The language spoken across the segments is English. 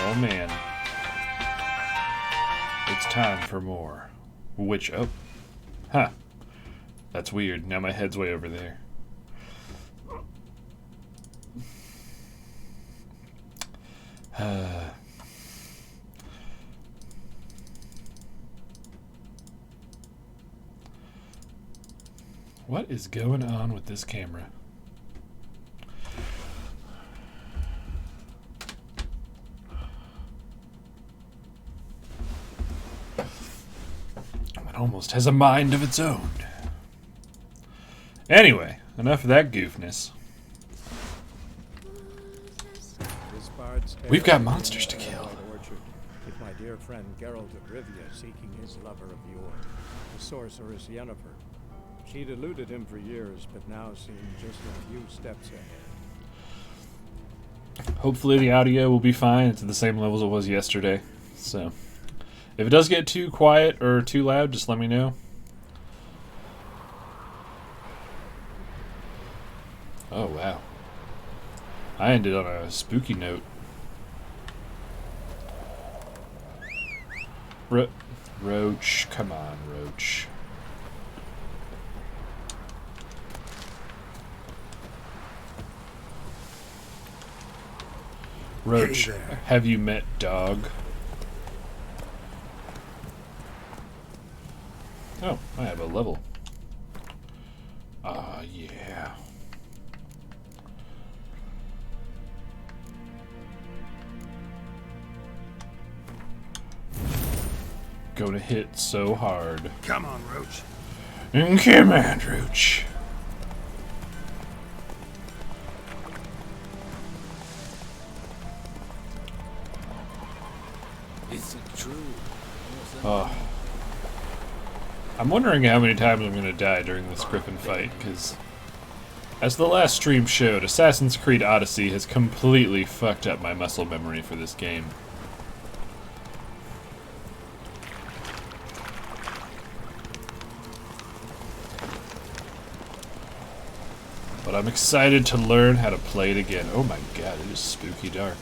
Oh man. It's time for more. Which, oh. Huh. That's weird. Now my head's way over there. What is going on with this camera? It almost has a mind of its own. Anyway, enough of that goofness. We've got monsters to kill. With my dear friend Geralt of Rivia seeking his lover of yore, the sorceress Yennefer. She'd eluded him for years, but now seemed just a few steps ahead. Hopefully the audio will be fine. It's at the same levels it was yesterday. So, if it does get too quiet or too loud, just let me know. Oh, wow. I ended on a spooky note. Roach. Come on, Roach. Roach, hey, have you met Dog? Oh, I have a level. Ah, yeah. Gonna hit so hard. Come on, Roach. Come on, Roach. Is it true? I'm wondering how many times I'm gonna die during this Griffon fight, because as the last stream showed, Assassin's Creed Odyssey has completely fucked up my muscle memory for this game. But I'm excited to learn how to play it again. Oh my god, it is spooky dark.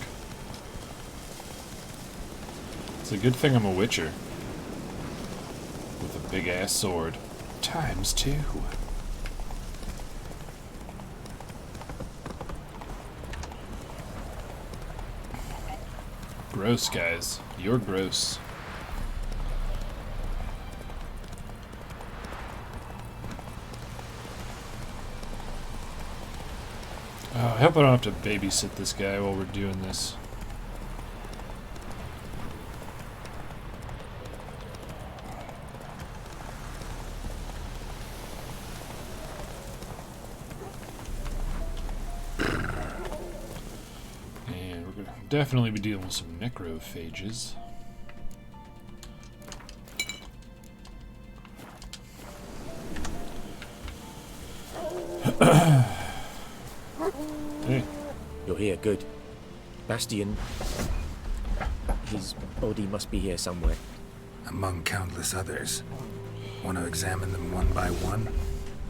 It's a good thing I'm a witcher. With a big ass sword. Times 2. Gross, guys. You're gross. Oh, I hope I don't have to babysit this guy while we're doing this. And we're going to definitely be dealing with some necrophages. Hey. You're here, good. Bastion... his body must be here somewhere. Among countless others. Want to examine them one by one?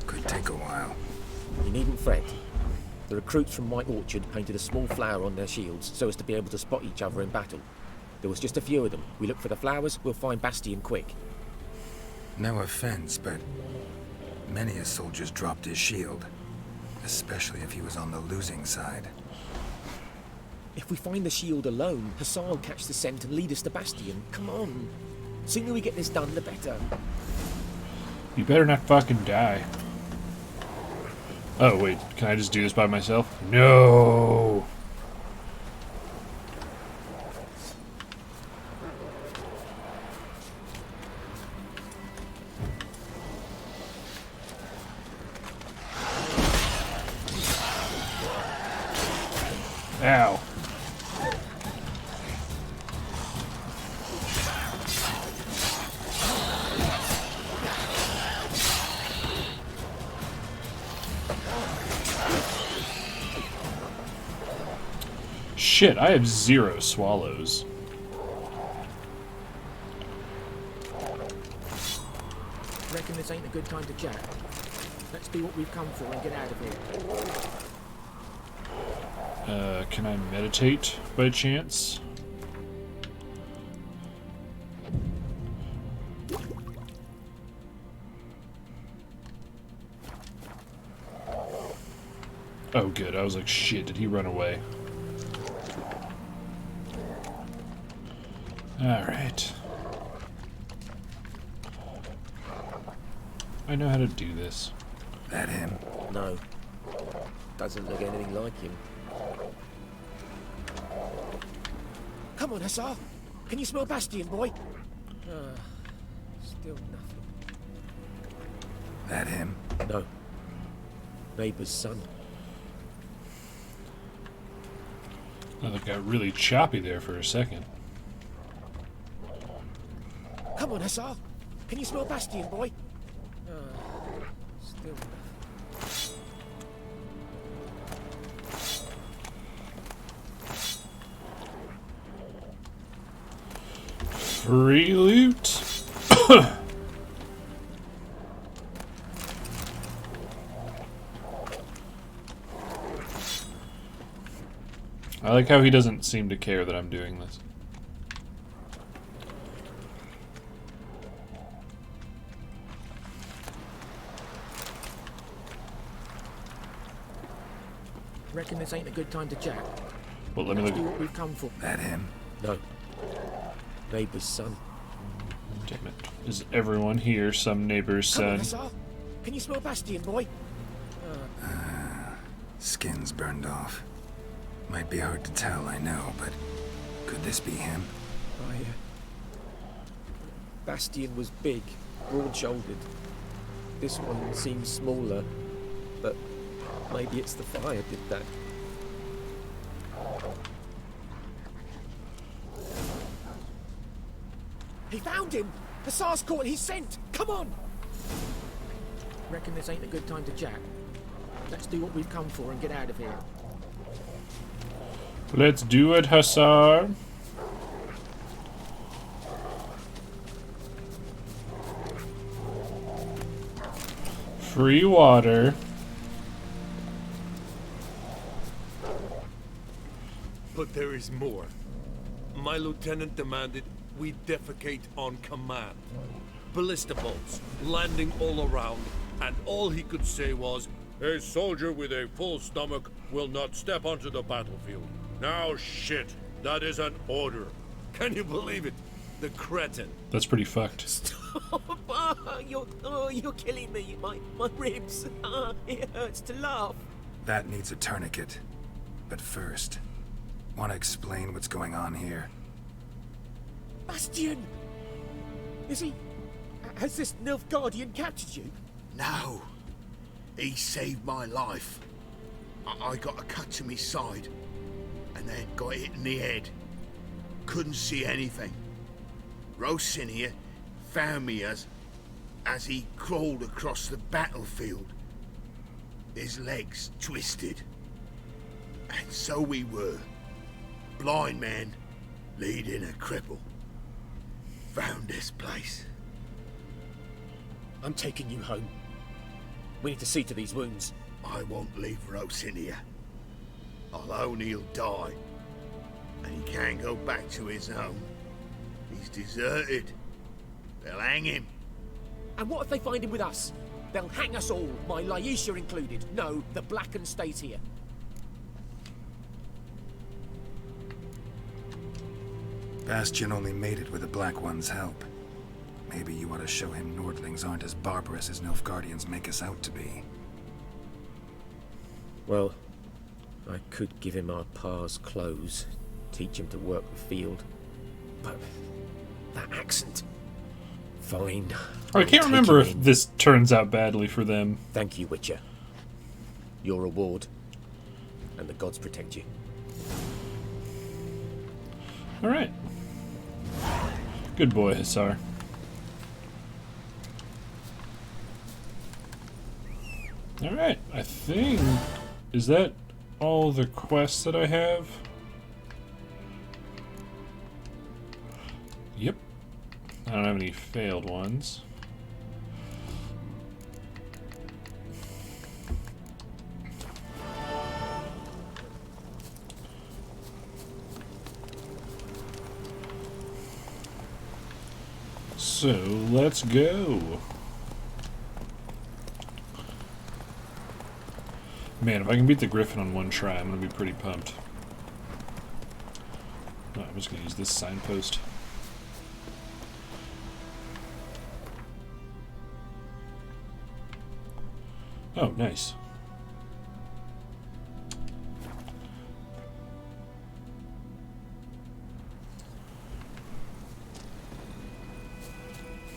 Could take a while. You needn't fret. The recruits from White Orchard painted a small flower on their shields so as to be able to spot each other in battle. There was just a few of them. We look for the flowers, we'll find Bastion quick. No offense, but many a soldier's dropped his shield. Especially if he was on the losing side. If we find the shield alone, Hassan will catch the scent and lead us to Bastion. Come on. Sooner we get this done, the better. You better not fucking die. Oh, wait. Can I just do this by myself? No! Ow. Shit, I have 0 swallows. Reckon this ain't a good time to chat. Let's do what we've come for and get out of here. Can I meditate by chance? Oh, good. I was like, shit, did he run away? Alright. I know how to do this. That him? No. Doesn't look anything like him. Come on, Hussar. Can you smell Bastion, boy? Still nothing. That him? No. Neighbour's son. Oh, that got really choppy there for a second. Come on, Hussar. Can you smell Bastion, boy? Still nothing. Free loot. I like how he doesn't seem to care that I'm doing this. Reckon this ain't a good time to chat. Well, let me Let's do look. what we've come for. That him? No. Neighbour's son. Damn it. Is everyone here some neighbor's Come on, son? Hussar. Can you smell Bastion, boy? Skin's burned off. Might be hard to tell, I know, but could this be him? Bastion was big, broad-shouldered. This one seems smaller, but maybe it's the fire did that. He found him! Hussar's caught his scent! Come on! Reckon this ain't a good time to chat. Let's do what we've come for and get out of here. Let's do it, Hussar. Free water. But there is more. My lieutenant demanded we defecate on command. Ballista bolts landing all around, and all he could say was, "A soldier with a full stomach will not step onto the battlefield." Now shit, that is an order. Can you believe it? The cretin. That's pretty fucked. Stop! You're killing me. My ribs. It hurts to laugh. That needs a tourniquet. But first, want to explain what's going on here? Bastion! Is he... Has this Nilfgaardian captured you? No. He saved my life. I got a cut to me side, and then got hit in the head. Couldn't see anything. Rosin here found me as he crawled across the battlefield. His legs twisted. And so we were. Blind man leading a cripple. Found this place. I'm taking you home. We need to see to these wounds. I won't leave Rosin here. Alone he'll die. And he can't go back to his home. He's deserted. They'll hang him. And what if they find him with us? They'll hang us all, my Laisha included. No, the Blackened stays here. Bastion only made it with the Black One's help. Maybe you ought to show him Nordlings aren't as barbarous as Nilfgaardians make us out to be. Well, I could give him our pa's clothes, teach him to work the field. But that accent... Fine. I can't I'll remember take if him in. this turns out badly for them. Thank you, Witcher. Your reward. And the gods protect you. Alright. Good boy, Hussar. Alright, I think... Is that all the quests that I have? Yep. I don't have any failed ones. So, let's go. Man, if I can beat the Griffon on one try, I'm gonna be pretty pumped. Oh, I'm just gonna use this signpost. Oh, nice.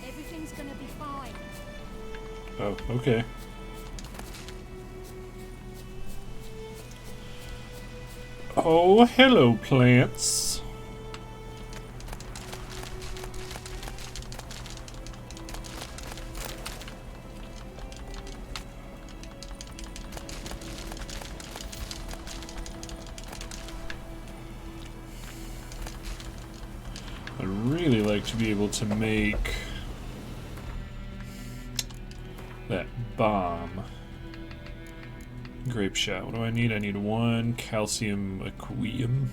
Everything's gonna be fine. Oh, okay. Oh, hello, plants. I'd really like to be able to make that bomb. Grape shot. What do I need? I need 1 calcium aqueum.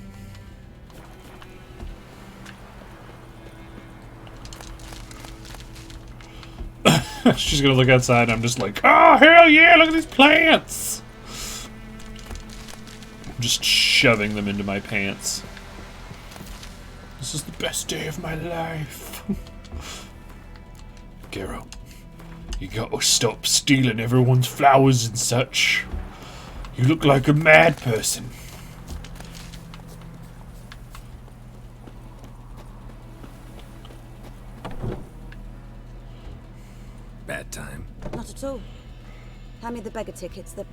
She's gonna look outside and I'm just like, oh hell yeah, look at these plants! I'm just shoving them into my pants. This is the best day of my life. Geralt, you gotta stop stealing everyone's flowers and such. You look like a mad person. Bad time. Not at all. Hand me the beggar tickets. The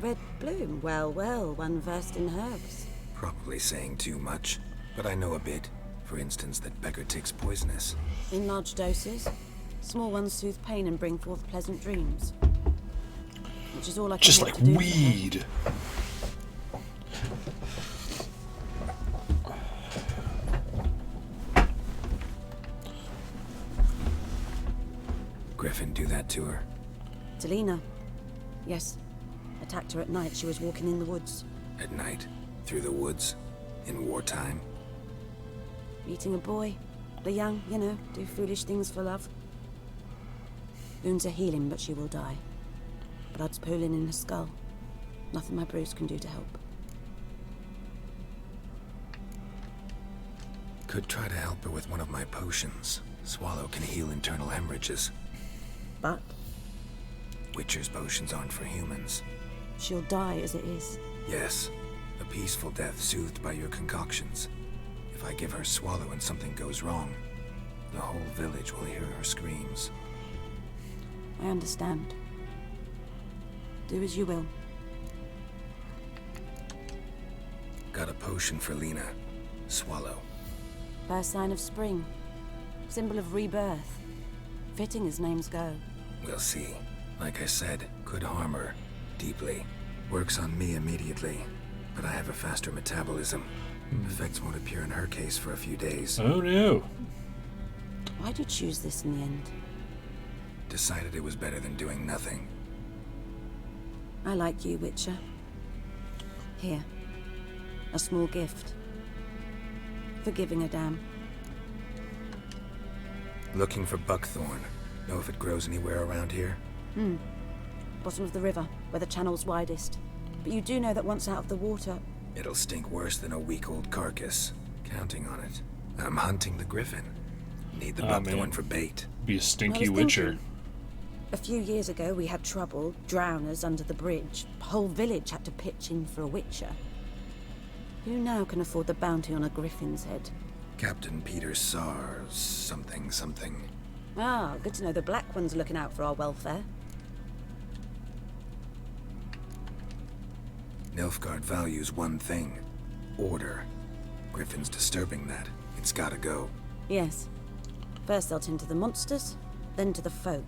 red bloom. Well, well, one versed in herbs. Probably saying too much, but I know a bit. For instance, that beggar tick's poisonous. In large doses. Small ones soothe pain and bring forth pleasant dreams. Which is all I can Just hope like to do for her. weed. Griffin do that to her? Delina. Yes. Attacked her at night. She was walking in the woods. At night? Through the woods? In wartime? Meeting a boy. The young, you know, do foolish things for love. Wounds are healing, but she will die. Blood's pooling in her skull. Nothing my bruise can do to help. Could try to help her with one of my potions. Swallow can heal internal hemorrhages. But Witcher's potions aren't for humans. she'll die as it is. Yes, a peaceful death soothed by your concoctions. If I give her Swallow and something goes wrong, the whole village will hear her screams. I understand. Do as you will. Got a potion for Lena. Swallow. First sign of spring. Symbol of rebirth. Fitting as names go. We'll see. Like I said, could harm her. Deeply. Works on me immediately. But I have a faster metabolism. Effects won't appear in her case for a few days. Oh no. Why'd you choose this in the end? Decided it was better than doing nothing. I like you, Witcher. Here. A small gift. For giving a damn. Looking for buckthorn. Know if it grows anywhere around here? Bottom of the river, where the channel's widest. But you do know that once out of the water... It'll stink worse than a week-old carcass. Counting on it. I'm hunting the Griffin. Need the buckthorn man. for bait. Be a I stinky was witcher. thinking, a few years ago we had trouble, drowners under the bridge. The whole village had to pitch in for a witcher. Who now can afford the bounty on a griffin's head? Captain Peter Sar... something. Ah, good to know the Black One's looking out for our welfare. Nilfgaard values one thing. Order. Griffin's disturbing that. It's gotta go. Yes. First they'll tend to the monsters, then to the folk.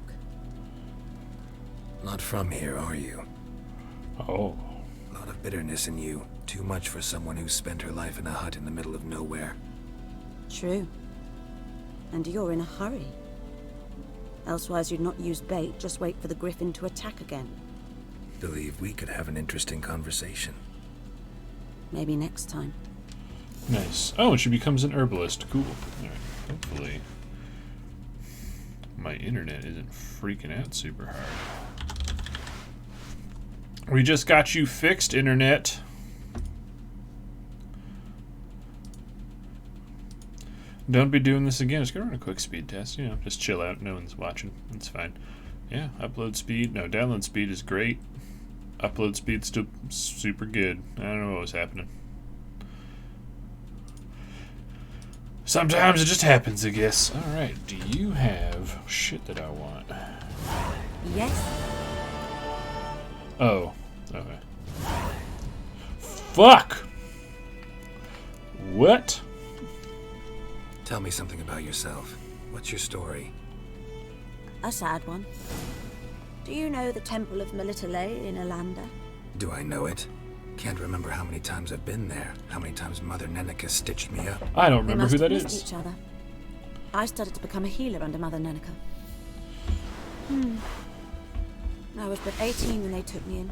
Not from here, are you? Oh. Lot of bitterness in you. Too much for someone who spent her life in a hut in the middle of nowhere. True. And you're in a hurry. Elsewise you'd not use bait, just wait for the Griffin to attack again. Believe we could have an interesting conversation. Maybe next time. Nice. Oh, and she becomes an herbalist. Cool. Alright. Hopefully my internet isn't freaking out super hard. We just got you fixed, internet. Don't be doing this again. Just gonna run a quick speed test. You know, just chill out. No one's watching. It's fine. Yeah, upload speed. No, download speed is great. Upload speed's still super good. I don't know what was happening. Sometimes it just happens, I guess. Alright, do you have shit that I want? Yes? Oh, okay. Fuck! What? Tell me something about yourself. What's your story? A sad one. Do you know the Temple of Melitele in Alanda? Do I know it? Can't remember how many times I've been there. How many times Mother Nenica stitched me up. I don't We remember must who that have missed is. each other. I started to become a healer under Mother Nenica. I was but 18 when they took me in.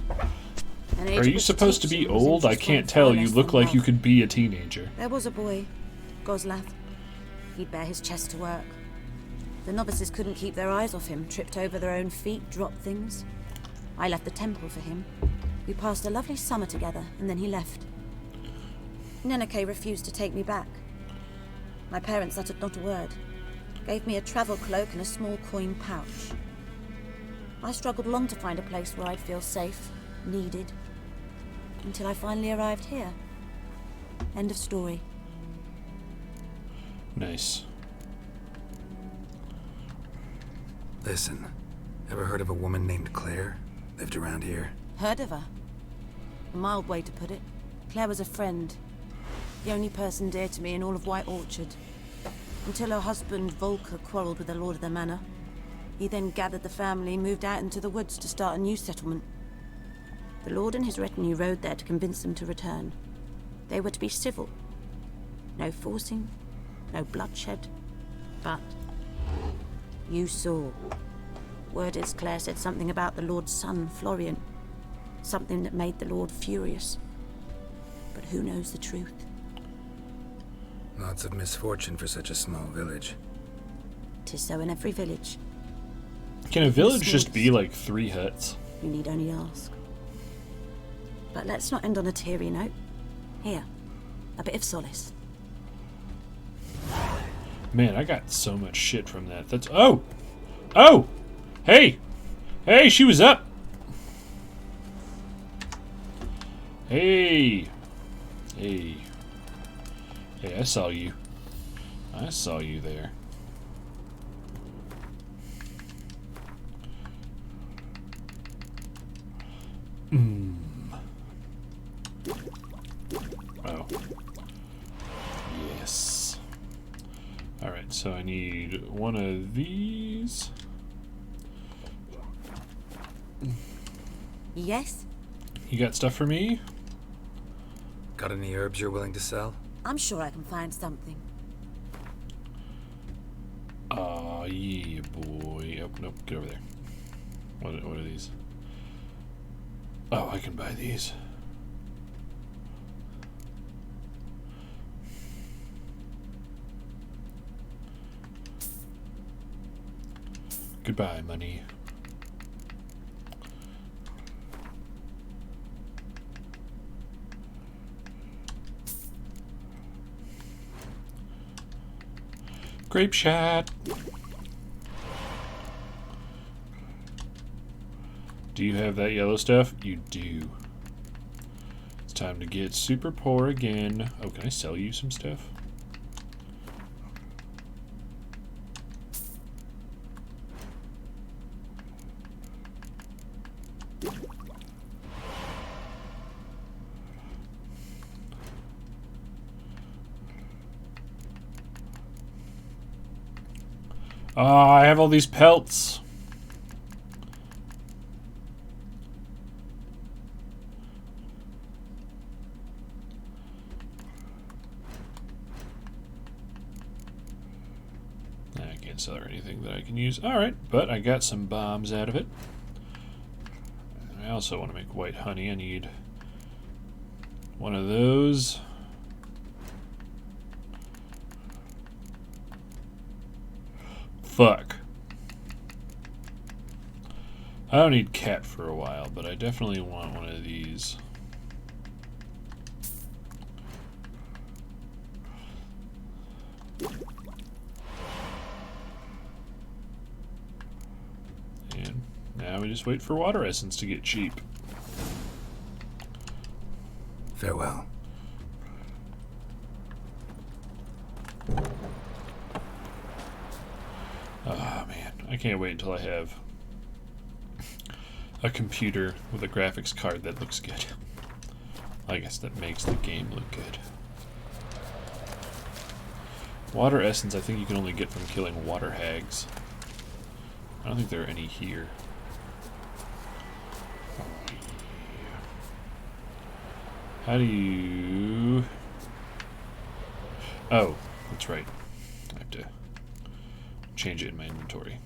An age Are you which supposed to be teaching was old? I interest can't on tell. far You less look than like you love. could be a teenager. There was a boy, Goslav. He'd bare his chest to work. The novices couldn't keep their eyes off him, tripped over their own feet, dropped things. I left the temple for him. We passed a lovely summer together, and then he left. Nenike refused to take me back. My parents uttered not a word. Gave me a travel cloak and a small coin pouch. I struggled long to find a place where I'd feel safe, needed, until I finally arrived here. End of story. Nice. Listen, ever heard of a woman named Claire? Lived around here? Heard of her? A mild way to put it. Claire was a friend. The only person dear to me in all of White Orchard. Until her husband, Volker, quarreled with the lord of the manor. He then gathered the family, moved out into the woods to start a new settlement. The lord and his retinue rode there to convince them to return. They were to be civil. No forcing, no bloodshed. But you saw. Word is Claire said something about the lord's son, Florian. Something that made the lord furious. But who knows the truth? Lots of misfortune for such a small village. 'Tis so in every village. Can a village just be like 3 huts? You need only ask. But let's not end on a teary note. Here, a bit of solace. Man, I got so much shit from that. That's... Oh! Oh! Hey! Hey, she was up! Hey! Hey. Hey, I saw you. I saw you there. Oh. Yes. Alright, so I need one of these. Yes? You got stuff for me? Got any herbs you're willing to sell? I'm sure I can find something. Aw, yeah, boy. Oh, nope, get over there. What are these? Oh, I can buy these. Goodbye, money. Grape shot. Do you have that yellow stuff? You do. It's time to get super poor again. Oh, can I sell you some stuff? Oh, I have all these pelts. I can't sell her anything that I can use. Alright, but I got some bombs out of it. I also want to make white honey. I need one of those. Fuck. I don't need cat for a while, but I definitely want one of these. And now we just wait for water essence to get cheap. Farewell. Oh man, I can't wait until I have a computer with a graphics card that looks good. I guess that makes the game look good. Water essence I think you can only get from killing water hags. I don't think there are any here. How do you... Oh, that's right. I have to change it in my inventory.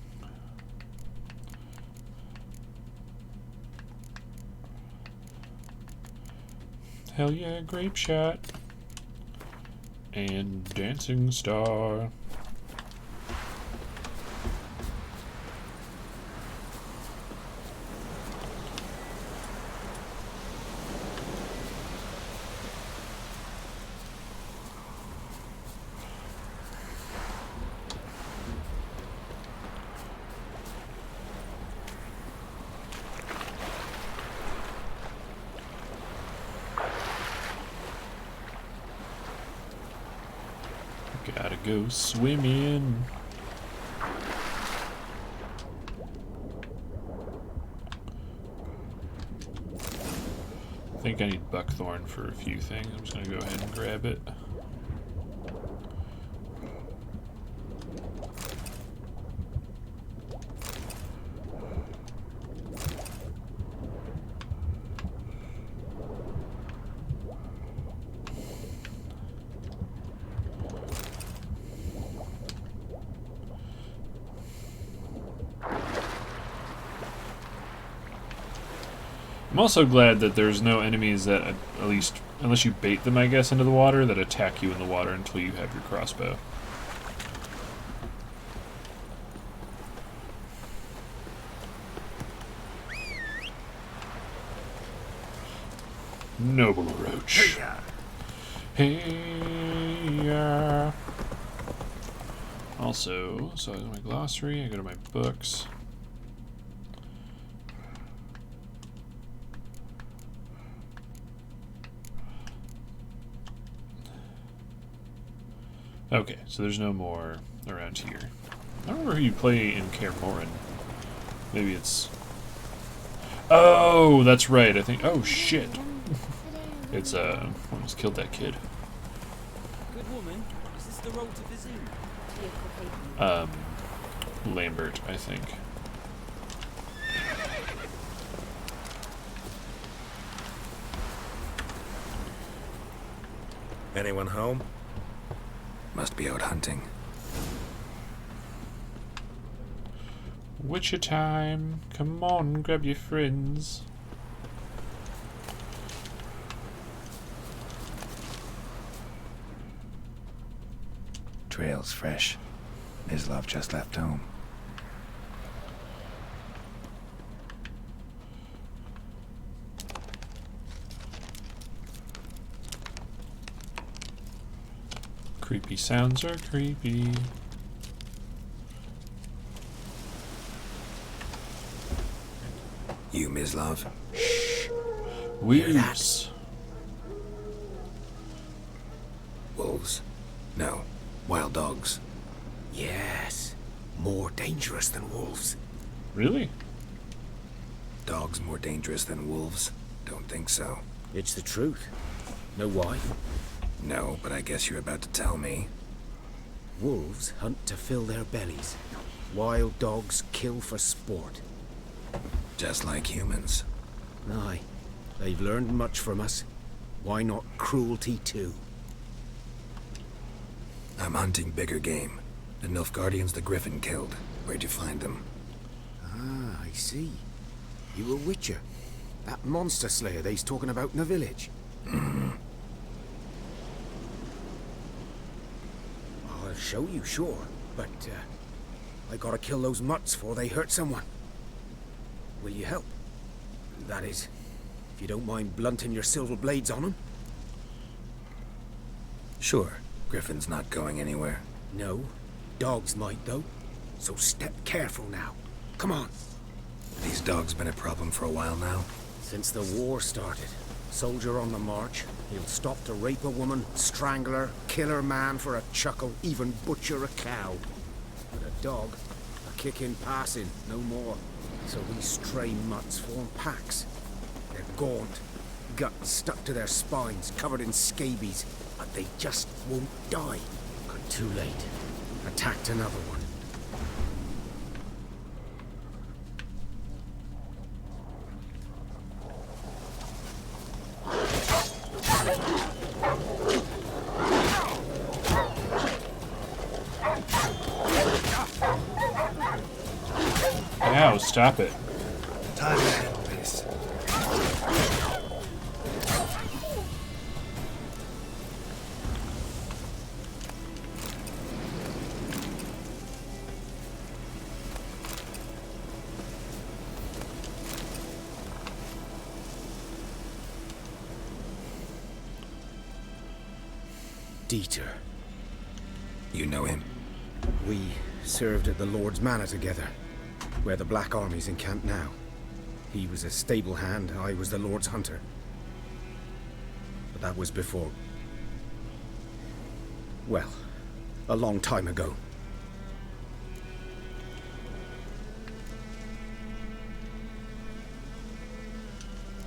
Hell yeah, grape shot. And dancing star. Gotta go swimming. I think I need buckthorn for a few things. I'm just gonna go ahead and grab it. I'm also glad that there's no enemies that, at least, unless you bait them, I guess, into the water, that attack you in the water until you have your crossbow. Noble Roach. Hey. Also, so I go to my glossary, I go to my books. Okay, so there's no more around here. I don't remember who you play in Kaer Morhen. Maybe it's... Oh, that's right, I think... Oh, shit. It's, almost killed that kid. Good woman, is this the road to Vizim? Lambert, I think. Anyone home? Must be out hunting. Witcher time. Come on, grab your friends. Trail's fresh. Mislav just left home. Creepy sounds are creepy. You, Mislav? Wolves. Wolves? No. Wild dogs. Yes. More dangerous than wolves. Really? Dogs more dangerous than wolves? Don't think so. It's the truth. Know why? No, but I guess you're about to tell me. Wolves hunt to fill their bellies. Wild dogs kill for sport. Just like humans. Aye. They've learned much from us. Why not cruelty too? I'm hunting bigger game. The Nilfgaardians the Griffon killed. Where'd you find them? Ah, I see. You a witcher. That monster slayer they's talking about in the village. I'll show you, sure. But, I gotta kill those mutts before they hurt someone. Will you help? That is, if you don't mind blunting your silver blades on him. Sure. Griffin's not going anywhere. No. Dogs might, though. So step careful now. Come on. These dogs been a problem for a while now? Since the war started. Soldier on the march. He'll stop to rape a woman, strangle her, kill her man for a chuckle, even butcher a cow. But a dog, a kick in passing, no more. So these stray mutts form packs. They're gaunt, guts stuck to their spines, covered in scabies, but they just won't die. But too late. Attacked another one. Ow, stop it. Time to handle this. Dieter. You know him? We served at the Lord's Manor together, where the Black Army's encamped now. He was a stable hand, I was the Lord's hunter. But that was before... well, a long time ago.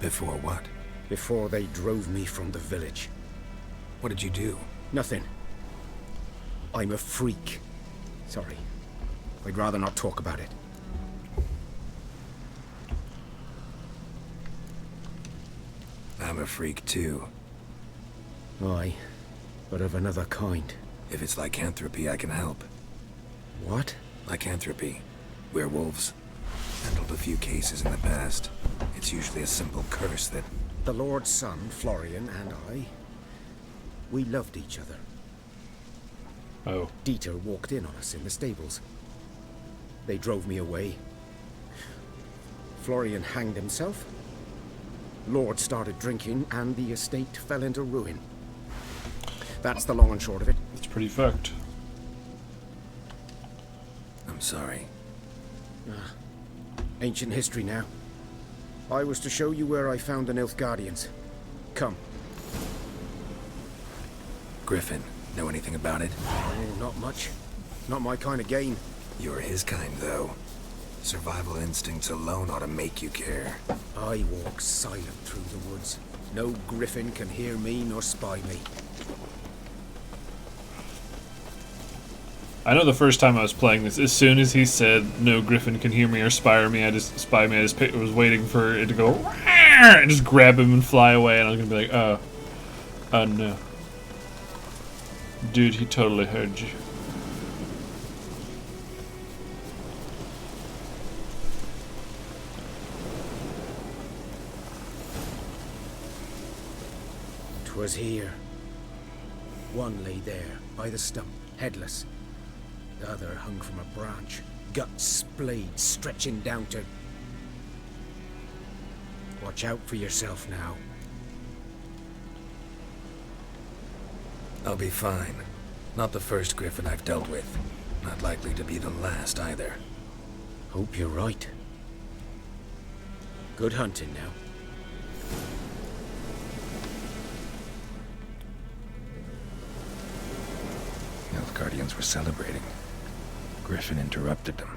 Before what? Before they drove me from the village. What did you do? Nothing. I'm a freak. Sorry. I'd rather not talk about it. I'm a freak too. Aye, but of another kind. If it's lycanthropy, I can help. What? Lycanthropy. Werewolves. Handled a few cases in the past. It's usually a simple curse that... The Lord's son, Florian, and I... we loved each other. Oh. Dieter walked in on us in the stables. They drove me away. Florian hanged himself. Lord started drinking, and the estate fell into ruin. That's the long and short of it. It's pretty fucked. I'm sorry. Ancient history now. I was to show you where I found the Nilfgaardians. Come. Griffin, know anything about it? Oh, not much. Not my kind of game. You're his kind, though. Survival instincts alone ought to make you care. I walk silent through the woods. No Griffin can hear me nor spy me. I know the first time I was playing this, as soon as he said, no Griffin can hear me or spy me, I just was waiting for it to go, and just grab him and fly away, and I was going to be like, oh no. Dude, he totally heard you. Was here. One lay there, by the stump, headless. The other hung from a branch, guts splayed, stretching down to... Watch out for yourself now. I'll be fine. Not the first Griffin I've dealt with. Not likely to be the last either. Hope you're right. Good hunting now. Guardians were celebrating. Griffin interrupted them.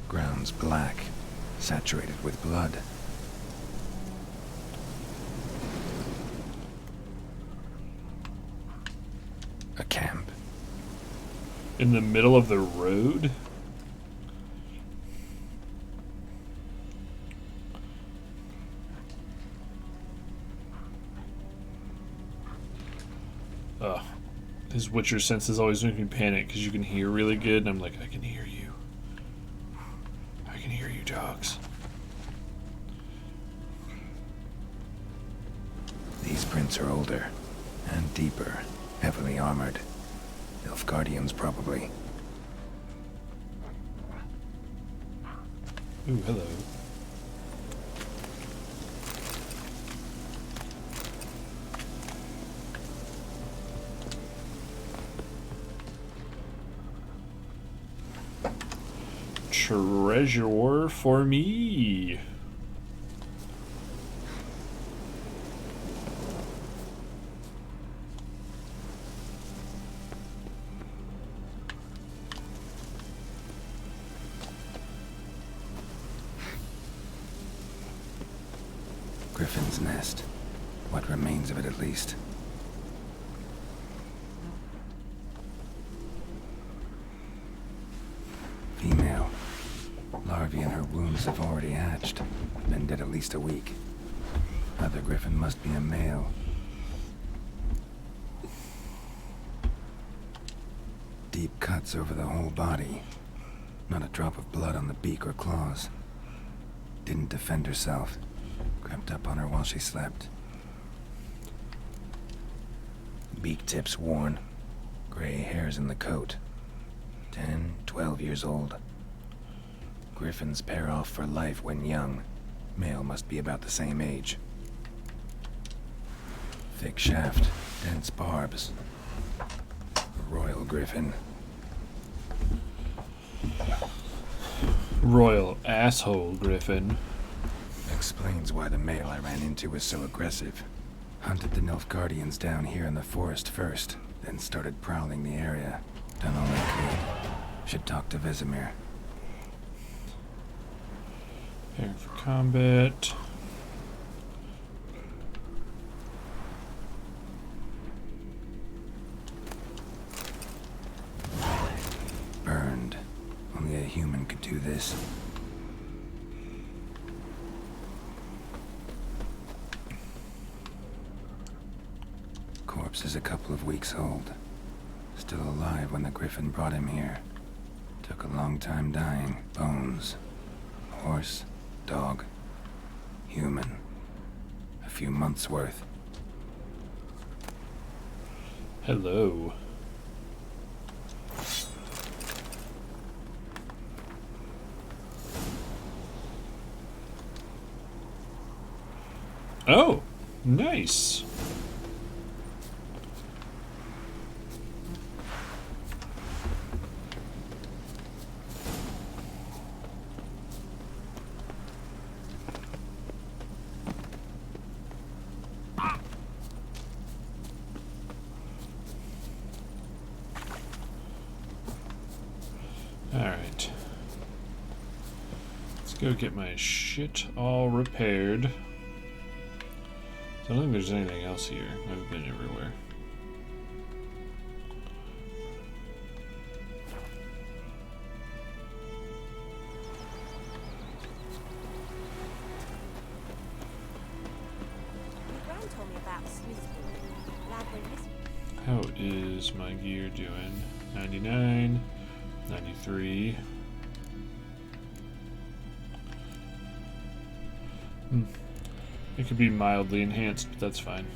Ground's black, saturated with blood. A camp. In the middle of the road? Ugh. His Witcher senses always make me panic because you can hear really good, and I'm like, I can hear you. I can hear you, dogs. These prints are older and deeper, heavily armored. Nilfgaardians, probably. Ooh, hello. Treasure for me. Griffin's nest. What remains of it, at least. Female. Larvae in her wounds have already hatched. Been dead at least a week. Other Griffin must be a male. Deep cuts over the whole body. Not a drop of blood on the beak or claws. Didn't defend herself. Crept up on her while she slept. Beak tips worn. Gray hairs in the coat. 10, 12 years old. Griffins pair off for life when young. Male must be about the same age. Thick shaft, dense barbs. Royal Griffin. Royal asshole Griffin. Explains why the male I ran into was so aggressive. Hunted the Nilfgaardians down here in the forest first, then started prowling the area. Done all I could. Should talk to Vesemir. Preparing for combat. Burned. Only a human could do this. Corpse is a couple of weeks old. Still alive when the Griffin brought him here. Took a long time dying. Bones. Horse. Dog. Human. A few months worth. Hello. Oh, nice. Alright. Let's go get my shit all repaired. I don't think there's anything else here. I've been everywhere. How is my gear doing? 99, 93. It could be mildly enhanced, but that's fine.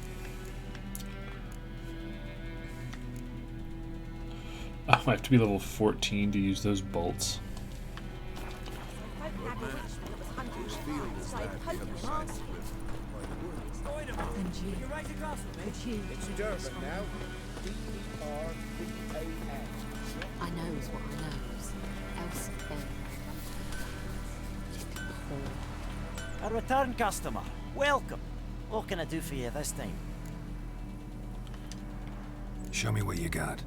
Oh, I have to be level 14 to use those bolts. It's Durban now. D-E-R-B-A-N. I knows what I knows. Else A return customer. Welcome. What can I do for you this time? Show me what you got.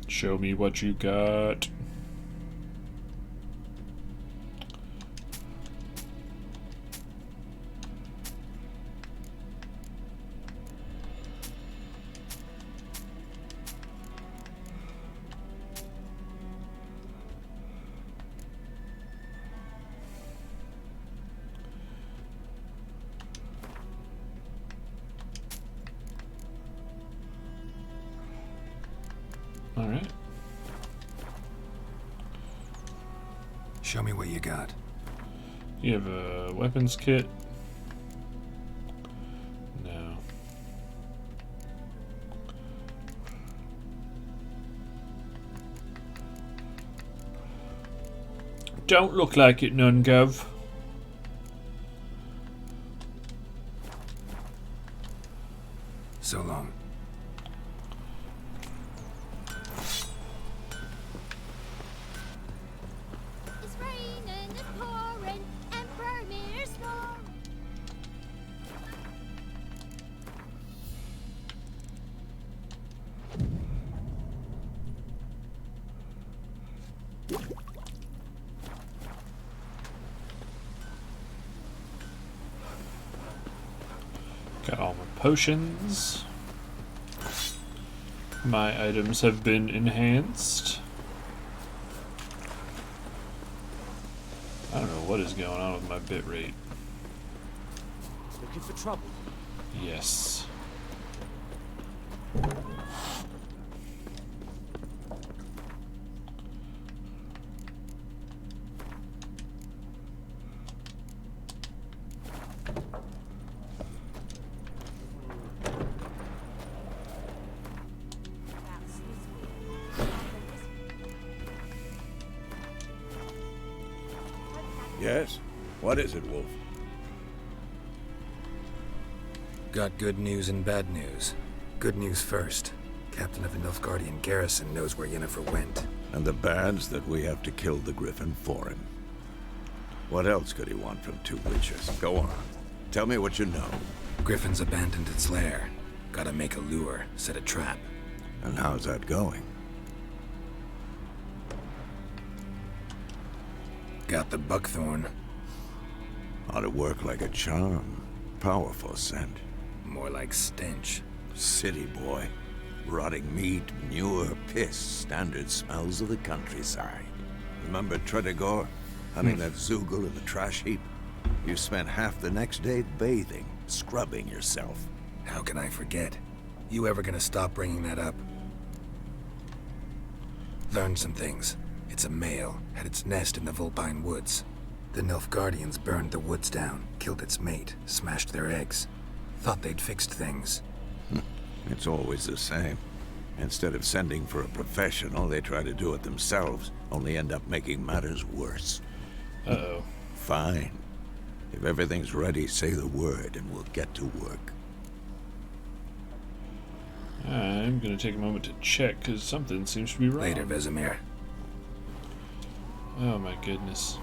Show me what you got. All right. Show me what you got. You have a weapons kit? No. Don't look like it none, Gov. So long. It's raining, it's pouring, and Vermeer's snoring. Got all my potions. My items have been enhanced. I don't know what is going on with my bitrate. Looking for trouble? Yes. Yes? What is it, Wolf? Got good news and bad news. Good news first. Captain of the Nilfgaardian garrison knows where Yennefer went. And the bad's that we have to kill the Griffin for him. What else could he want from two witches? Go on. Tell me what you know. Griffin's abandoned its lair. Gotta make a lure, set a trap. And how's that going? Got the buckthorn. Ought to work like a charm. Powerful scent. More like stench. City boy. Rotting meat, manure, piss. Standard smells of the countryside. Remember Tredegor? Hunting that Zoogle in the trash heap? You spent half the next day bathing, scrubbing yourself. How can I forget? You ever gonna stop bringing that up? Learned some things. It's a male, had its nest in the Vulpine Woods. The Nilfgaardians burned the woods down, killed its mate, smashed their eggs. Thought they'd fixed things. It's always the same. Instead of sending for a professional, they try to do it themselves, only end up making matters worse. Uh-oh. Fine. If everything's ready, say the word and we'll get to work. I'm gonna take a moment to check, because something seems to be wrong. Later, Vesemir. Oh my goodness.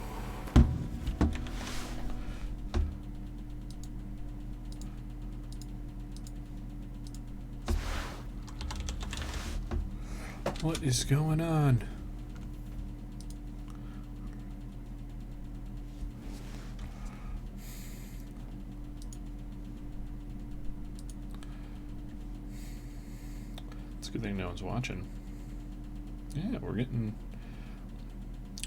What is going on? It's a good thing no one's watching. Yeah, we're getting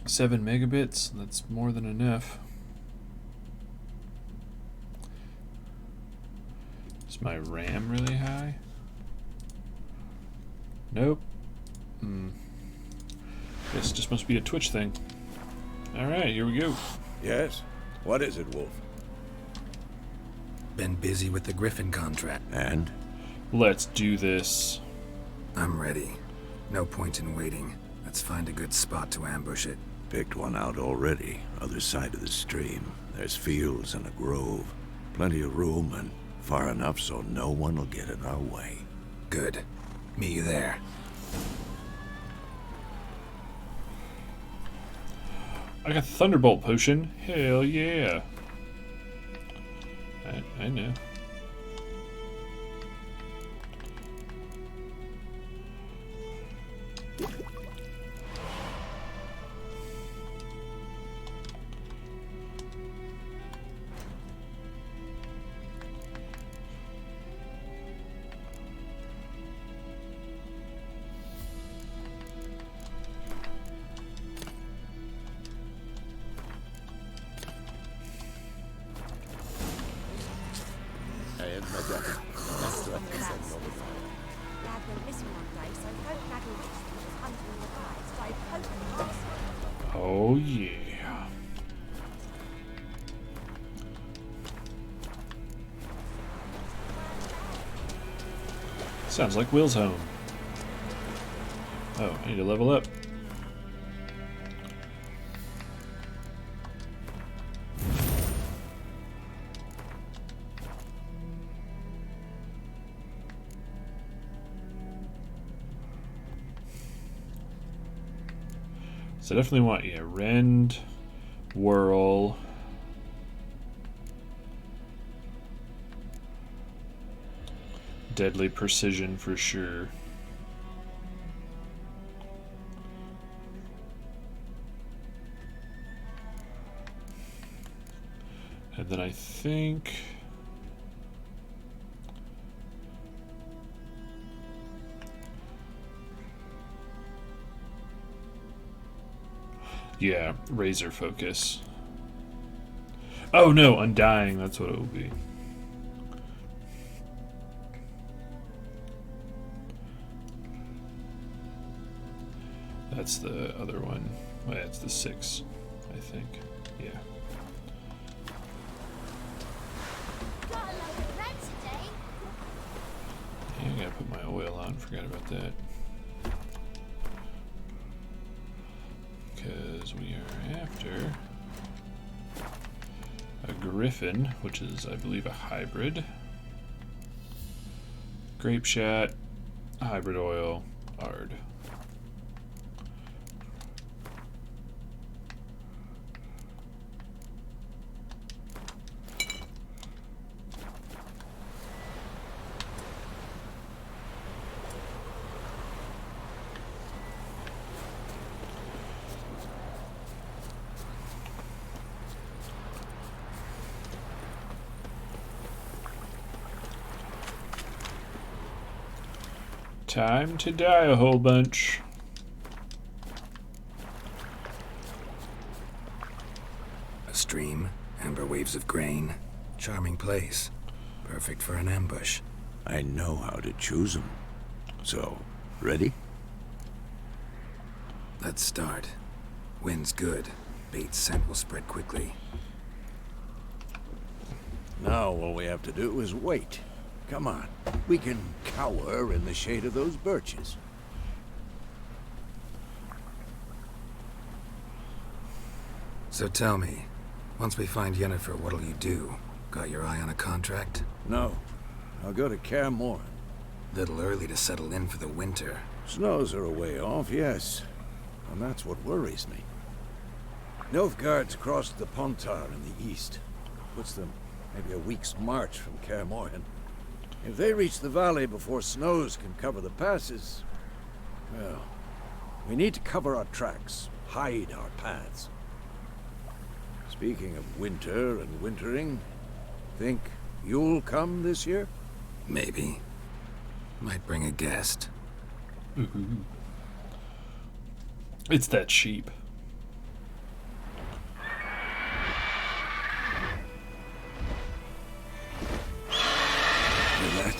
7 megabits. That's more than enough. Is my RAM really high? Nope. Guess it just must be a Twitch thing. Alright, here we go. Yes? What is it, Wolf? Been busy with the Griffin contract. And? Let's do this. I'm ready. No point in waiting. Let's find a good spot to ambush it. Picked one out already. Other side of the stream. There's fields and a grove. Plenty of room and far enough so no one will get in our way. Good. Meet you there. I got the Thunderbolt potion. Hell yeah. I know. Dad went missing one day, so folk Maggie was hunting the guy, started poking the arse. Oh yeah. Sounds like Will's home. Oh, I need to level up. So I definitely want, yeah, rend, whirl. Deadly precision for sure. And then I think... yeah, razor focus. Oh no, undying, that's what it will be. That's the other one. Oh, yeah, it's the 6, I think. Yeah. Got a load of red today. Yeah, I gotta put my oil on. Forgot about that. Because we are after a Griffon, which is, I believe, a hybrid. Grape shot, hybrid oil, ard. Time to die a whole bunch. A stream, amber waves of grain. Charming place. Perfect for an ambush. I know how to choose them. So, ready? Let's start. Wind's good. Bait's scent will spread quickly. Now all we have to do is wait. Come on. We can cower in the shade of those birches. So tell me, once we find Yennefer, what'll you do? Got your eye on a contract? No. I'll go to Kaer Morhen. Little early to settle in for the winter. Snows are a way off, yes. And that's what worries me. Nilfgaard's crossed the Pontar in the east. Puts them maybe a week's march from Kaer Morhen. If they reach the valley before snows can cover the passes, well, we need to cover our tracks, hide our paths. Speaking of winter and wintering, think you'll come this year? Maybe. Might bring a guest. Ooh. It's that sheep. Hear that?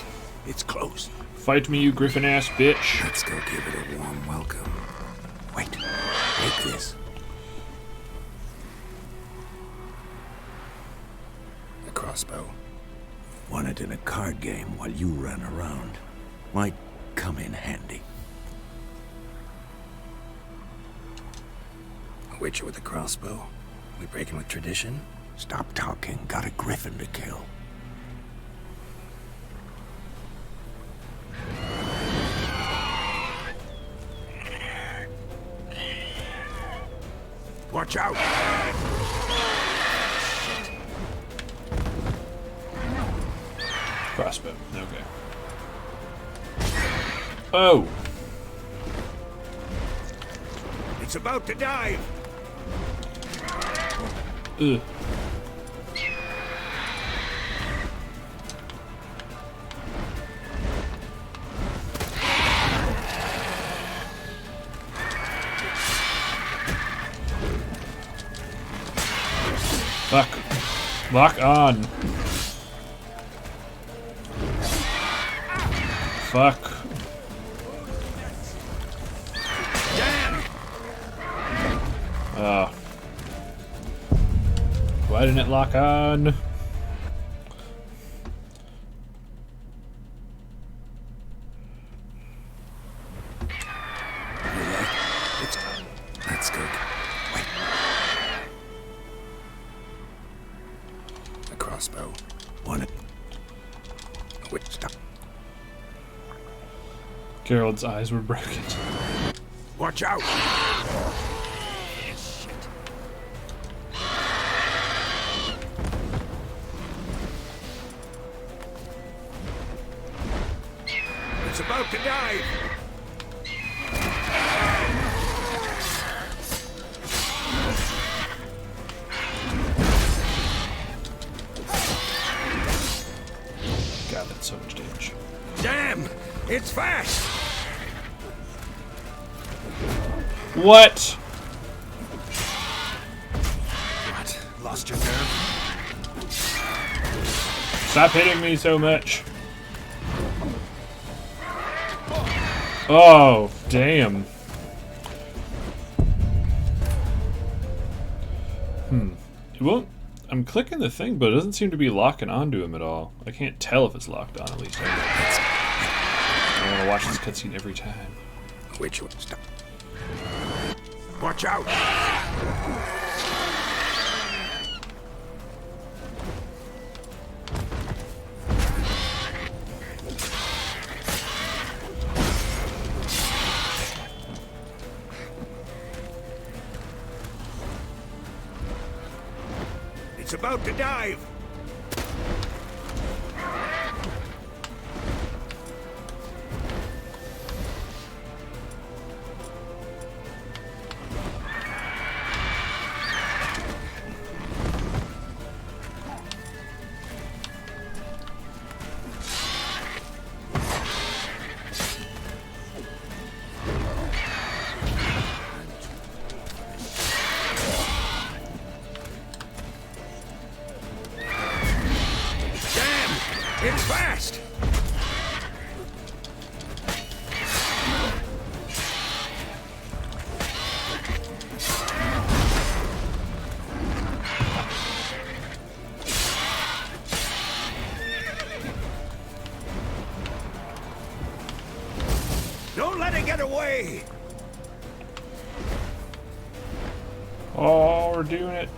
It's close. Fight me, you Griffin ass bitch. Let's go give it a warm welcome. Wait. Take this. A crossbow. Won it in a card game while you ran around. Might come in handy. A witcher with a crossbow? We breaking with tradition? Stop talking. Got a Griffin to kill. Watch out! Crossbow. Okay. Oh! It's about to dive! Ugh. Fuck. Lock on. Fuck. Why didn't it lock on? Let's go. Wait. A crossbow. Want it? Wait, stop. Gerald's eyes were broken. Watch out! dive! God, that's so much damage. Damn! It's fast! What? What? Lost your nerve? Stop hitting me so much. Oh, damn. It won't. I'm clicking the thing, but it doesn't seem to be locking onto him at all. I can't tell if it's locked on, at least. I want to watch this cutscene every time. Which one? Stop. Watch out! It's about to dive! It's fast! Don't let it get away! Oh, we're doing it.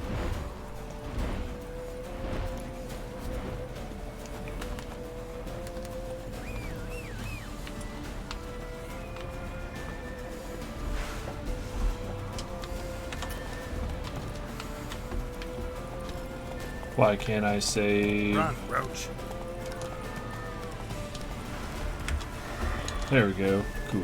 Why can't I save? Run, Roach. There we go. Cool.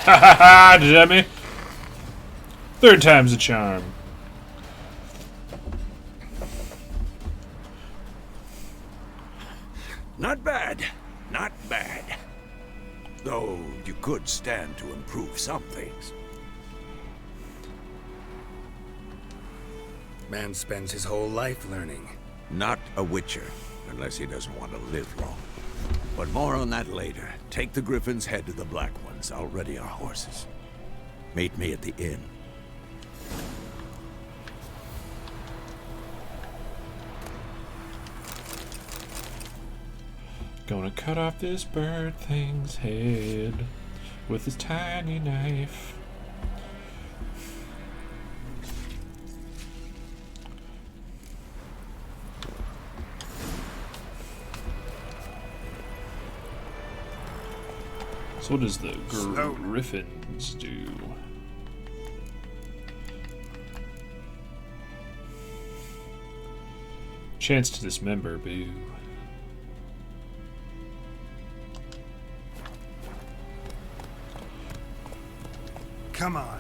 Ha ha ha, Jimmy! Third time's a charm. Not bad. Not bad. Though you could stand to improve some things. Man spends his whole life learning. Not a witcher, unless he doesn't want to live long. But more on that later. Take the Griffon's head to the Black Ones. I'll ready our horses. Meet me at the inn. Gonna cut off this bird thing's head with his tiny knife. So what does the Griffins do? Chance to dismember, boo. Come on.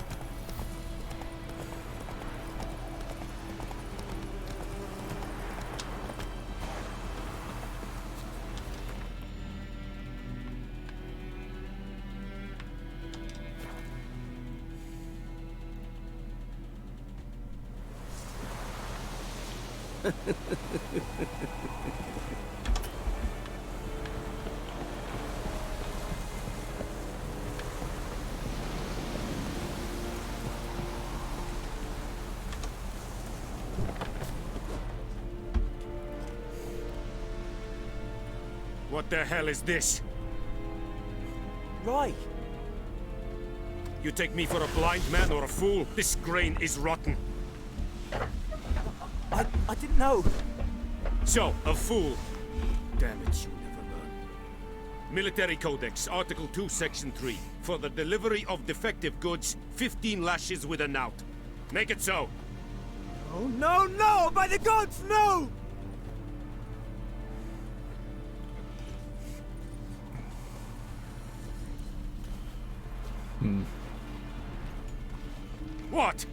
What the hell is this? Right. You take me for a blind man or a fool? This grain is rotten. I didn't know. So, a fool. Damn it, you never learn. Military Codex, Article 2, Section 3. For the delivery of defective goods, 15 lashes with a knout. Make it so. Oh, no, no! By the gods, no! What?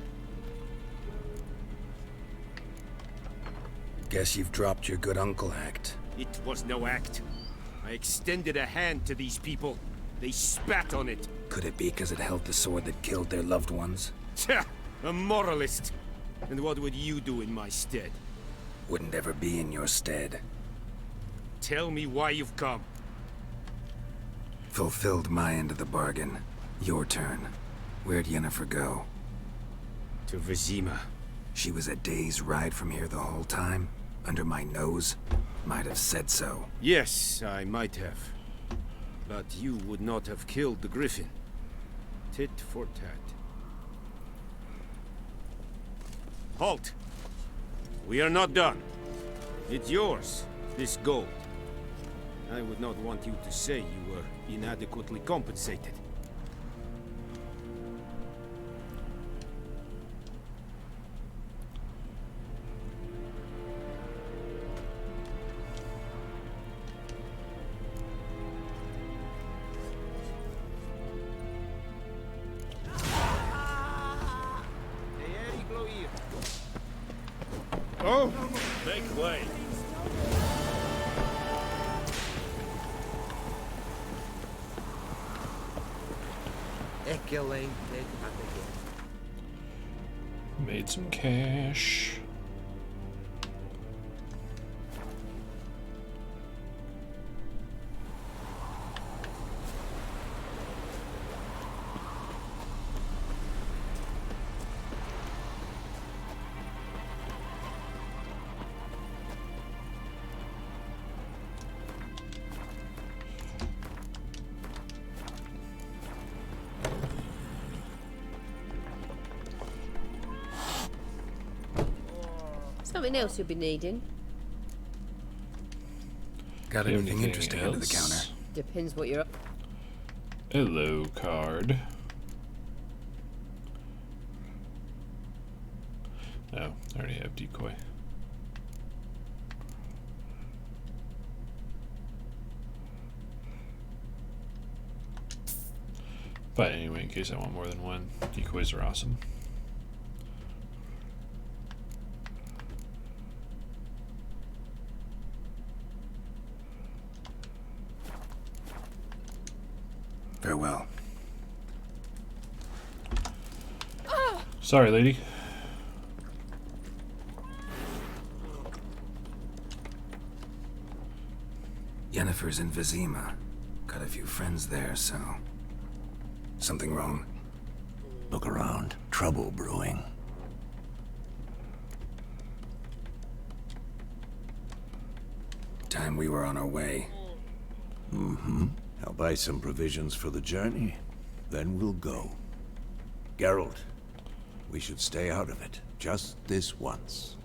Guess you've dropped your good uncle act. It was no act. I extended a hand to these people. They spat on it. Could it be because it held the sword that killed their loved ones? Tja, a moralist. And what would you do in my stead? Wouldn't ever be in your stead. Tell me why you've come. Fulfilled my end of the bargain. Your turn. Where'd Yennefer go? To Vizima. She was a day's ride from here the whole time? Under my nose? Might have said so. Yes, I might have. But you would not have killed the Griffin. Tit for tat. Halt! We are not done. It's yours, this gold. I would not want you to say you were inadequately compensated. Oh! Make way. Made some cash. Something else you'll be needing. Got anything interesting under the counter? Depends what you're up. Hello, card. No, I already have decoy. But anyway, in case I want more than one, decoys are awesome. Farewell. Sorry, lady. Yennefer's in Vizima. Got a few friends there, so... Something wrong? Look around. Trouble brewing. Time we were on our way. Mm-hmm. I'll buy some provisions for the journey. Then we'll go. Geralt, we should stay out of it. Just this once.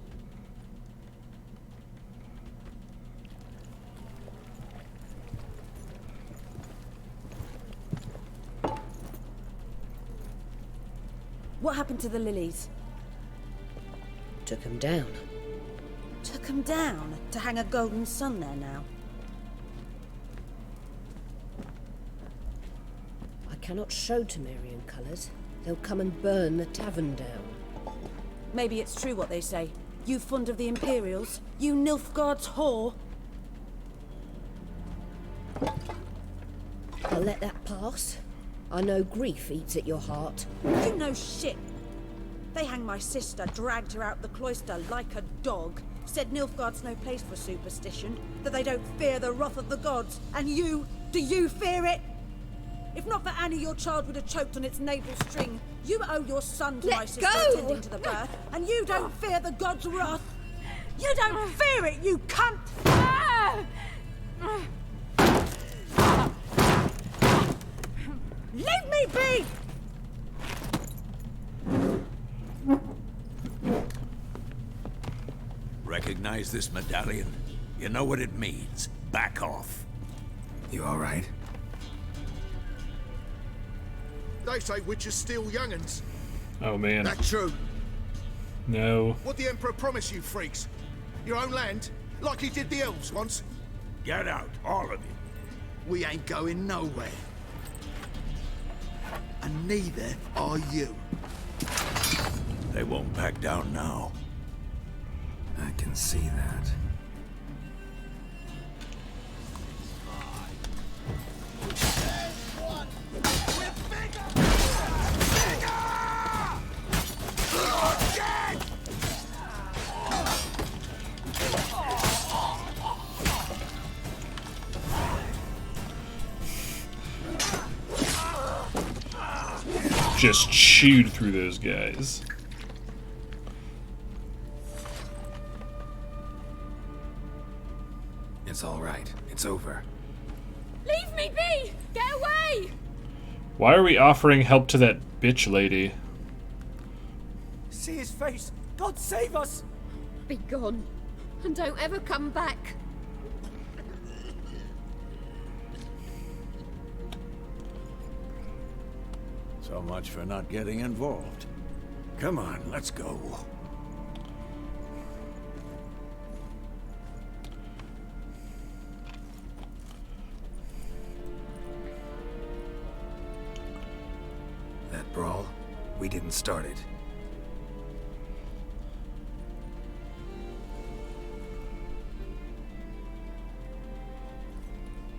What happened to the lilies? Took him down. Took 'em down? To hang a golden sun there now? I cannot show Temerian colours. They'll come and burn the tavern down. Maybe it's true what they say. You fond of the Imperials? You Nilfgaard's whore? I'll let that pass. I know grief eats at your heart. You know shit. They hanged my sister, dragged her out the cloister like a dog. said Nilfgaard's no place for superstition, that they don't fear the wrath of the gods. And you, do you fear it? If not for Annie, your child would have choked on its navel string. You owe your son to my sister attending to the birth, and you don't fear the gods' wrath. You don't fear it, you cunt! Leave me be! Recognize this medallion? You know what it means. Back off. You all right? They say witches steal young'uns. Oh man. That true? No. What the Emperor promised you, freaks? Your own land? Like he did the elves once? Get out, all of you. We ain't going nowhere. And neither are you. They won't back down now. I can see that. Just chewed through those guys. It's all right. It's over. Leave me be! Get away! Why are we offering help to that bitch lady? See his face! God save us! Be gone, and don't ever come back. So much for not getting involved. Come on, let's go. That brawl, we didn't start it.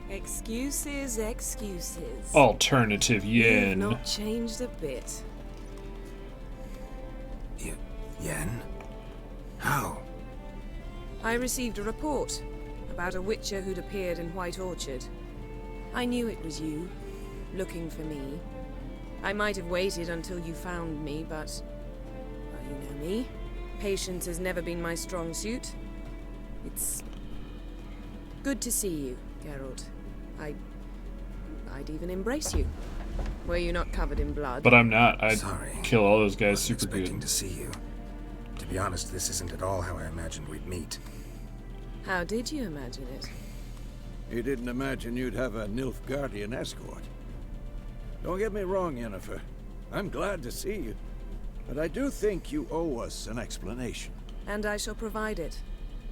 Excuses, excuses. Alternative yen. You've not changed a bit. Yen? How? I received a report about a witcher who'd appeared in White Orchard. I knew it was you, looking for me. I might have waited until you found me, but... well, you know me. Patience has never been my strong suit. It's... good to see you, Geralt. I'd even embrace you. Were you not covered in blood? But I'm not. I'd Sorry. kill all those guys Wasn't super expecting good. to see you. To be honest, this isn't at all how I imagined we'd meet. How did you imagine it? You didn't imagine you'd have a Nilfgaardian escort. Don't get me wrong, Yennefer. I'm glad to see you. But I do think you owe us an explanation. And I shall provide it.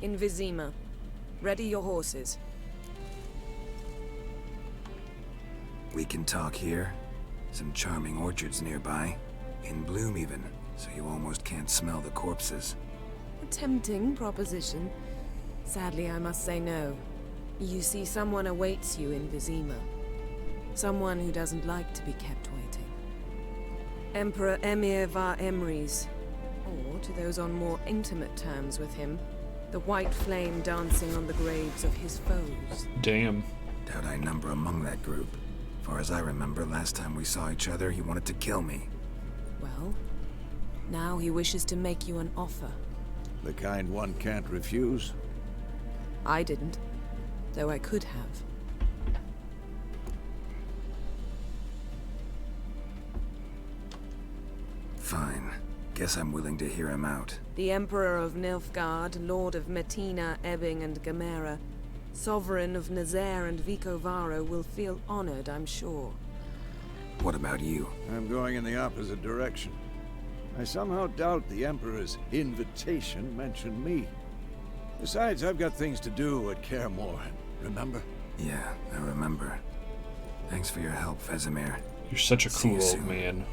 In Vizima. Ready your horses. We can talk here. Some charming orchards nearby. In bloom even, so you almost can't smell the corpses. A tempting proposition. Sadly, I must say no. You see, someone awaits you in Vizima. Someone who doesn't like to be kept waiting. Emperor Emir var Emrys. Or, to those on more intimate terms with him, the white flame dancing on the graves of his foes. Damn. Doubt I number among that group. Far as I remember, last time we saw each other, he wanted to kill me. Well, now he wishes to make you an offer. The kind one can't refuse? I didn't, though I could have. Fine. Guess I'm willing to hear him out. The Emperor of Nilfgaard, Lord of Metina, Ebbing, and Gamera, Sovereign of Nazaire and Vicovaro will feel honored, I'm sure. What about you? I'm going in the opposite direction. I somehow doubt the Emperor's invitation mentioned me. Besides, I've got things to do at Kaer Morhen, remember? Yeah, I remember. Thanks for your help, Vesemir. You're such a See you cool old soon. man.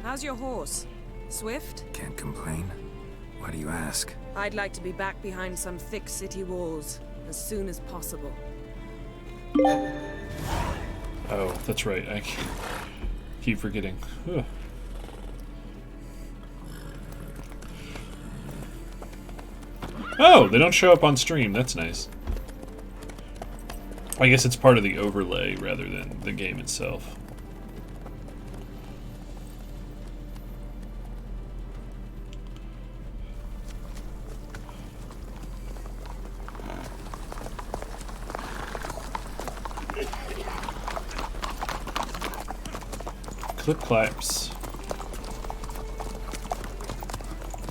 How's your horse? Swift? Can't complain. Why do you ask? I'd like to be back behind some thick city walls as soon as possible. Oh, that's right. I keep forgetting. Ugh. Oh, they don't show up on stream. That's nice. I guess it's part of the overlay rather than the game itself. Clip claps.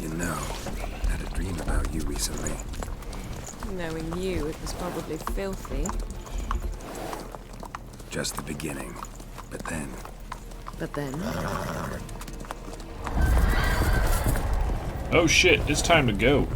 You know, I had a dream about you recently. Knowing you, it was probably filthy. Just the beginning. But then... Oh shit, it's time to go.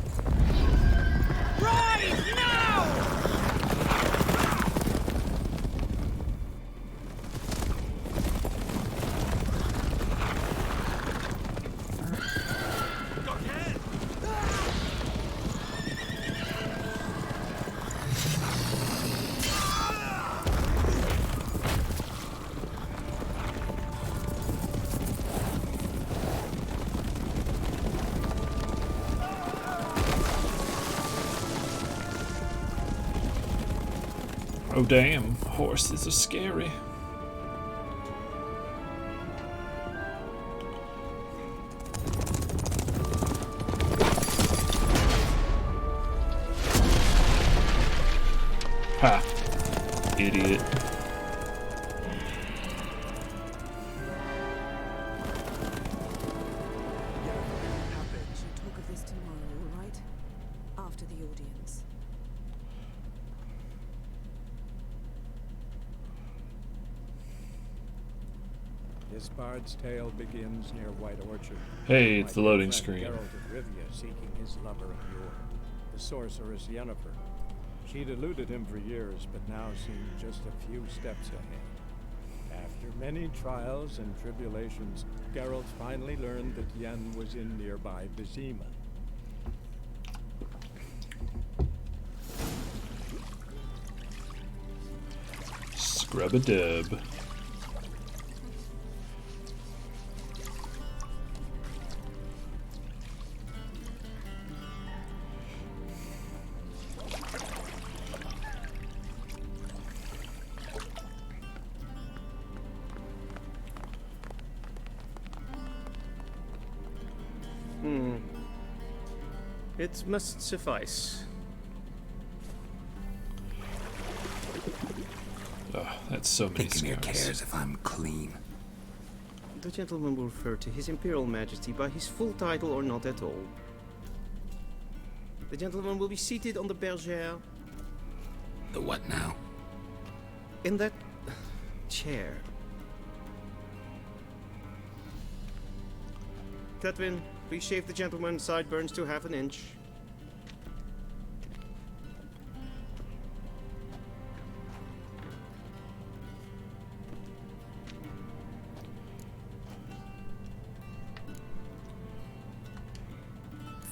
Oh damn, horses are scary. Ha! Idiot. Talk of this tomorrow, all right? After the audience. This bard's tale begins near White Orchard. Hey, it's the My dear loading friend screen. Geralt of Rivia seeking his lover of yore, the sorceress Yennefer. She'd eluded him for years, but now seemed just a few steps ahead. After many trials and tribulations, Geralt finally learned that Yen was in nearby Vizima. Scrub-a-dub. It must suffice. Oh, that's so many Thinking who scars. cares if I'm clean? The gentleman will refer to His Imperial Majesty by his full title or not at all. The gentleman will be seated on the bergère. The what now? In that chair. Cletwin, please shave the gentleman's sideburns to half an inch.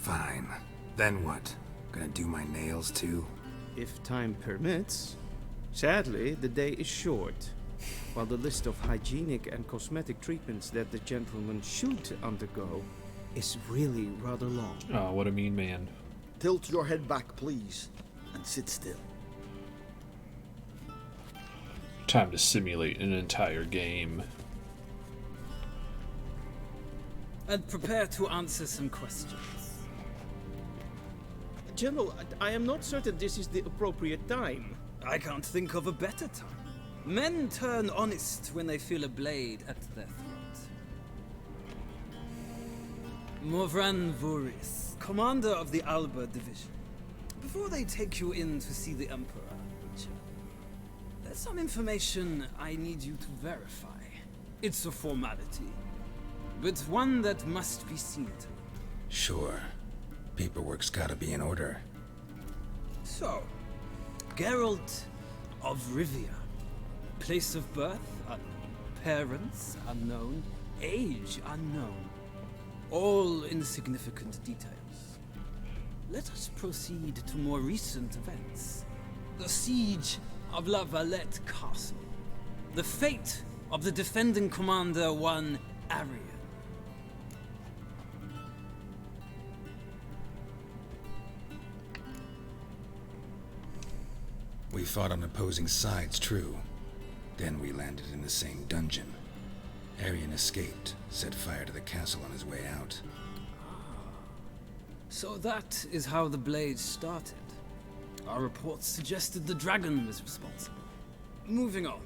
Fine. Then what? Gonna do my nails too? If time permits. Sadly, the day is short. While the list of hygienic and cosmetic treatments that the gentleman should undergo is really rather long. Oh, what a mean man. Tilt your head back, please, and sit still. Time to simulate an entire game. And prepare to answer some questions. General, I am not certain this is the appropriate time. I can't think of a better time. Men turn honest when they feel a blade at their throat. Morvran Vuris, commander of the Alba Division. Before they take you in to see the Emperor, Witcher, there's some information I need you to verify. It's a formality, but one that must be seen to. Sure. Paperwork's gotta be in order. So, Geralt of Rivia. Place of birth unknown. Parents unknown. Age unknown. All insignificant details. Let us proceed to more recent events. The siege of La Valette Castle. The fate of the defending commander, one Arian. We fought on opposing sides, true. Then we landed in the same dungeon. Arian escaped, set fire to the castle on his way out. So that is how the Blade started. Our reports suggested the dragon was responsible. Moving on.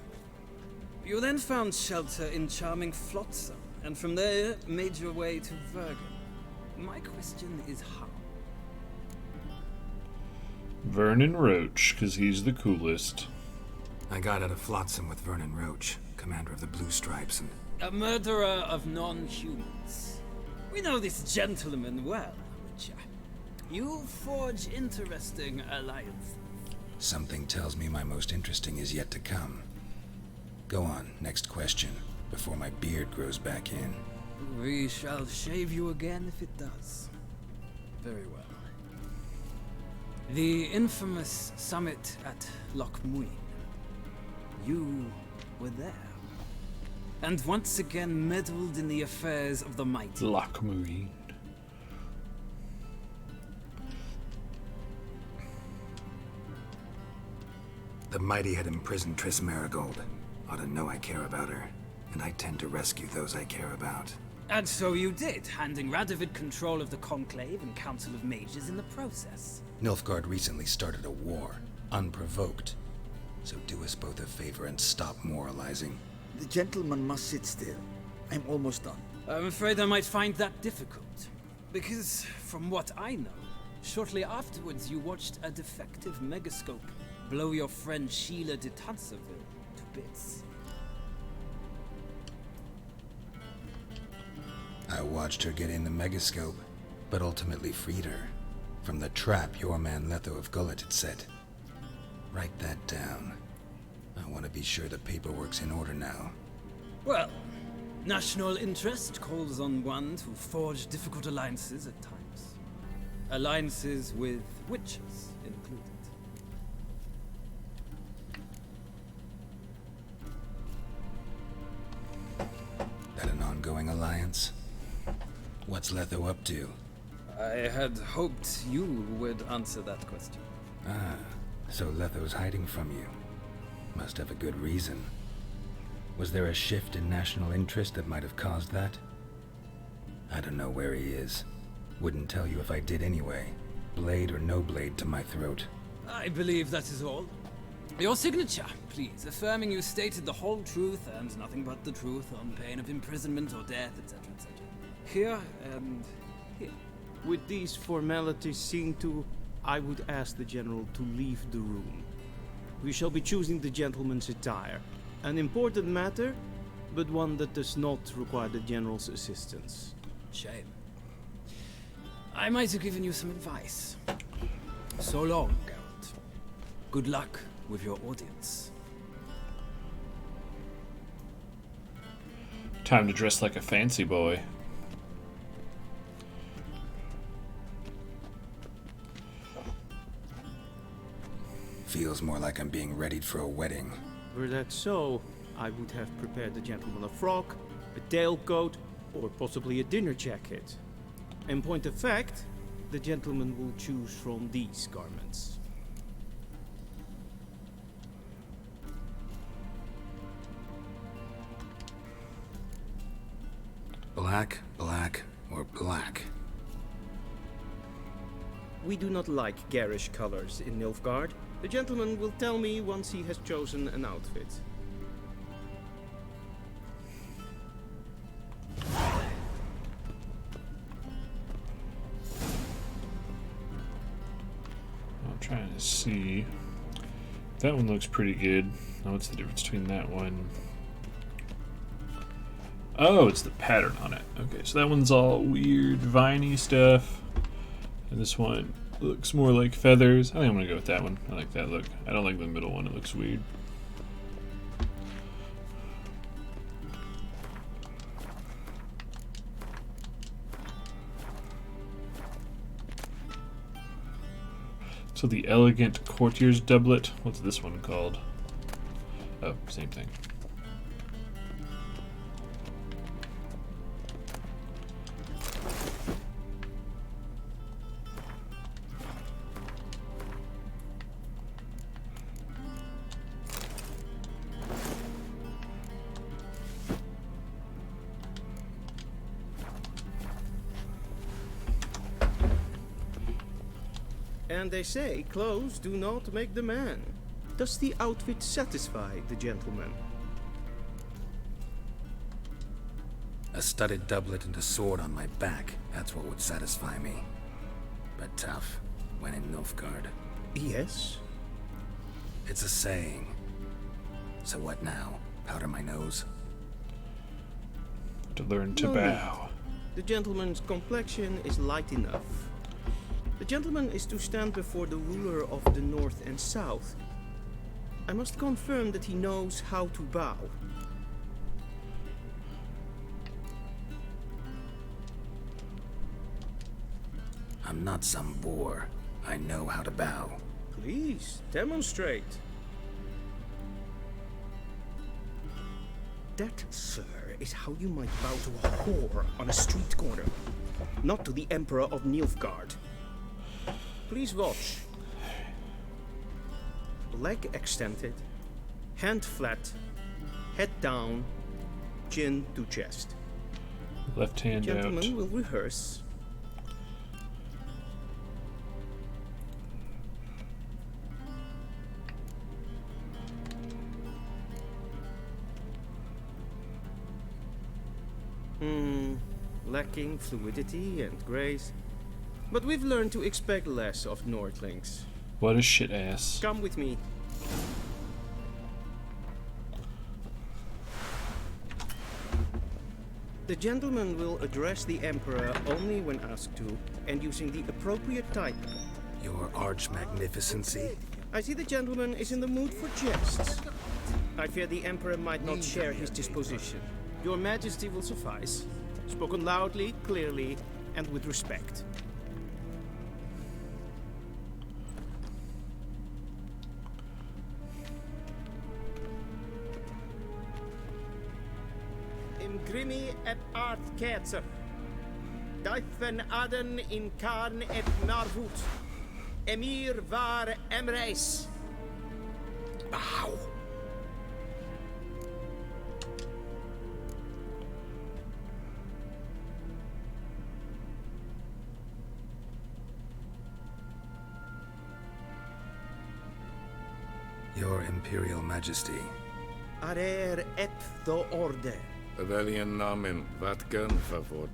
You then found shelter in charming Flotsam, and from there made your way to Vergen. My question is how? Vernon Roach, because he's the coolest. I got out of Flotsam with Vernon Roach, commander of the Blue Stripes, and... A murderer of non-humans. We know this gentleman well, Witcher. You forge interesting alliances. Something tells me my most interesting is yet to come. Go on, next question, before my beard grows back in. We shall shave you again if it does. Very well. The infamous summit at Loch Muin. You were there. And once again meddled in the affairs of the mighty. Loch Muin. The mighty had imprisoned Triss Marigold. Ought to know I care about her, and I tend to rescue those I care about. And so you did, handing Radovid control of the Conclave and Council of Mages in the process. Nilfgaard recently started a war, unprovoked. So do us both a favor and stop moralizing. The gentleman must sit still. I'm almost done. I'm afraid I might find that difficult. Because, from what I know, shortly afterwards you watched a defective megascope blow your friend Sheila de Tanserville to bits. I watched her get in the megascope, but ultimately freed her. From the trap your man Letho of Gullet had set. Write that down. I want to be sure the paperwork's in order now. Well, national interest calls on one to forge difficult alliances at times. Alliances with witches included. That an ongoing alliance? What's Letho up to? I had hoped you would answer that question. Ah, so Letho's hiding from you. Must have a good reason. Was there a shift in national interest that might have caused that? I don't know where he is. Wouldn't tell you if I did anyway. Blade or no blade to my throat. I believe that is all. Your signature, please, affirming you stated the whole truth and nothing but the truth on pain of imprisonment or death, etc., etc. Here and here. With these formalities seen to, I would ask the General to leave the room. We shall be choosing the gentleman's attire. An important matter, but one that does not require the General's assistance. Shame. I might have given you some advice. So long, Geralt. Good luck with your audience. Time to dress like a fancy boy. Feels more like I'm being readied for a wedding. Were that so, I would have prepared the gentleman a frock, a tailcoat, or possibly a dinner jacket. In point of fact, the gentleman will choose from these garments. Black, black, or black? We do not like garish colors in Nilfgaard. The gentleman will tell me once he has chosen an outfit. I'm trying to see. That one looks pretty good. Now, what's the difference between that one? Oh, it's the pattern on it. Okay, so that one's all weird, viney stuff. And this one looks more like feathers. I think I'm gonna go with that one. I like that look. I don't like the middle one. It looks weird. So the elegant courtier's doublet. What's this one called? Oh, same thing. And they say clothes do not make the man. Does the outfit satisfy the gentleman? A studded doublet and a sword on my back, that's what would satisfy me. But tough, when in Nilfgaard. Yes? It's a saying. So what now? Powder my nose? To learn to No bow. need. The gentleman's complexion is light enough. The gentleman is to stand before the ruler of the North and South. I must confirm that he knows how to bow. I'm not some boor. I know how to bow. Please, demonstrate. That, sir, is how you might bow to a whore on a street corner, not to the Emperor of Nilfgaard. Please watch. Leg extended, hand flat, head down, chin to chest. Left hand out. Gentlemen will rehearse. Lacking fluidity and grace. But we've learned to expect less of Nordlings. What a shit ass. Come with me. The gentleman will address the Emperor only when asked to, and using the appropriate type. Your arch-magnificency? I see the gentleman is in the mood for jests. I fear the Emperor might not share his disposition. Your Majesty will suffice. Spoken loudly, clearly, and with respect. Imgrimi et art ketzer. Daifen aden in karn et marvut. Emir var emreis. Bow. Your Imperial Majesty. Arer et the orde. Welchen Namen? Wat gern favort?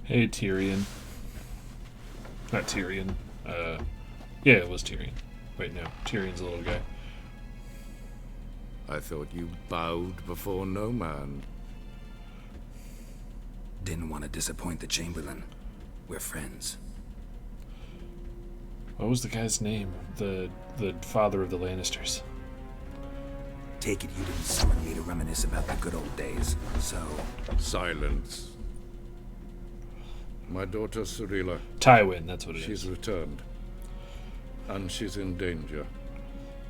Hey, Tyrion. Not Tyrion. Yeah, it was Tyrion. Wait, no. Tyrion's a little guy. I thought you bowed before no man. Didn't want to disappoint the Chamberlain. We're friends. What was the guy's name? The father of the Lannisters. Take it you didn't summon me to reminisce about the good old days, so... Silence. My daughter Cirilla. Tywin, that's what it is. She's returned. And she's in danger.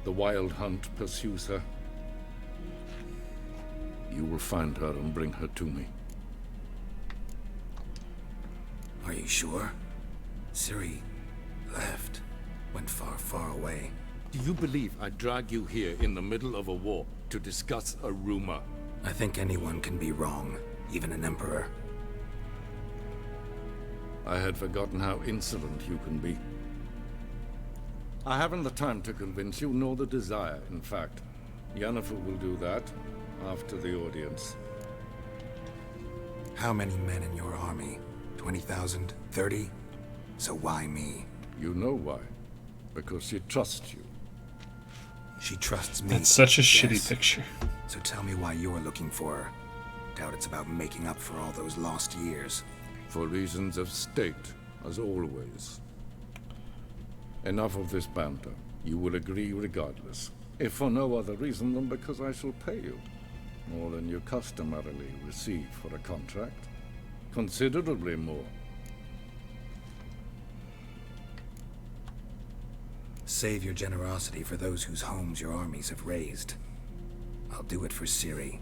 The Wild Hunt pursues her. You will find her and bring her to me. Are you sure? Ciri left. Went far, far away. Do you believe I'd drag you here in the middle of a war to discuss a rumor? I think anyone can be wrong, even an emperor. I had forgotten how insolent you can be. I haven't the time to convince you, nor the desire, in fact. Yennefer will do that after the audience. How many men in your army? 20,000? 30? So why me? You know why. Because she trusts you. She trusts me. That's such a yes. shitty picture. So tell me why you're looking for her. Doubt it's about making up for all those lost years. For reasons of state, as always. Enough of this banter. You will agree regardless. If for no other reason than because I shall pay you. More than you customarily receive for a contract. Considerably more. Save your generosity for those whose homes your armies have razed. I'll do it for Ciri,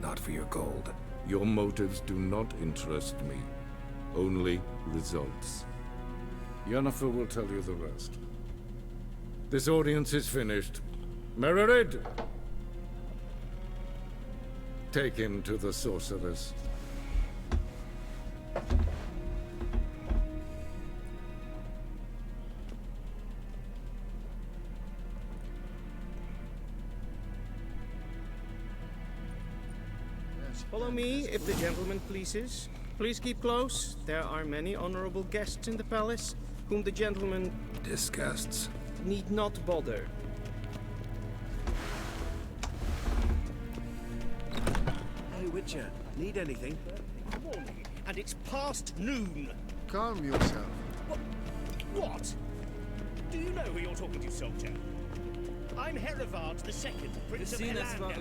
not for your gold. Your motives do not interest me. Only results. Yennefer will tell you the rest. This audience is finished. Mererid! Take him to the sorceress. Follow me, if the gentleman pleases. Please keep close. There are many honorable guests in the palace, whom the gentleman disgusts. Need not bother. Hey, Witcher, need anything? Morning, and it's past noon. Calm yourself. What? Do you know who you're talking to, soldier? I'm Herivard II, Prince of Helander.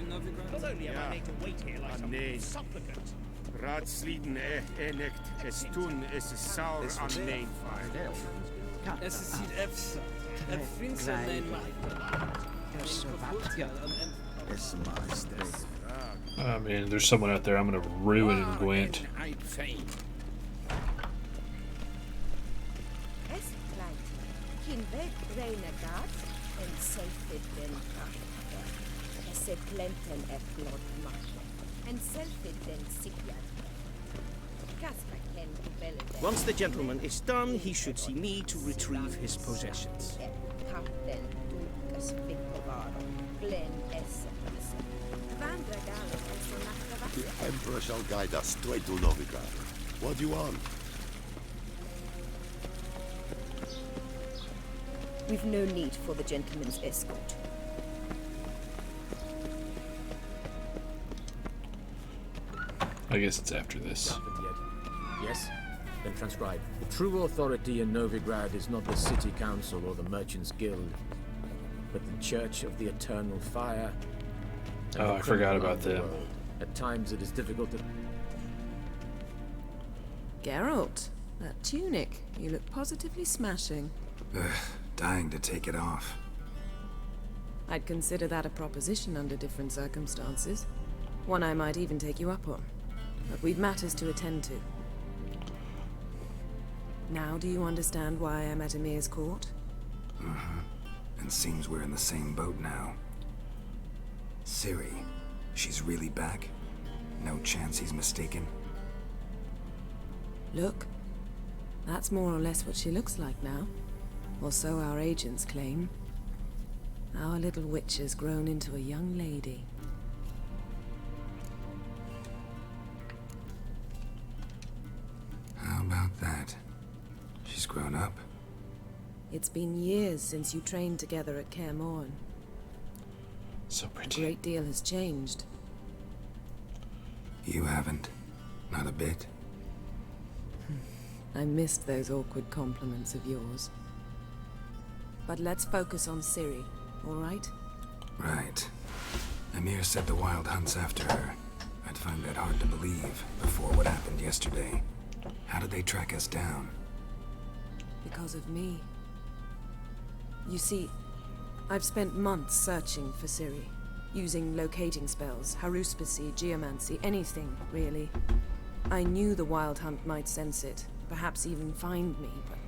Not only am I made to wait here like some supplicant. Raadsleden enigt es tun es saur an neem Es is niet efsa. En vindt ze alleen maar. Oh man, there's someone out there I'm gonna ruin in Gwent. Es kleid. Kin weg renegat en selfit den kaffe. Es se plenten e blod mache. En selfit den sikjad. Kasper ken belle. Once the gentleman is done, he should see me to retrieve his possessions. Kapten dukas vikkovaro. Glen esse. Vandragalen is the nacht. The Emperor shall guide us straight to Novigrad. What do you want? We've no need for the gentleman's escort. I guess it's after this. Yes? Then transcribe. The true authority in Novigrad is not the city council or the merchants guild, but the Church of the Eternal Fire. and Oh, the I forgot criminal about them. underworld. At times it is difficult to... Geralt, that tunic. You look positively smashing. Ugh, dying to take it off. I'd consider that a proposition under different circumstances. One I might even take you up on. But we've matters to attend to. Now do you understand why I'm at Emir's court? Mm-hmm. And seems we're in the same boat now. Ciri, she's really back? No chance he's mistaken? Look, that's more or less what she looks like now. Or so our agents claim. Our little witch has grown into a young lady. How about that? She's grown up. It's been years since you trained together at Kaer Morhen. So pretty. A great deal has changed. You haven't. Not a bit. I missed those awkward compliments of yours. But let's focus on Ciri, all right? Right. Emir said the Wild Hunt's after her. I'd find that hard to believe before what happened yesterday. How did they track us down? Because of me. You see, I've spent months searching for Ciri, using locating spells, haruspicy, geomancy, anything, really. I knew the Wild Hunt might sense it, perhaps even find me, but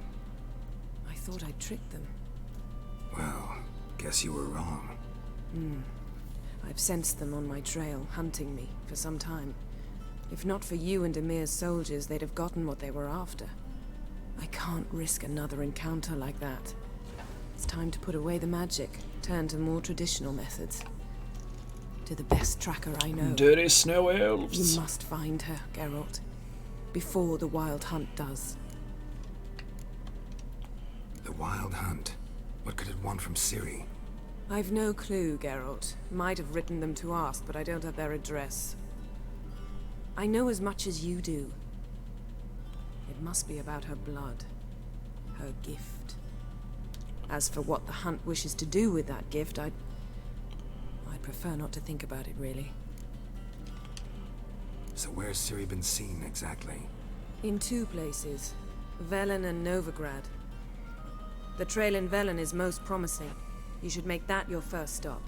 I thought I'd tricked them. Well, guess you were wrong. I've sensed them on my trail, hunting me, for some time. If not for you and Emir's soldiers, they'd have gotten what they were after. I can't risk another encounter like that. It's time to put away the magic, turn to more traditional methods. To the best tracker I know. Dirty snow elves. You must find her, Geralt. Before the Wild Hunt does. The Wild Hunt? What could it want from Ciri? I've no clue, Geralt. Might have written them to ask, but I don't have their address. I know as much as you do. It must be about her blood. Her gift. As for what the Hunt wishes to do with that gift, I'd prefer not to think about it, really. So where's Ciri been seen, exactly? In two places. Velen and Novigrad. The trail in Velen is most promising. You should make that your first stop.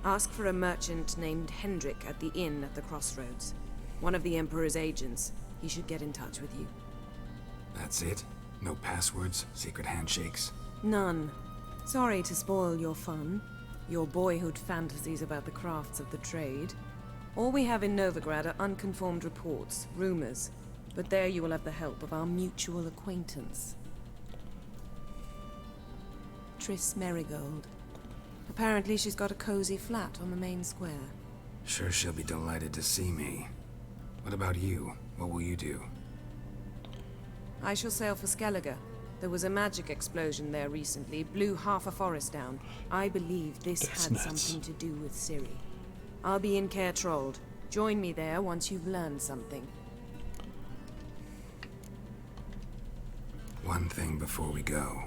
Ask for a merchant named Hendrik at the inn at the crossroads. One of the Emperor's agents. He should get in touch with you. That's it? No passwords? Secret handshakes? None. Sorry to spoil your fun. Your boyhood fantasies about the crafts of the trade. All we have in Novigrad are unconformed reports, rumors. But there you will have the help of our mutual acquaintance. Triss Merigold. Apparently she's got a cozy flat on the main square. Sure she'll be delighted to see me. What about you? What will you do? I shall sail for Skellige. There was a magic explosion there recently, blew half a forest down. I believe this had something to do with Ciri. I'll be in Caer Trold. Join me there once you've learned something. One thing before we go.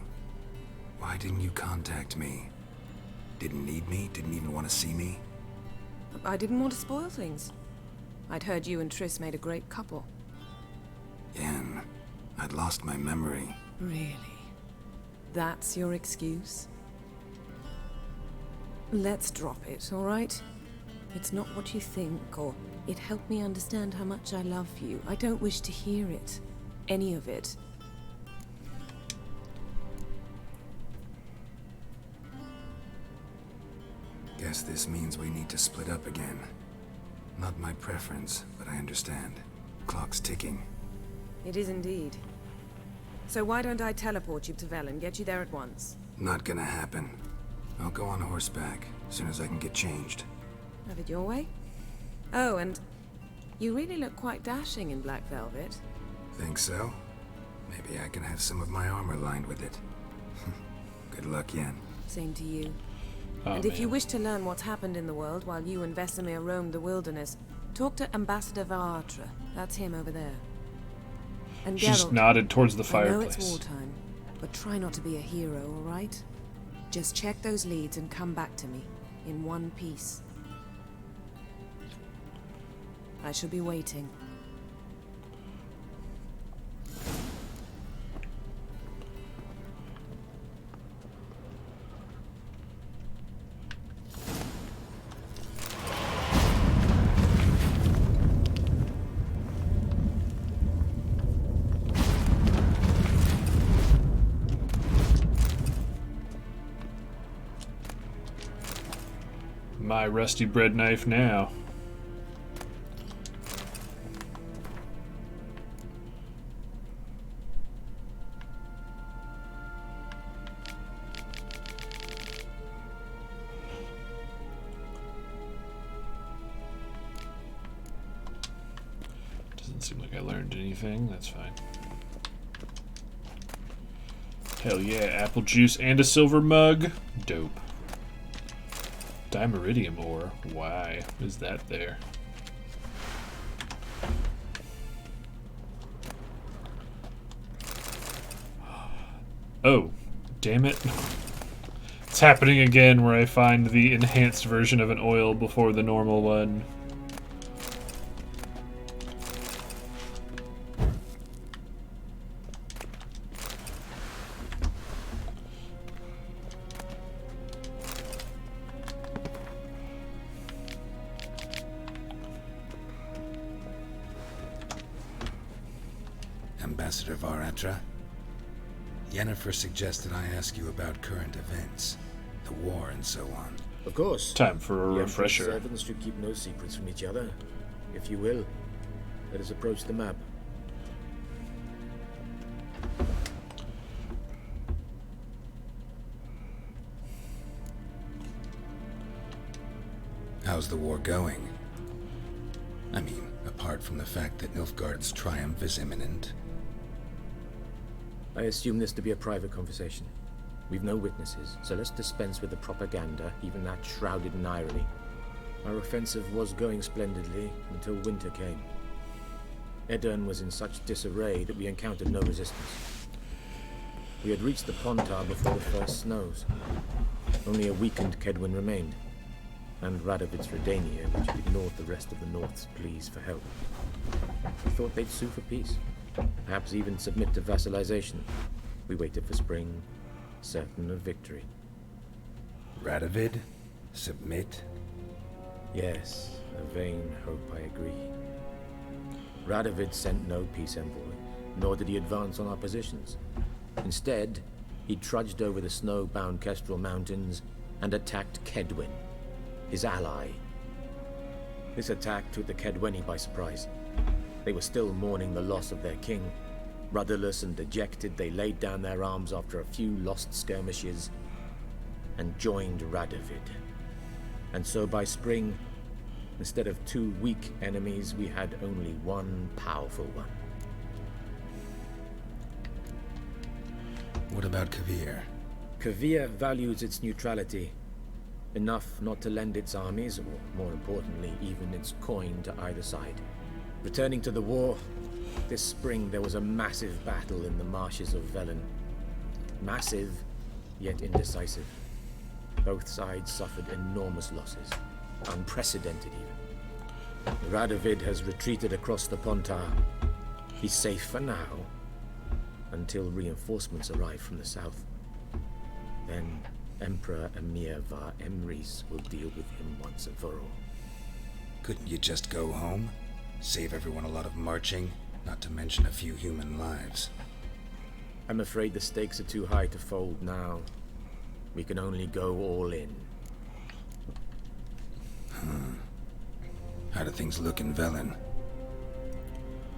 Why didn't you contact me? Didn't need me? Didn't even want to see me? I didn't want to spoil things. I'd heard you and Triss made a great couple. Yen, I'd lost my memory. Really? That's your excuse? Let's drop it, all right? It's not what you think, or it helped me understand how much I love you. I don't wish to hear it. Any of it. Guess this means we need to split up again. Not my preference, but I understand. Clock's ticking. It is indeed. So why don't I teleport you to Velen, get you there at once? Not gonna happen. I'll go on horseback, as soon as I can get changed. Have it your way? Oh, and you really look quite dashing in black velvet. Think so? Maybe I can have some of my armor lined with it. Good luck, Yen. Same to you. Oh, and if you wish to learn what's happened in the world while you and Vesemir roamed the wilderness, talk to Ambassador Varatra. That's him over there. And She just Geralt, nodded towards the I know fireplace. it's wartime, but try not to be a hero, all right? Just check those leads and come back to me, in one piece. I shall be waiting. My rusty bread knife now. Doesn't seem like I learned anything. That's fine. Hell yeah, apple juice and a silver mug. Dope. Dimeridium ore. Why is that there? Oh, damn it. It's happening again where I find the enhanced version of an oil before the normal one. Ambassador Varatra, Yennefer suggested I ask you about current events, the war and so on. Of course. Time for a The refresher. Emperor's servants should keep no secrets from each other. If you will, let us approach the map. How's the war going? I mean, apart from the fact that Nilfgaard's triumph is imminent. I assume this to be a private conversation. We've no witnesses, so let's dispense with the propaganda, even that shrouded in irony. Our offensive was going splendidly until winter came. Edirn was in such disarray that we encountered no resistance. We had reached the Pontar before the first snows. Only a weakened Kedwin remained, and Radovid's Redania, which had ignored the rest of the North's pleas for help. We thought they'd sue for peace, perhaps even submit to vassalization. We waited for spring, certain of victory. Radovid? Submit? Yes, a vain hope, I agree. Radovid sent no peace envoy, nor did he advance on our positions. Instead, he trudged over the snow-bound Kestrel Mountains and attacked Kedwin, his ally. This attack took the Kedweni by surprise. They were still mourning the loss of their king. Rudderless and dejected, they laid down their arms after a few lost skirmishes and joined Radovid. And so by spring, Instead of 2 weak enemies, we had only 1 powerful one. What about Kavir? Kavir values its neutrality, enough not to lend its armies, or more importantly, even its coin to either side. Returning to the war, this spring there was a massive battle in the marshes of Velen. Massive, yet indecisive. Both sides suffered enormous losses, unprecedented even. Radovid has retreated across the Pontar. He's safe for now, until reinforcements arrive from the south. Then Emperor Emir var Emrys will deal with him once and for all. Couldn't you just go home? Save everyone a lot of marching, not to mention a few human lives. I'm afraid the stakes are too high to fold now. We can only go all in. How do things look in Velen?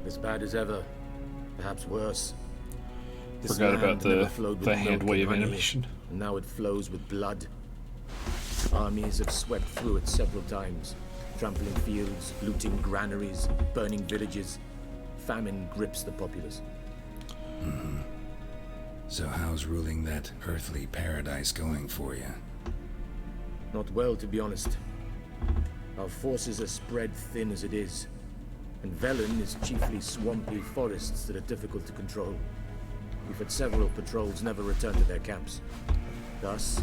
As bad as ever. Perhaps worse. This Forgot about land never flowed with the milk hand and wave honey, animation. and now it flows with blood. Armies have swept through it several times, trampling fields, looting granaries, burning villages. Famine grips the populace. So how's ruling that earthly paradise going for you? Not well, to be honest. Our forces are spread thin as it is, and Velen is chiefly swampy forests that are difficult to control. We've had several patrols never return to their camps. Thus,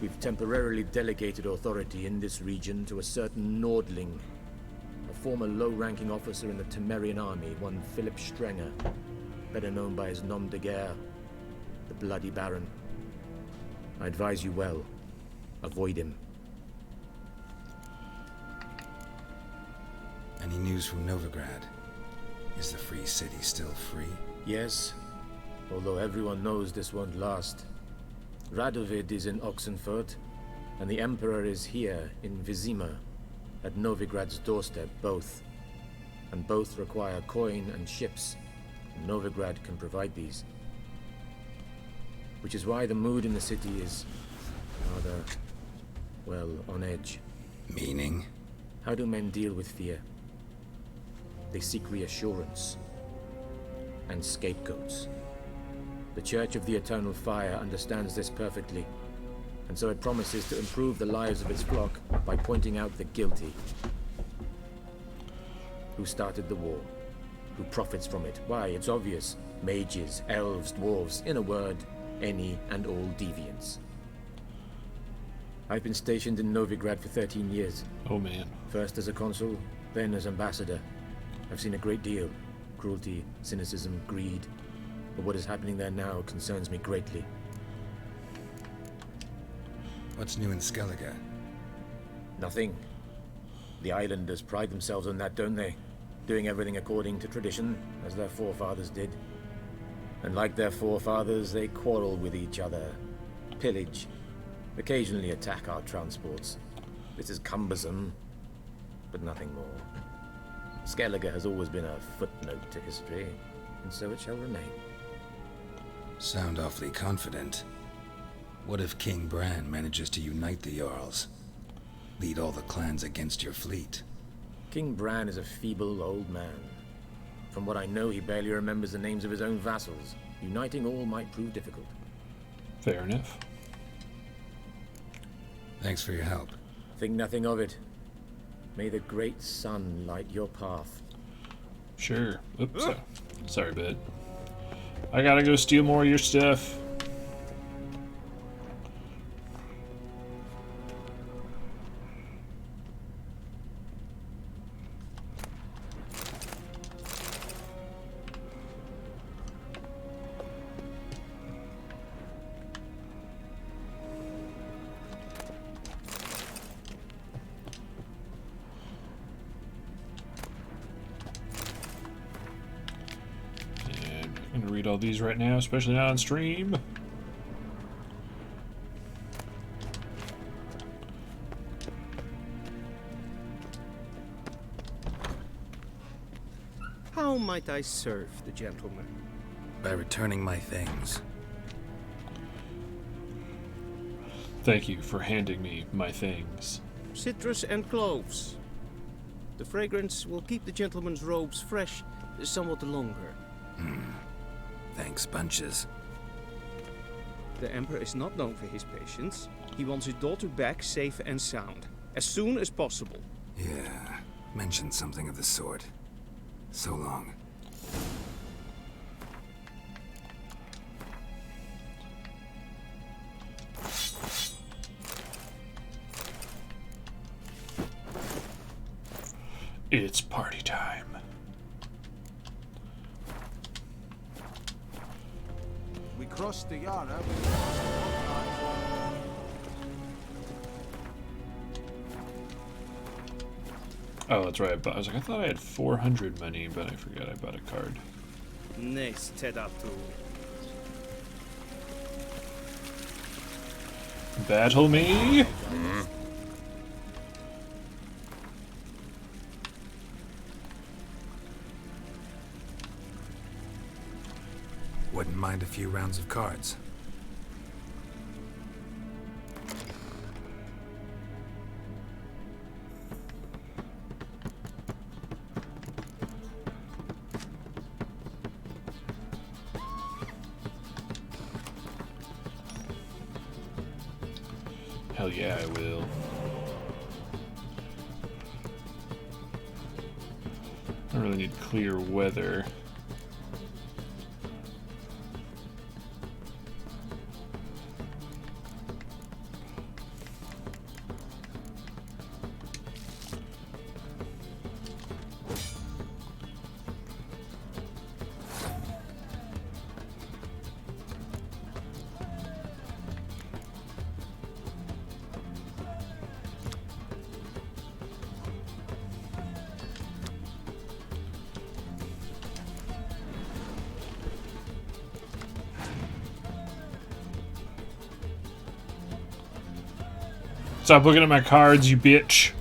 we've temporarily delegated authority in this region to a certain Nordling, a former low-ranking officer in the Temerian army, one Philip Strenger, better known by his nom de guerre, the Bloody Baron. I advise you well. Avoid him. Any news from Novigrad? Is the free city still free? Yes, although everyone knows this won't last. Radovid is in Oxenfurt, and the Emperor is here in Vizima, at Novigrad's doorstep, both. And both require coin and ships, and Novigrad can provide these. Which is why the mood in the city is rather, well, on edge. Meaning? How do men deal with fear? They seek reassurance and scapegoats. The Church of the Eternal Fire understands this perfectly, and so it promises to improve the lives of its flock by pointing out the guilty. Who started the war? Who profits from it? Why, it's obvious. Mages, elves, dwarves, in a word, any and all deviants. I've been stationed in Novigrad for 13 years. Oh man. First as a consul, then as ambassador. I've seen a great deal. Cruelty, cynicism, greed. But what is happening there now concerns me greatly. What's new in Skellige? Nothing. The islanders pride themselves on that, don't they? Doing everything according to tradition, as their forefathers did. And like their forefathers, they quarrel with each other, pillage, occasionally attack our transports. This is cumbersome, but nothing more. Skellige has always been a footnote to history, and so it shall remain. Sound awfully confident. What if King Bran manages to unite the Jarls? Lead all the clans against your fleet? King Bran is a feeble old man. From what I know, he barely remembers the names of his own vassals. Uniting all might prove difficult. Fair enough. Thanks for your help. Think nothing of it. May the great sun light your path. Sure. Oops. Sorry, bud. I gotta go steal more of your stuff. I'm gonna read all these right now, especially not on stream. How might I serve the gentleman? By returning my things. Thank you for handing me my things. Citrus and cloves. The fragrance will keep the gentleman's robes fresh somewhat longer. Thanks, bunches. The Emperor is not known for his patience. He wants his daughter back safe and sound, as soon as possible. Yeah, mentioned something of the sort. So long. It's party time. We crossed the Yara. Oh, that's right. But I was like, I thought I had 400 money, but I forgot I bought a card. Nice, Tedatu. Battle me. Wouldn't mind a few rounds of cards. Hell yeah, I will. I really need clear weather. Stop looking at my cards, you bitch.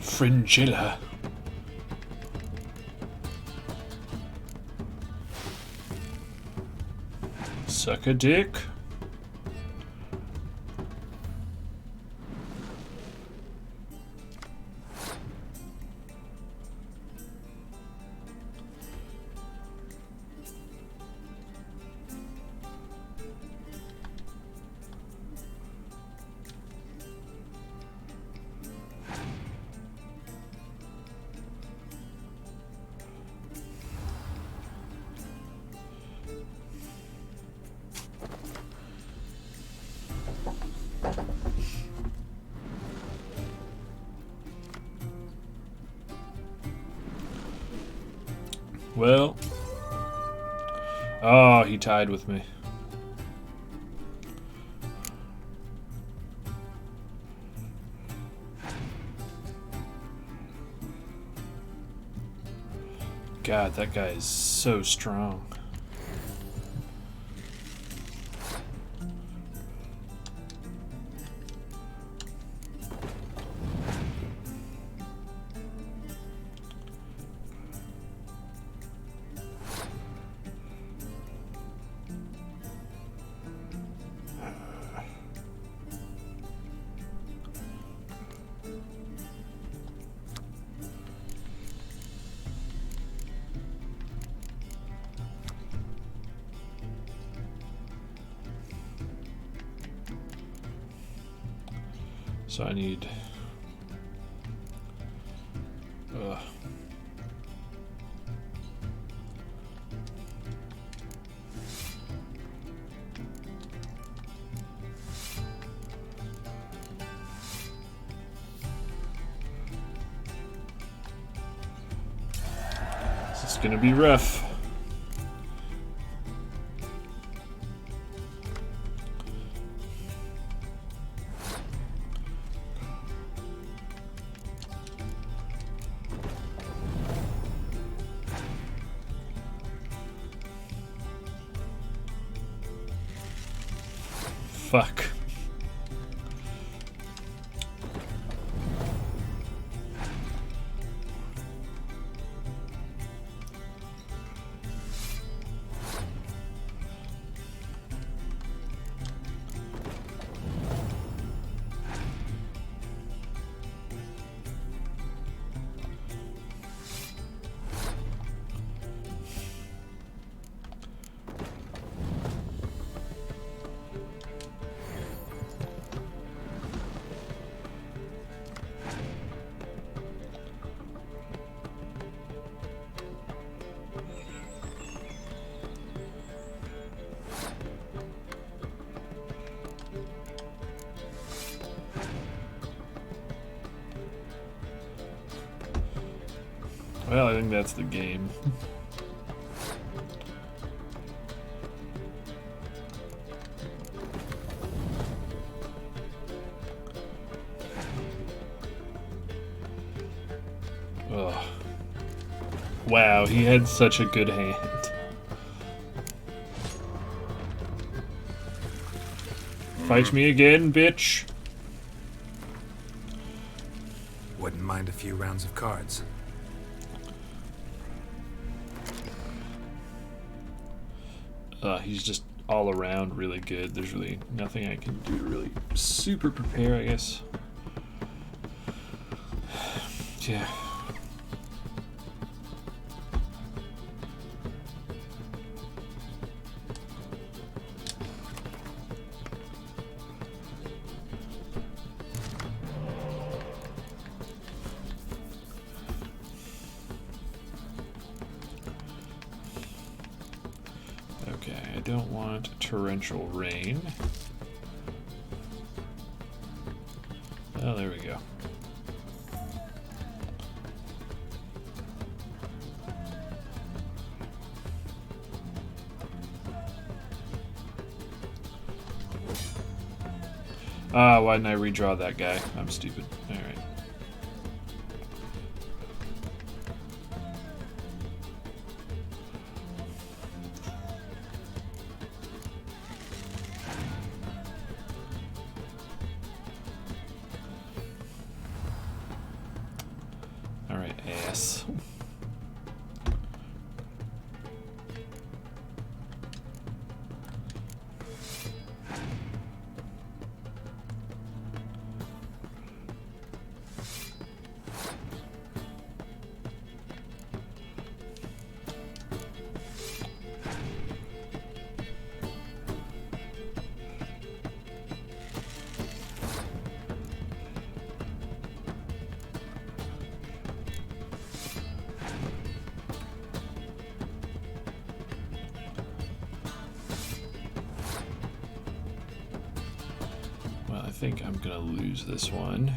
Fringilla. Suck a dick. Well, oh, he tied with me. God, that guy is so strong. So I need... This is gonna be rough. Fuck. Well, I think that's the game. Ugh. Wow, he had such a good hand. Fight me again, bitch. Wouldn't mind a few rounds of cards. He's just all around really good. There's really nothing I can do to really super prepare, I guess. Yeah. I don't want torrential rain. Oh, there we go. Ah, why didn't I redraw that guy? I'm stupid. Alright. Ass. I think I'm gonna lose this one.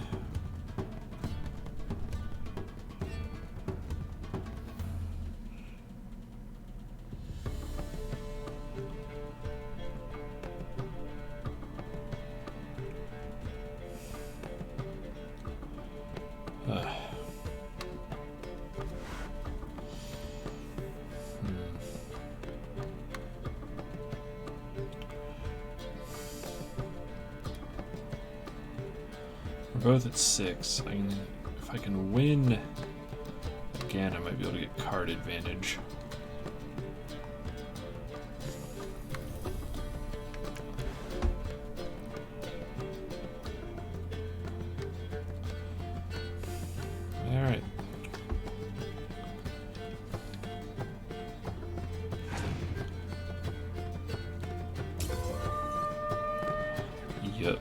We're both at 6. If I can win again, I might be able to get card advantage. All right. Yep.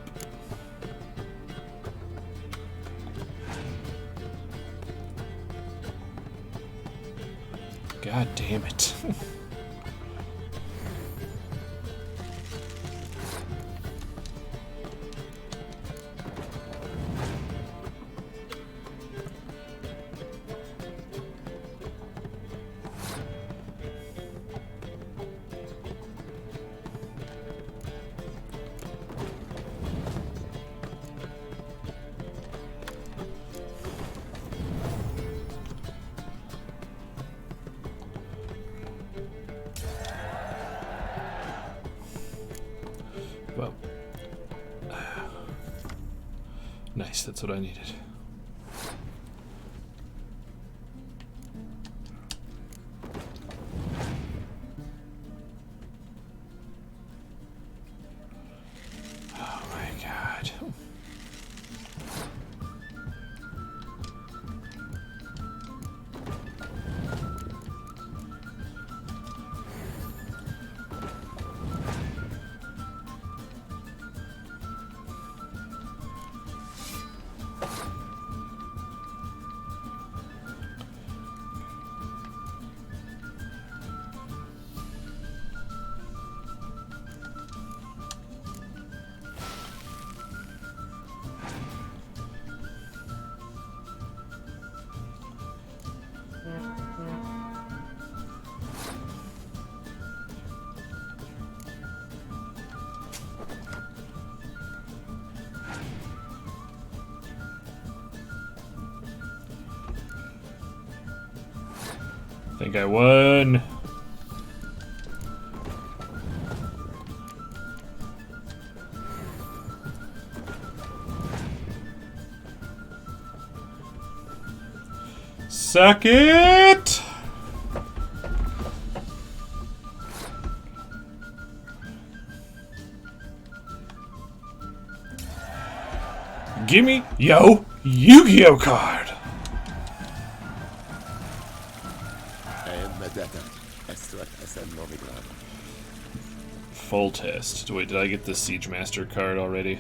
God damn it. Well, nice, that's what I needed. Oh my god. I think I won. Suck it! Gimme yo Yu-Gi-Oh card! Full test. Wait, did I get the Siege Master card already?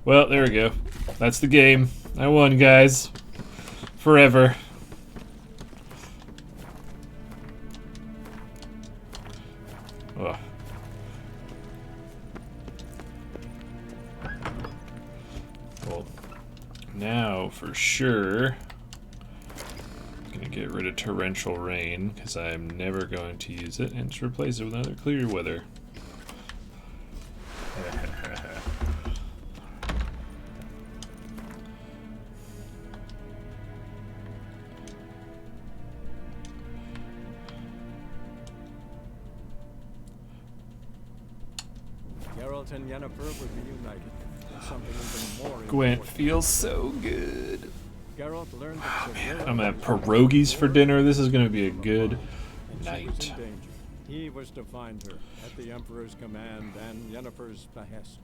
Well, there we go. That's the game. I won, guys. Forever. Ugh. Well, now for sure, I'm gonna get rid of Torrential Rain because I'm never going to use it, and just replace it with another Clear Weather. Geralt and Yennefer will be united in something even more Gwent important. feels so good. Geralt learned Oh that man, Severa I'm at was pierogies for dinner. This is gonna be a good and she was night. in danger. He was to find her at the Emperor's command and Yennefer's behest.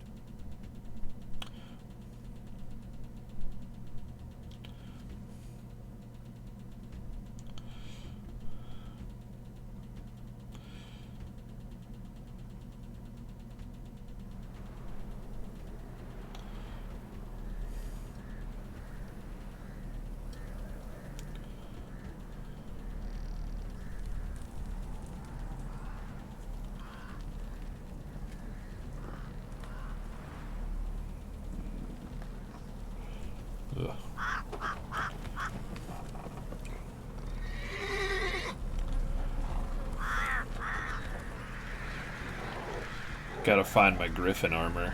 Ugh. Gotta find my Griffon armor.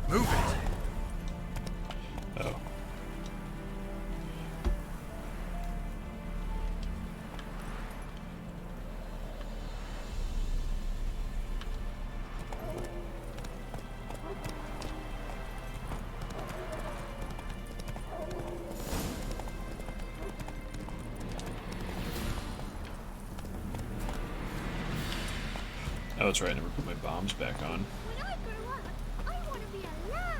Move it. Oh. Oh, that's right. I never put my bombs back on. When I grow up, I want to be a lad.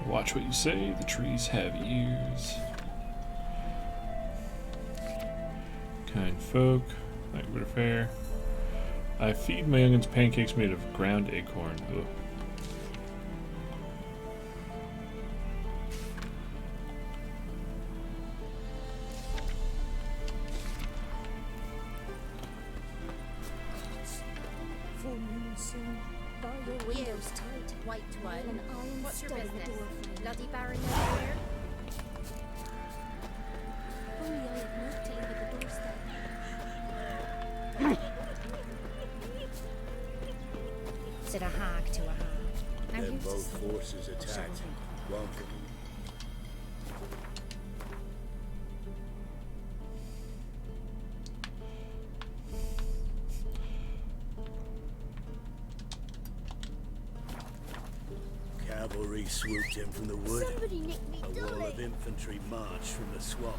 Watch what you say. The trees have ears. Kind folk, like good affair. I feed my youngins pancakes made of ground acorn. Ugh. Full moon soon. Bar your windows tight. White one. An iron What's your stud in the business? doorframe. Bloody Baron over here? Only I had milk to leave at the doorstep. Said a hag to a hag. Now Then who's to both sleep? forces attacked. One for cavalry swooped in from the wood. Somebody nicked me A wall dolly. of infantry marched from the swamp.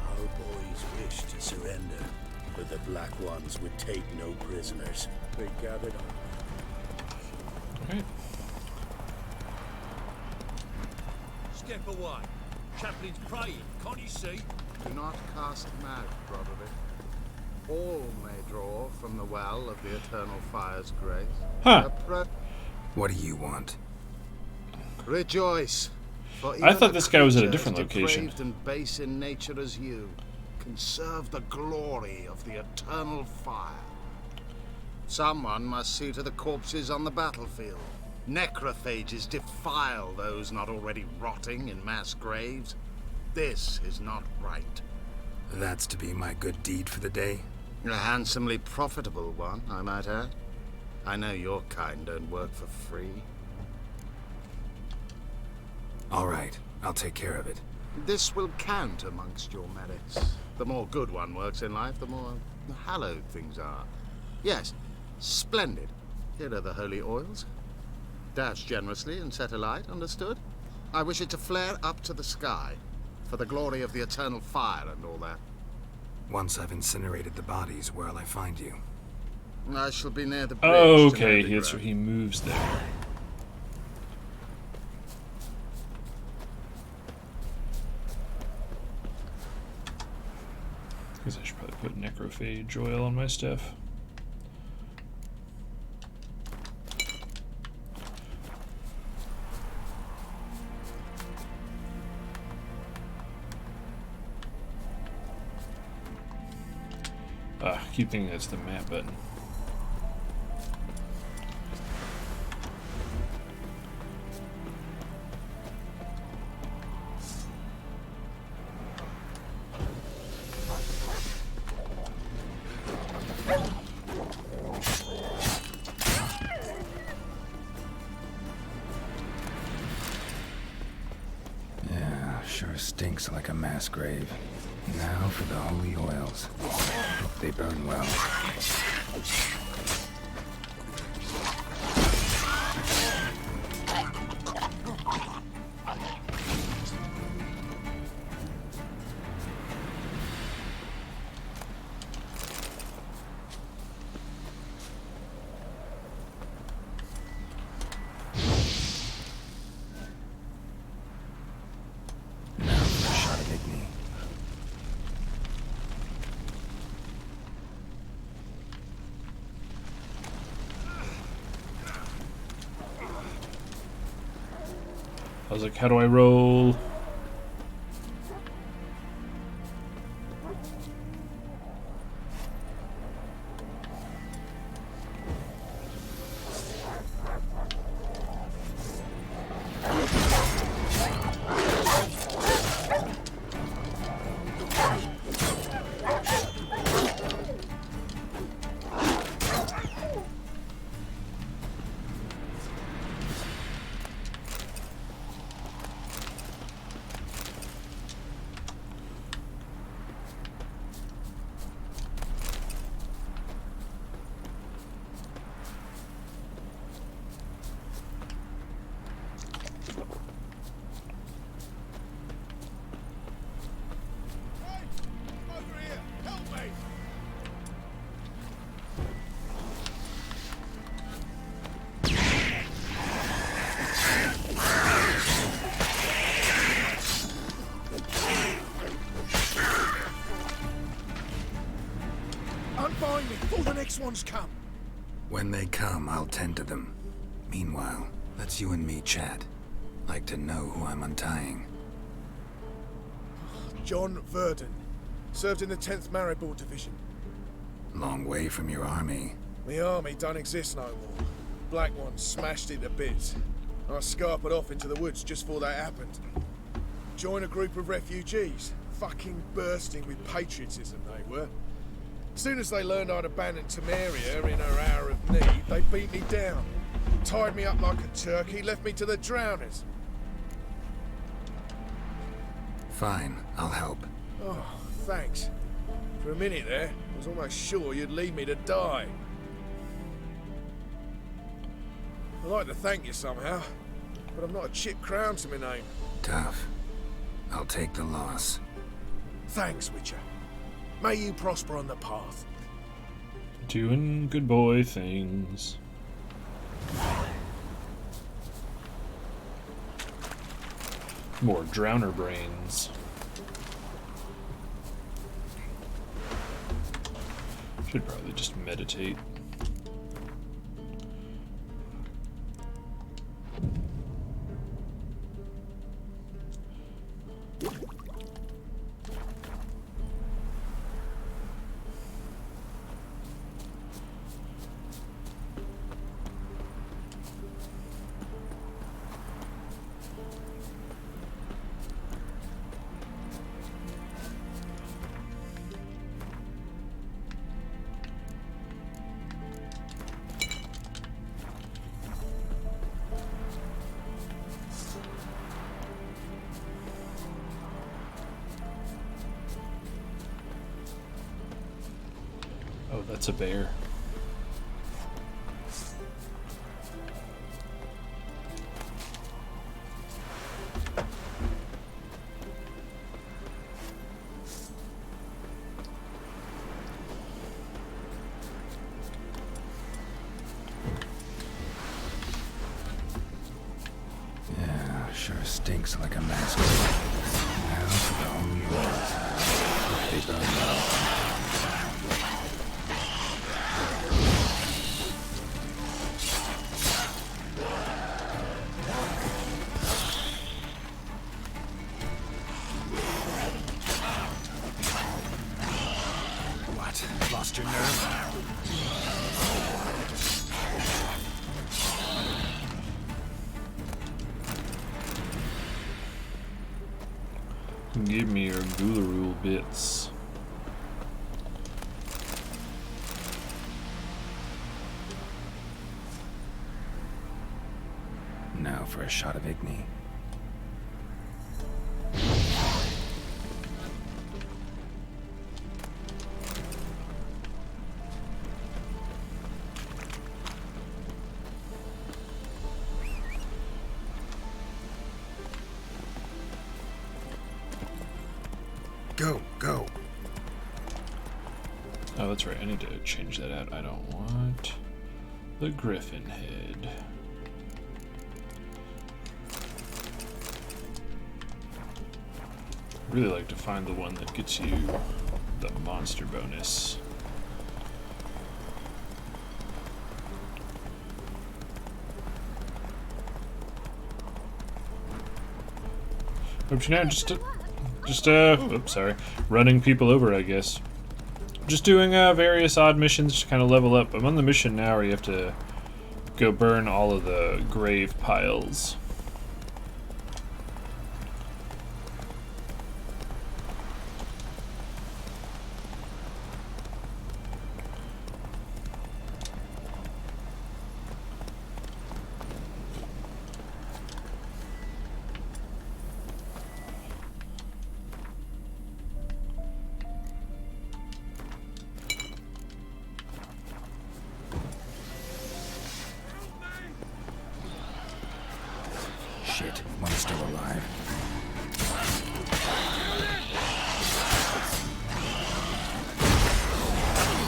Our boys wished to surrender, but the Black Ones would take no prisoners. They gathered Alright. Step away. Chaplain's praying. Can't you see? Do not cast him out, Broderick. All may draw from the well of the eternal fire's grace. Huh. What do you want? Rejoice, for I thought even this guy was at a creature different as location. depraved and base in nature as you can serve the glory of the eternal fire. Someone must see to the corpses on the battlefield. Necrophages defile those not already rotting in mass graves. This is not right. That's to be my good deed for the day? A handsomely profitable one, I might add. I know your kind don't work for free. All right, I'll take care of it. This will count amongst your merits. The more good one works in life, the more hallowed things are. Yes, splendid. Here are the holy oils. Dash generously and set alight, understood? I wish it to flare up to the sky, for the glory of the eternal fire and all that. Once I've incinerated the bodies, where'll I find you? I shall be near the bridge. Oh, to okay. know the ground. He moves there. Guess I should probably put necrophage oil on my stuff. I keep thinking that's the map button. Yeah, sure stinks like a mass grave. Now for the holy oils. Hope they burn well. Now for a shot of Igni. I was like, how do I roll? Unbind me before the next ones come. When they come, I'll tend to them. Meanwhile, let's you and me chat. Like to know who I'm untying. John Verdon. Served in the 10th Maribor Division. Long way from your army. The army don't exist no more. Black Ones smashed it to bits. I scarpered off into the woods just before that happened. Joined a group of refugees. Fucking bursting with patriotism they were. Soon as they learned I'd abandoned Temeria in her hour of need, they beat me down. Tied me up like a turkey, left me to the drowners. Fine, I'll help. Oh, thanks. For a minute there, I was almost sure you'd leave me to die. I'd like to thank you somehow, but I've not a chip crown to my name. Tough. I'll take the loss. Thanks, Witcher. May you prosper on the path. Doing good boy things. More drowner brains. Should probably just meditate. Oh, that's a bear. Yeah, sure stinks like a mask. Now for the home yours. Paper love. Lost your nerve? Give me your Gularool bits. Now for a shot of Igni. Go. Oh, that's right. I need to change that out. I don't want the Griffon head. I'd really like to find the one that gets you the monster bonus. Oops, now oops, sorry. Running people over, I guess. Just doing various odd missions to kind of level up. I'm on the mission now where you have to go burn all of the grave piles. Shit, one's still alive.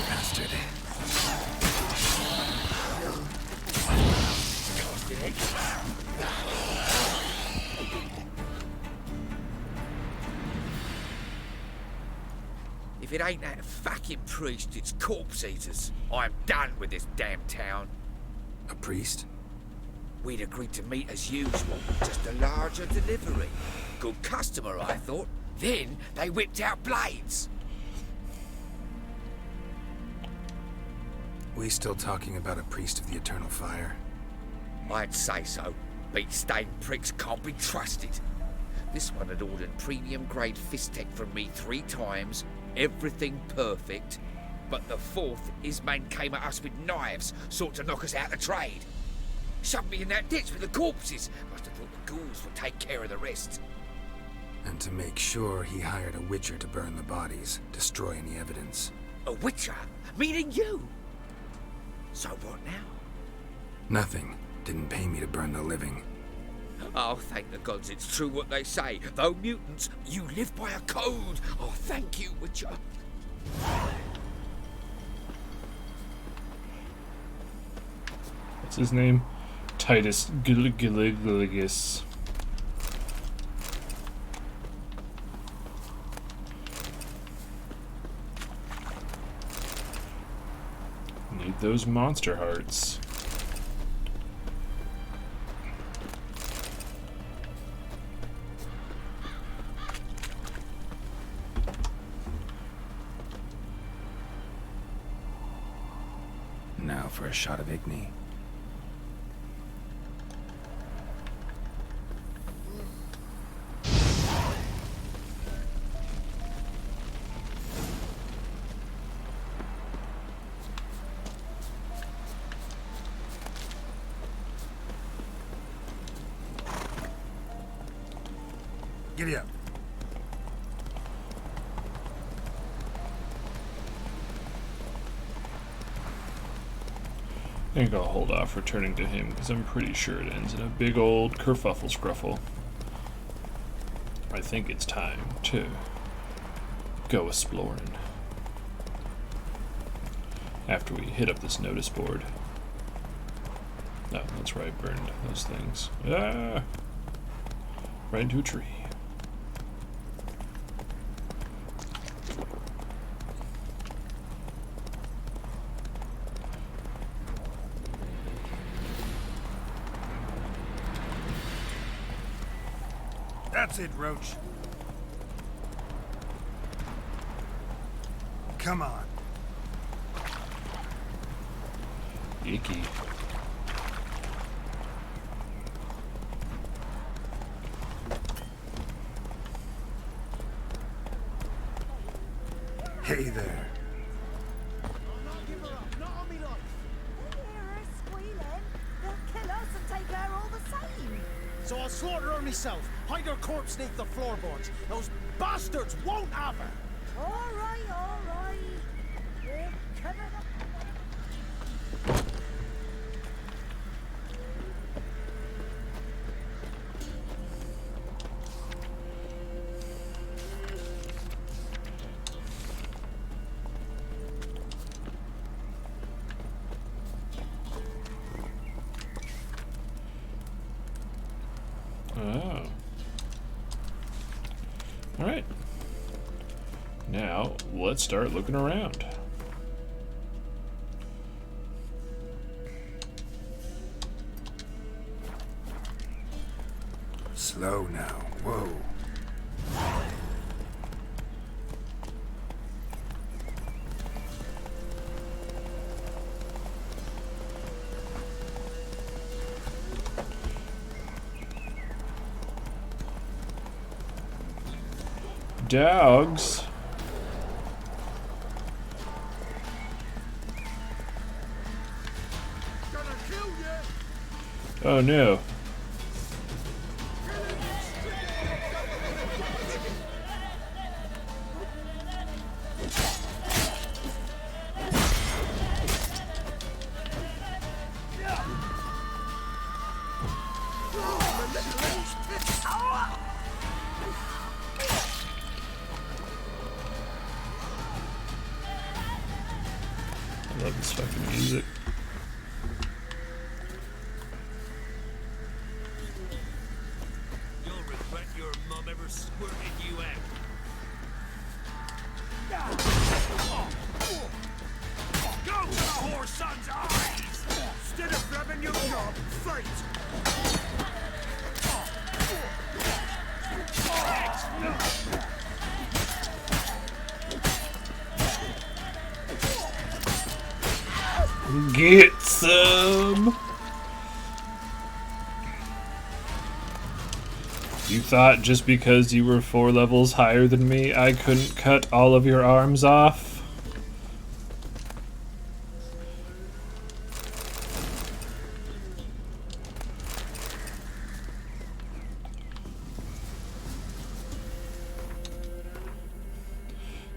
Bastard. If it ain't that fucking priest, it's corpse eaters. I'm done with this damn town. A priest? We'd agreed to meet as usual, just a larger delivery. Good customer, I thought. Then they whipped out blades. We still talking about a priest of the eternal fire? I'd say so. Beat-stained pricks can't be trusted. This one had ordered premium-grade fist-tech from me 3 times, everything perfect. But the 4th, his men came at us with knives, sought to knock us out of trade. Shoved me in that ditch with the corpses. Must have thought the ghouls would take care of the rest. And to make sure, he hired a witcher to burn the bodies, destroy any evidence. A witcher? Meaning you? So what now? Nothing. Didn't pay me to burn the living. Oh, thank the gods it's true what they say. Though mutants, you live by a code. Oh, thank you, Witcher. What's his name? Titus Gilligus. Need those monster hearts. Now for a shot of Igni. Giddy up. I think I'll hold off returning to him because I'm pretty sure it ends in a big old kerfuffle scruffle. I think it's time to go exploring. After we hit up this notice board. No, that's right, burned those things. Ah! Right into a tree. That's it, Roach. Come on. Icky. Hey there. So I'll slaughter her myself. Hide her corpse beneath the floorboards. Those bastards won't have her. All right, all right. We're covered up. Oh. Alright. Now, let's start looking around. Slow now. Whoa. Dogs. Oh no. I love this fucking music. You'll regret your mum ever squirted you out. your job, fight! Get some! You thought just because you were 4 levels higher than me, I couldn't cut all of your arms off?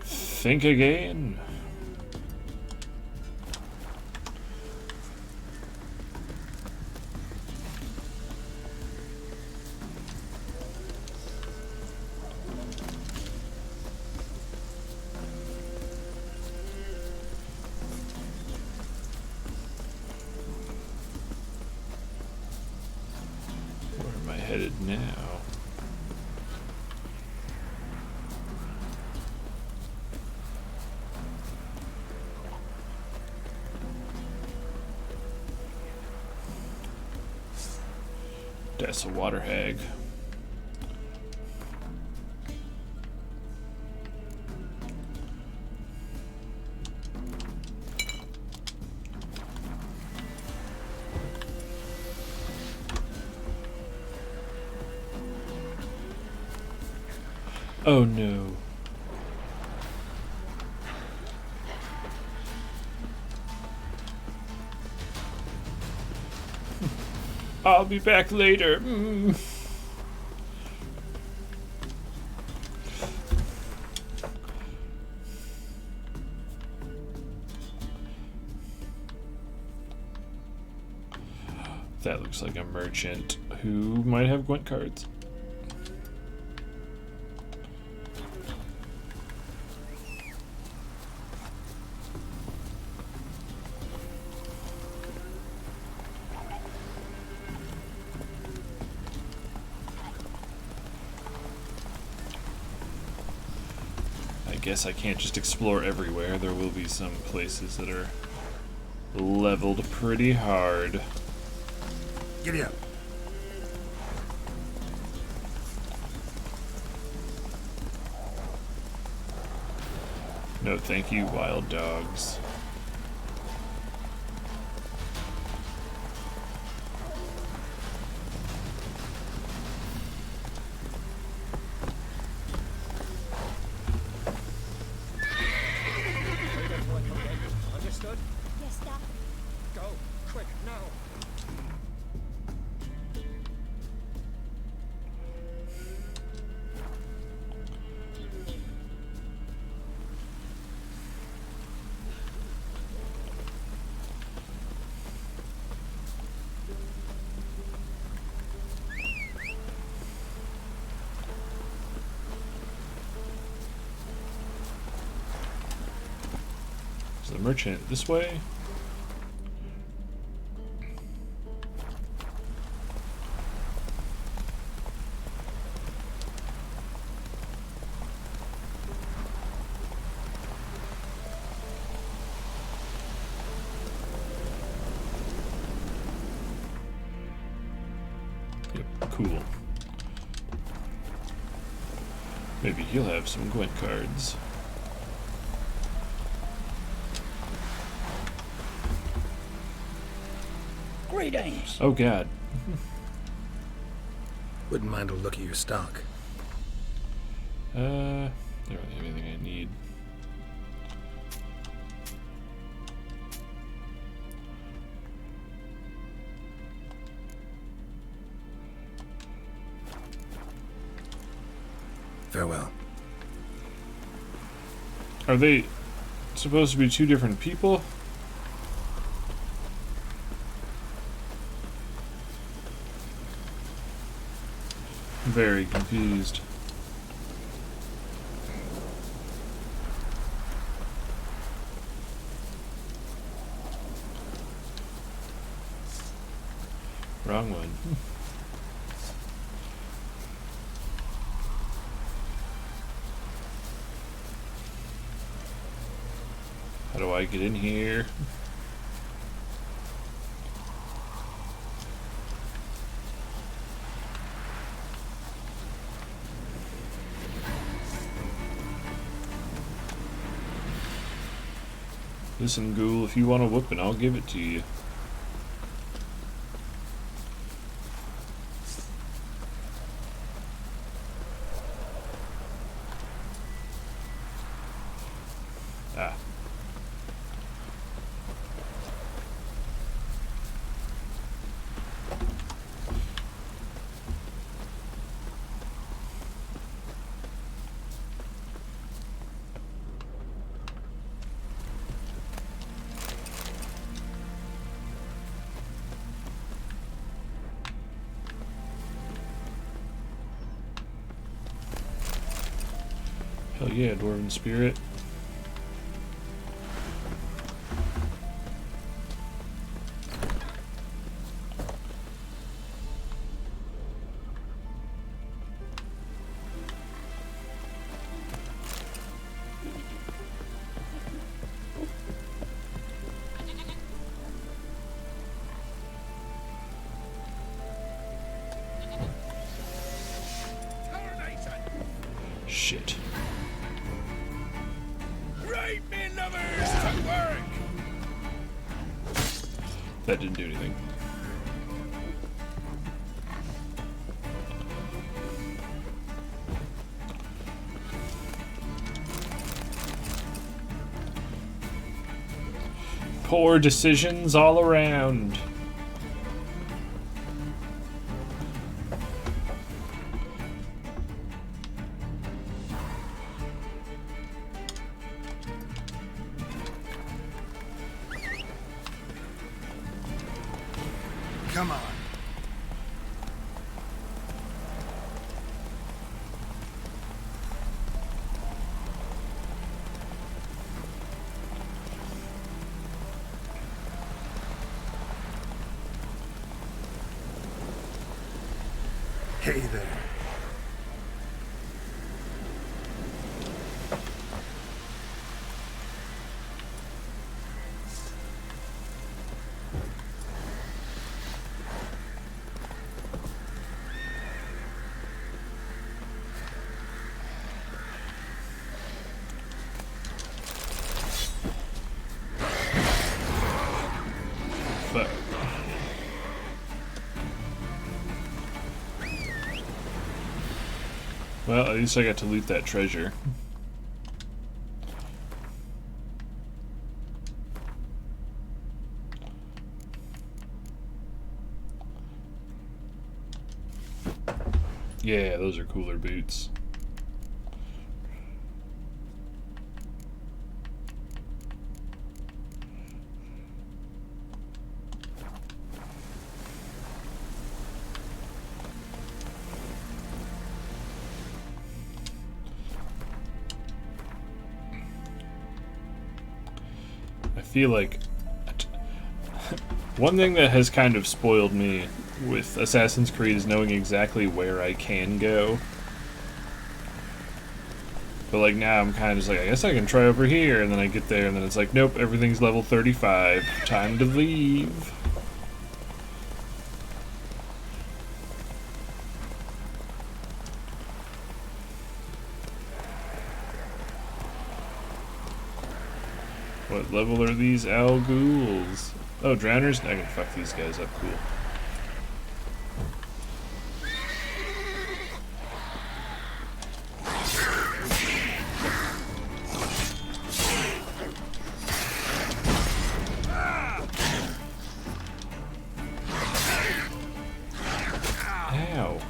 Think again. Where am I headed now? That's a water hag. Oh no. I'll be back later. That looks like a merchant who might have Gwent cards. I guess I can't just explore everywhere. There will be some places that are leveled pretty hard. Giddy up. No thank you, wild dogs. Understood? Yes, Dad. Go, quick, now. Is the merchant this way? Yep, cool. Maybe he'll have some Gwent cards. Greetings. Oh god. Wouldn't mind a look at your stock. I don't really have anything I need. Farewell. Are they supposed to be 2 different people? Very confused. Wrong one. How do I get in here? Listen, ghoul, if you want a whooping, I'll give it to you. Ah. Hell yeah, Dwarven Spirit. Shit. Right, me lovers, to work! That didn't do anything. Poor decisions all around. Come on. Hey there. Fuck. Well, at least I got to loot that treasure. Yeah, those are cooler boots. I feel like one thing that has kind of spoiled me with Assassin's Creed is knowing exactly where I can go. But like now I'm kind of just like, I guess I can try over here, and then I get there and then it's like, nope, everything's level 35. Time to leave. What level are these owl ghouls? Oh, drowners? I can fuck these guys up, cool. Ow.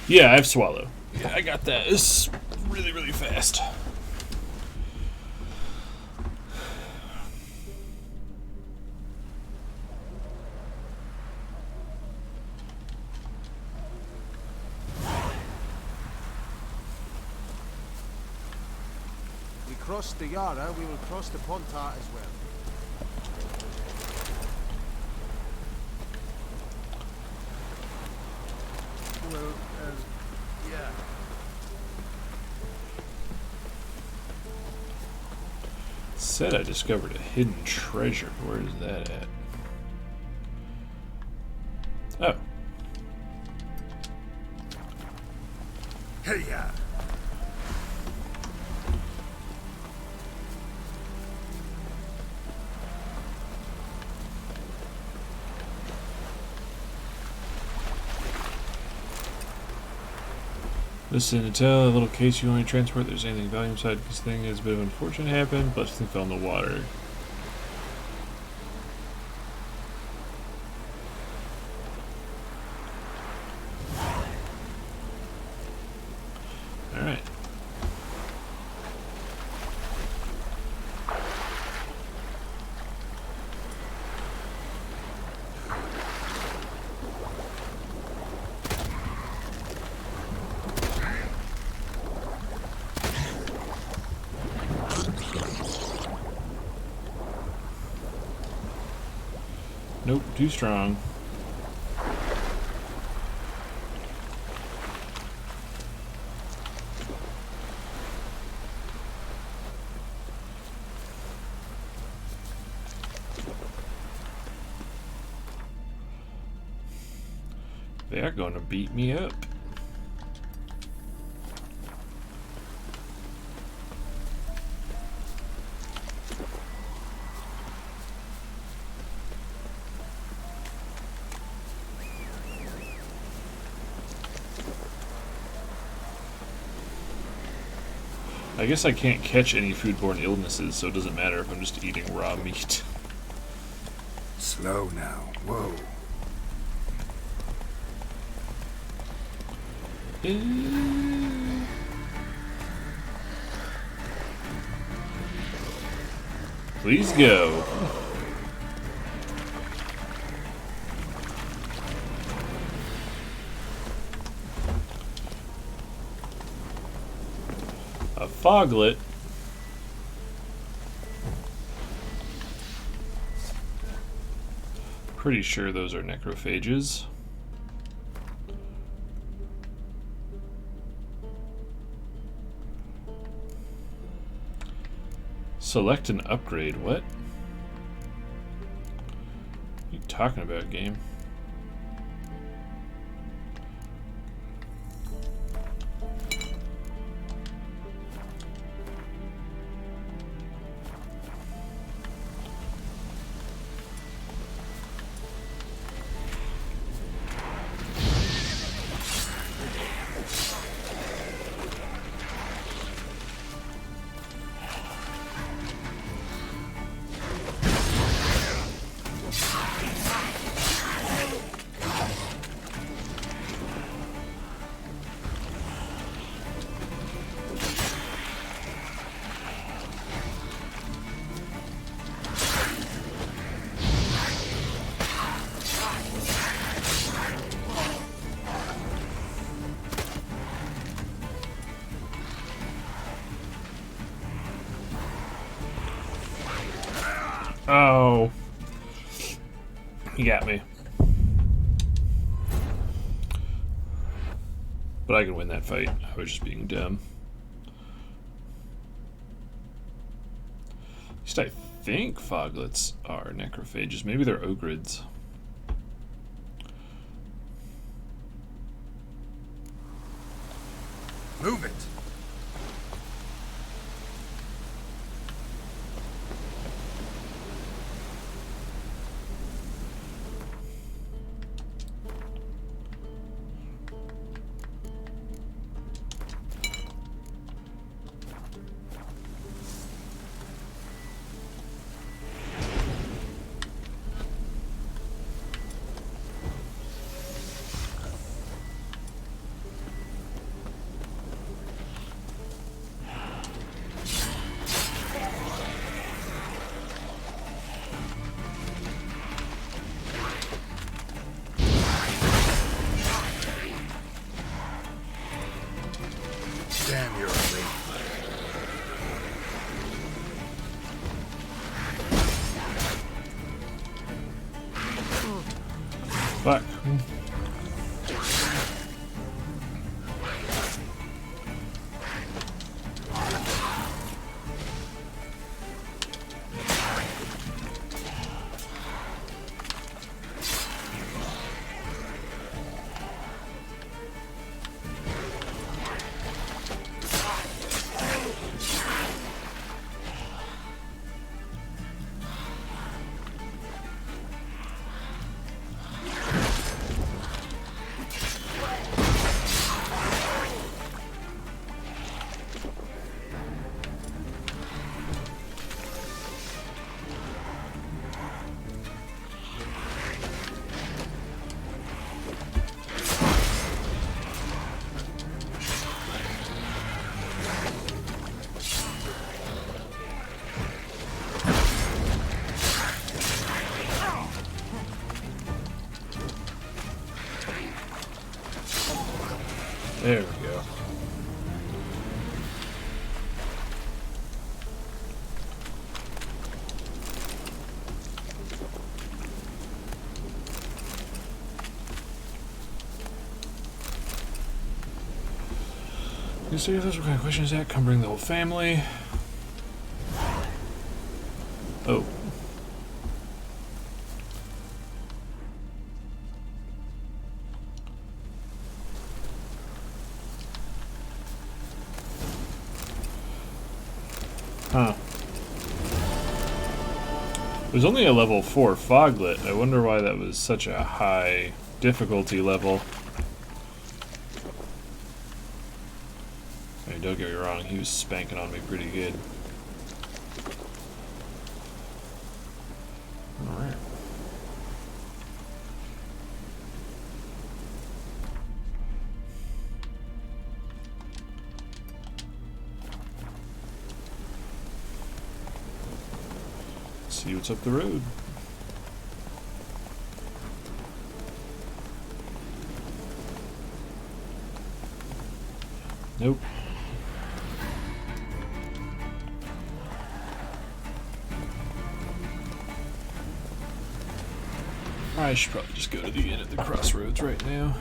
Yeah, I have swallow. Yeah, I got that. It's really, really fast. We crossed the Yara, we will cross the Pontar as well. Well, yeah. Said I discovered a hidden treasure. Where is that at? Oh. Hey, yeah. Listen, to tell a little case you want to transport, there's anything valuable inside this thing. Has a bit of unfortunate happened, but this thing fell in the water. Alright. Nope, too strong. They're going to beat me up. I guess I can't catch any foodborne illnesses, so it doesn't matter if I'm just eating raw meat. Slow now. Whoa. Please go. A foglet. Pretty sure those are necrophages. Select an upgrade. What? What are you talking about, game? Oh. He got me. But I can win that fight. I was just being dumb. At least I think foglets are necrophages. Maybe they're ogrids. Move it. You see if those what kind of question is that? Come bring the whole family. Oh. Huh. It was only a level 4 foglet. I wonder why that was such a high difficulty level. I mean, don't get me wrong, he was spanking on me pretty good. Alright. See what's up the road. Nope. I should probably just go to the inn at the crossroads right now.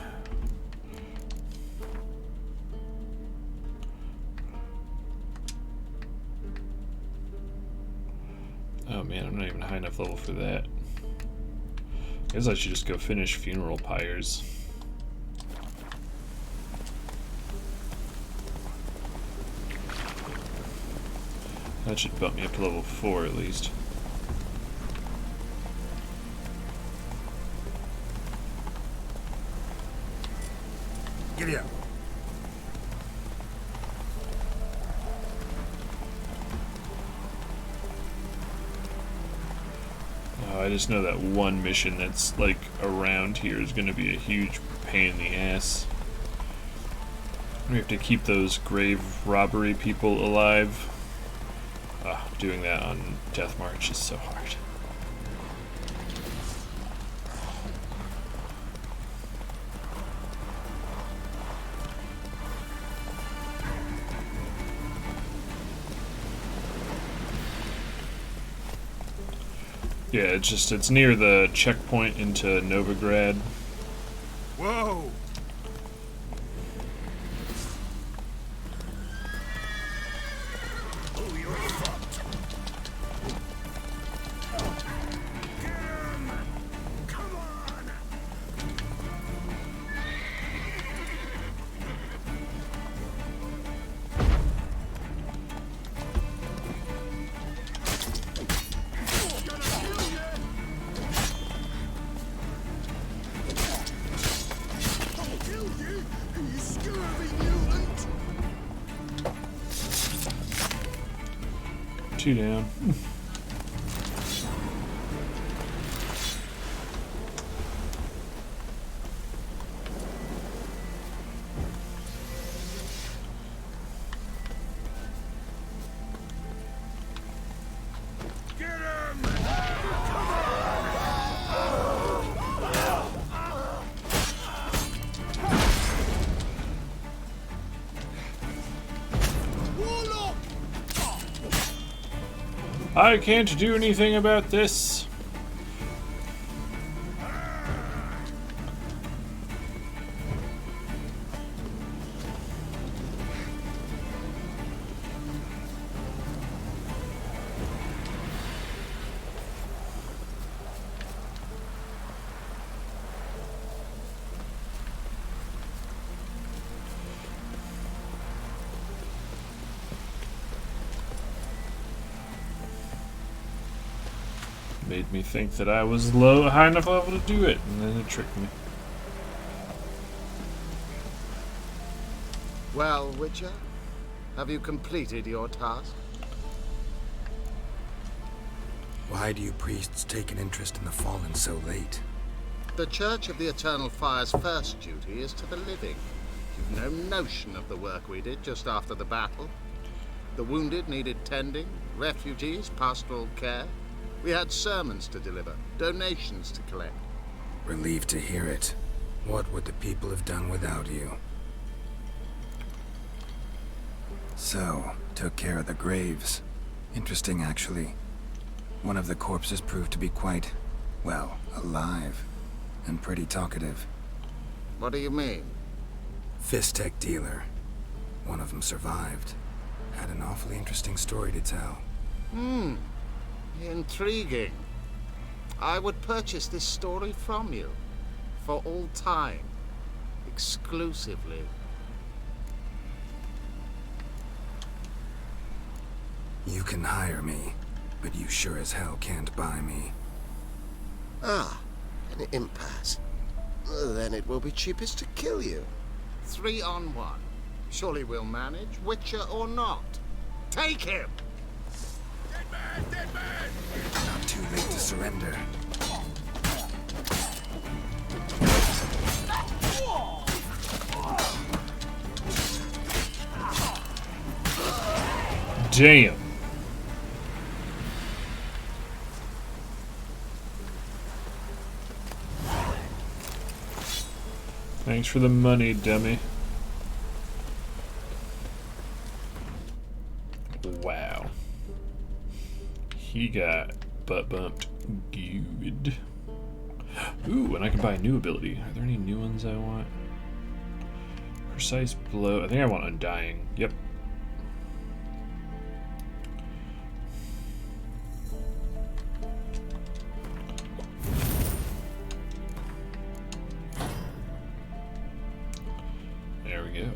Oh man, I'm not even high enough level for that. I guess I should just go finish funeral pyres. That should bump me up to level 4 at least. Giddy up. I just know that one mission that's like around here is going to be a huge pain in the ass. We have to keep those grave robbery people alive. Doing that on Death March is so hard. Yeah, it's near the checkpoint into Novigrad. Whoa! Oh, you're fucked. Get him! Come on! Two down. I can't do anything about this. Made me think that I was high enough level to do it, and then it tricked me. Well, Witcher, have you completed your task? Why do you priests take an interest in the fallen so late? The Church of the Eternal Fire's first duty is to the living. You've no notion of the work we did just after the battle. The wounded needed tending, refugees, pastoral care. We had sermons to deliver, donations to collect. Relieved to hear it. What would the people have done without you? So, took care of the graves. Interesting, actually. One of the corpses proved to be quite, well, alive. And pretty talkative. What do you mean? Fistech dealer. one of them survived. Had an awfully interesting story to tell. Intriguing. I would purchase this story from you. For all time. Exclusively. You can hire me, but you sure as hell can't buy me. Ah, an impasse. Then it will be cheapest to kill you. 3 on 1. Surely we'll manage, Witcher or not. Take him! Not too late to surrender. Damn. Thanks for the money, dummy. Wow. He got butt bumped good. Ooh, and I can buy a new ability. Are there any new ones I want? Precise blow. I think I want Undying. Yep. There we go.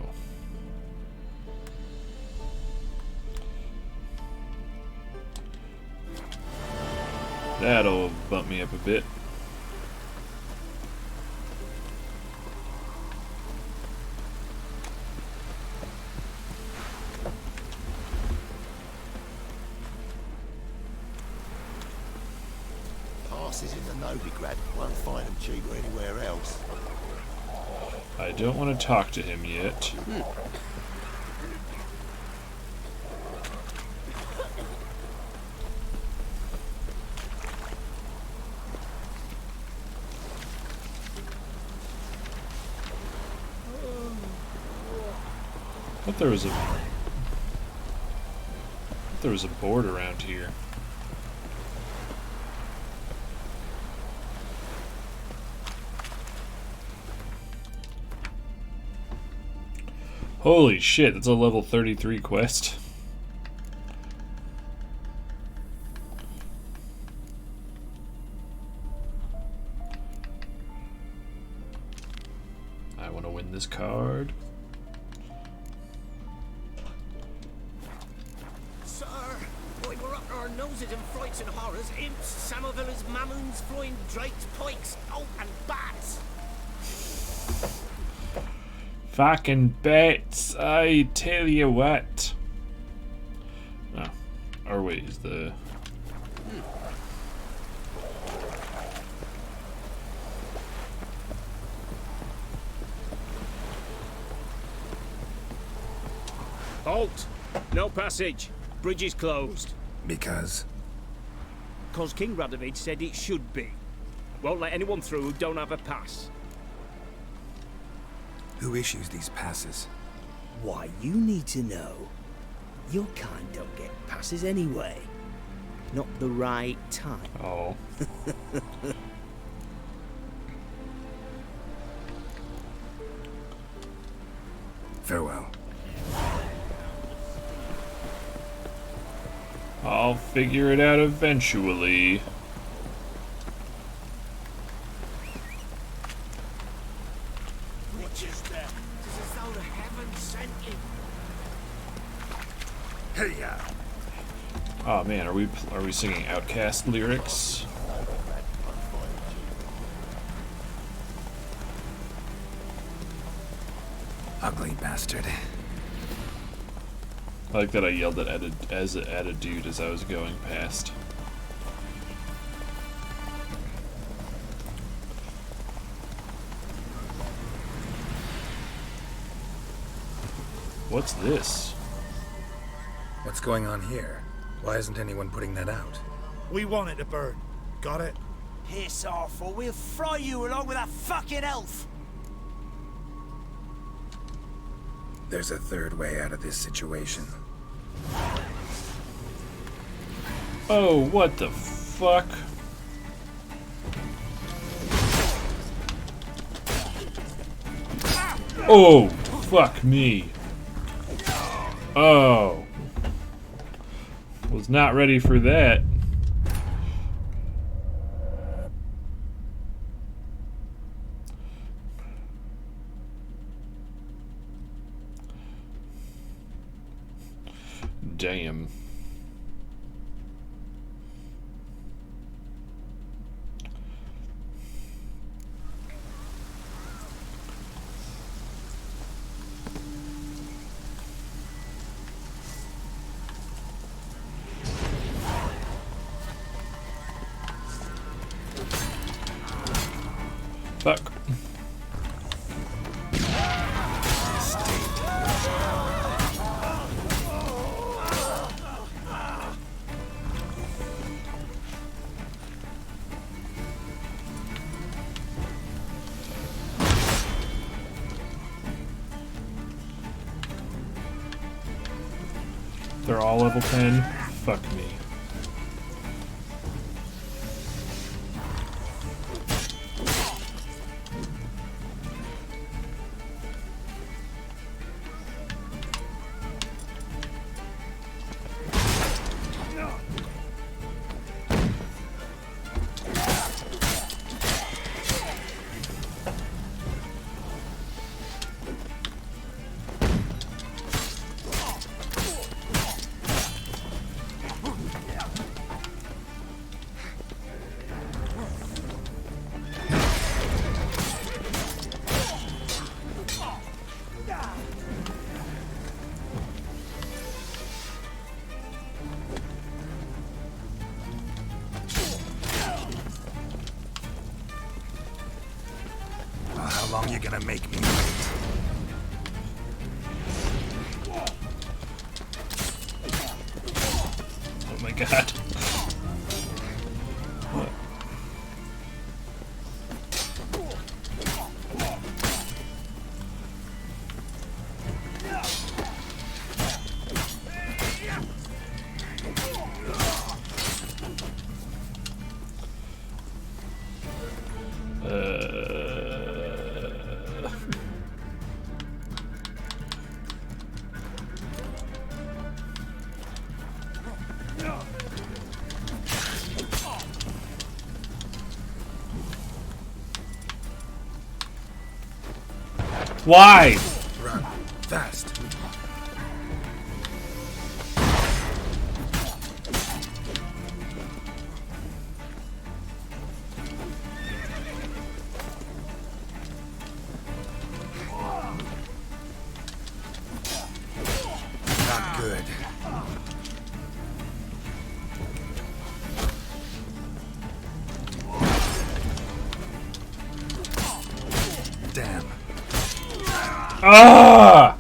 That'll bump me up a bit. Passes in the Novigrad. Won't find them cheaper anywhere else. I don't want to talk to him yet. I thought there was a board around here. Holy shit, that's a level 33 quest. I want to win this card. Sir, we were up to our noses in frights and horrors, imps, Samovillas, mammons, flying drakes, pikes, oh, and bats. Fucking bats, I tell you what. Oh, our way is the... Halt! No passage. Bridge is closed. Because? Because King Radovid said it should be. Won't let anyone through who don't have a pass. Who issues these passes? Why, you need to know. Your kind don't get passes anyway. Not the right time. Oh. Farewell. I'll figure it out eventually. Witches there. It's as though the heavens sent you. Hey, ya. Oh man, are we singing Outcast lyrics? Ugly bastard. I like that I yelled at a dude as I was going past. What's this? What's going on here? Why isn't anyone putting that out? We want it to burn. Got it? Piss off, or we'll fry you along with that fucking elf. There's a third way out of this situation. Oh, what the fuck? Oh, fuck me. Oh. Was not ready for that. Damn. Fuck. They're all level 10. Fuck me. How long you gonna make me wait? Oh my god. What? Why? Run. Fast. Not good. Damn. Ah!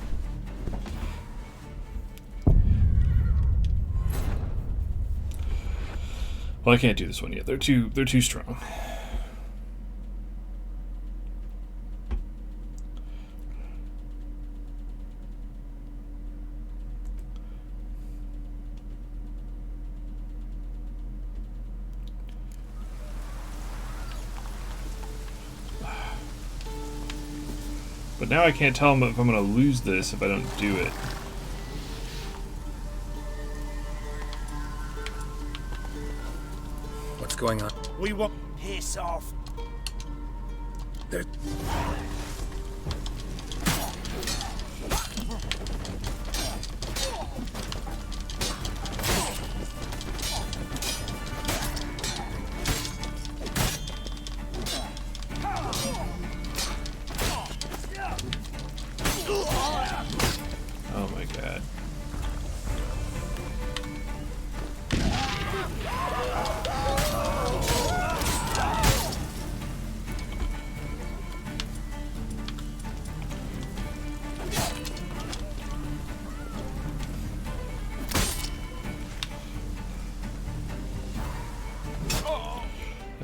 Well, I can't do this one yet. They're too strong. But now I can't tell them if I'm going to lose this if I don't do it. What's going on? We want. Piss off. There. Oh my god.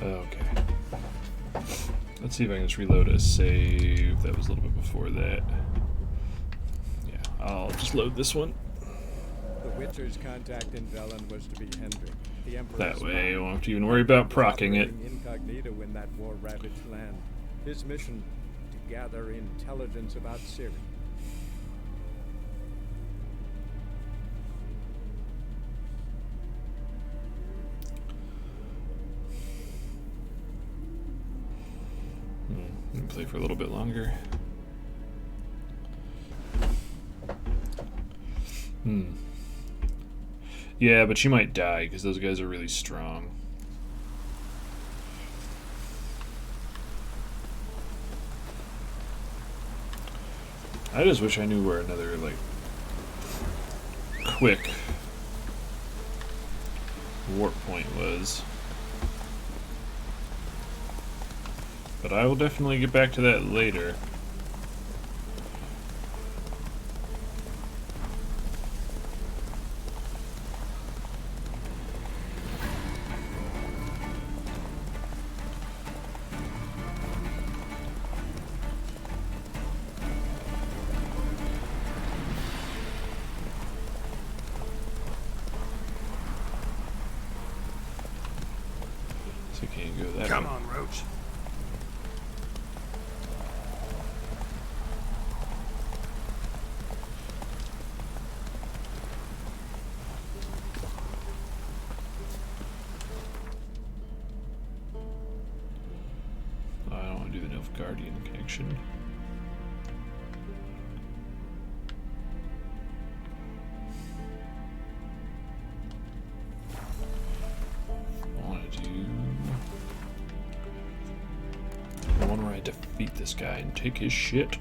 Okay. Let's see if I can just reload a save. That was a little bit before that. Yeah, I'll just load this one. The Witcher's contact in Velen was to be Hendrik, the Emperor's That way I son. won't have to even worry about procking it. Operating incognito in that war-ravaged land. His mission, to gather intelligence about Ciri. play for a little bit longer. Yeah, but she might die because those guys are really strong. I just wish I knew where another, like, quick warp point was. But I will definitely get back to that later. So I can't go that Come way. on, Roach. I don't want to do the Nilfgaardian connection. I want to do the one where I defeat this guy and take his shit.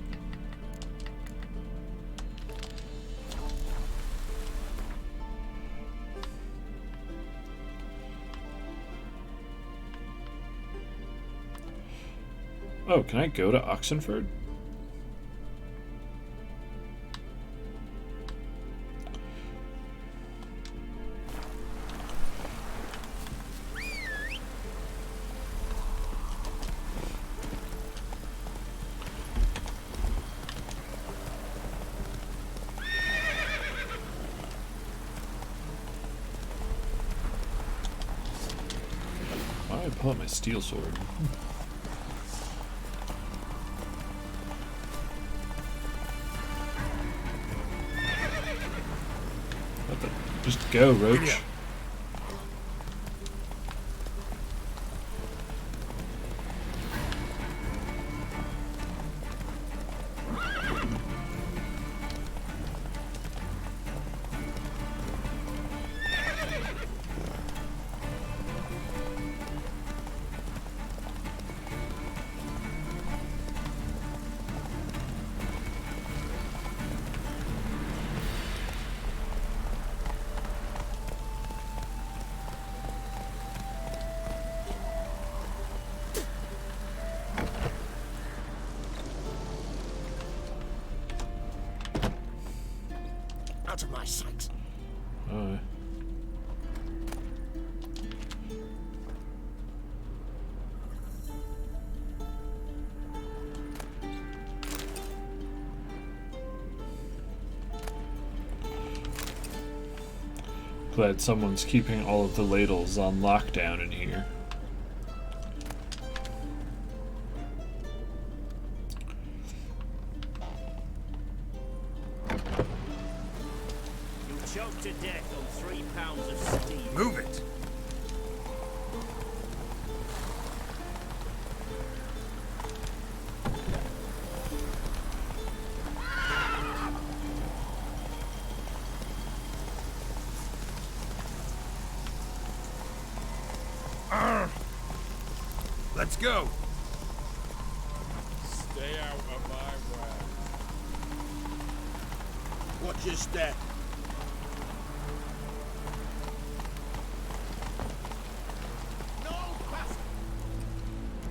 Oh, can I go to Oxenford? Why did I pull out my steel sword? Just go, Roach. Out of my sight. Glad someone's keeping all of the ladles on lockdown in here. You'll choke to death on 3 pounds of steam. Move it. Let's go. Stay out of my way. Watch your step.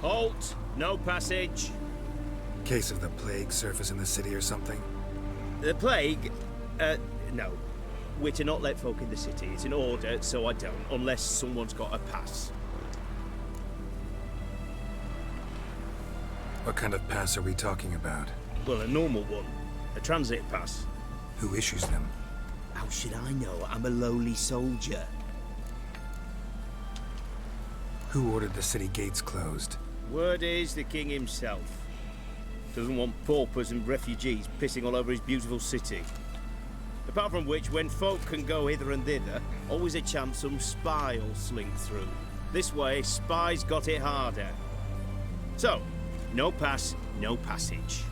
Halt! No passage. Case of the plague surface in the city or something? The plague? No. We're to not let folk in the city. It's an order, so I don't, unless someone's got a pass. What kind of pass are we talking about? Well, a normal one. A transit pass. Who issues them? How should I know? I'm a lowly soldier. Who ordered the city gates closed? Word is the king himself. Doesn't want paupers and refugees pissing all over his beautiful city. Apart from which, when folk can go hither and thither, always a chance some spy will slink through. This way, spies got it harder. So, No pass, no passage.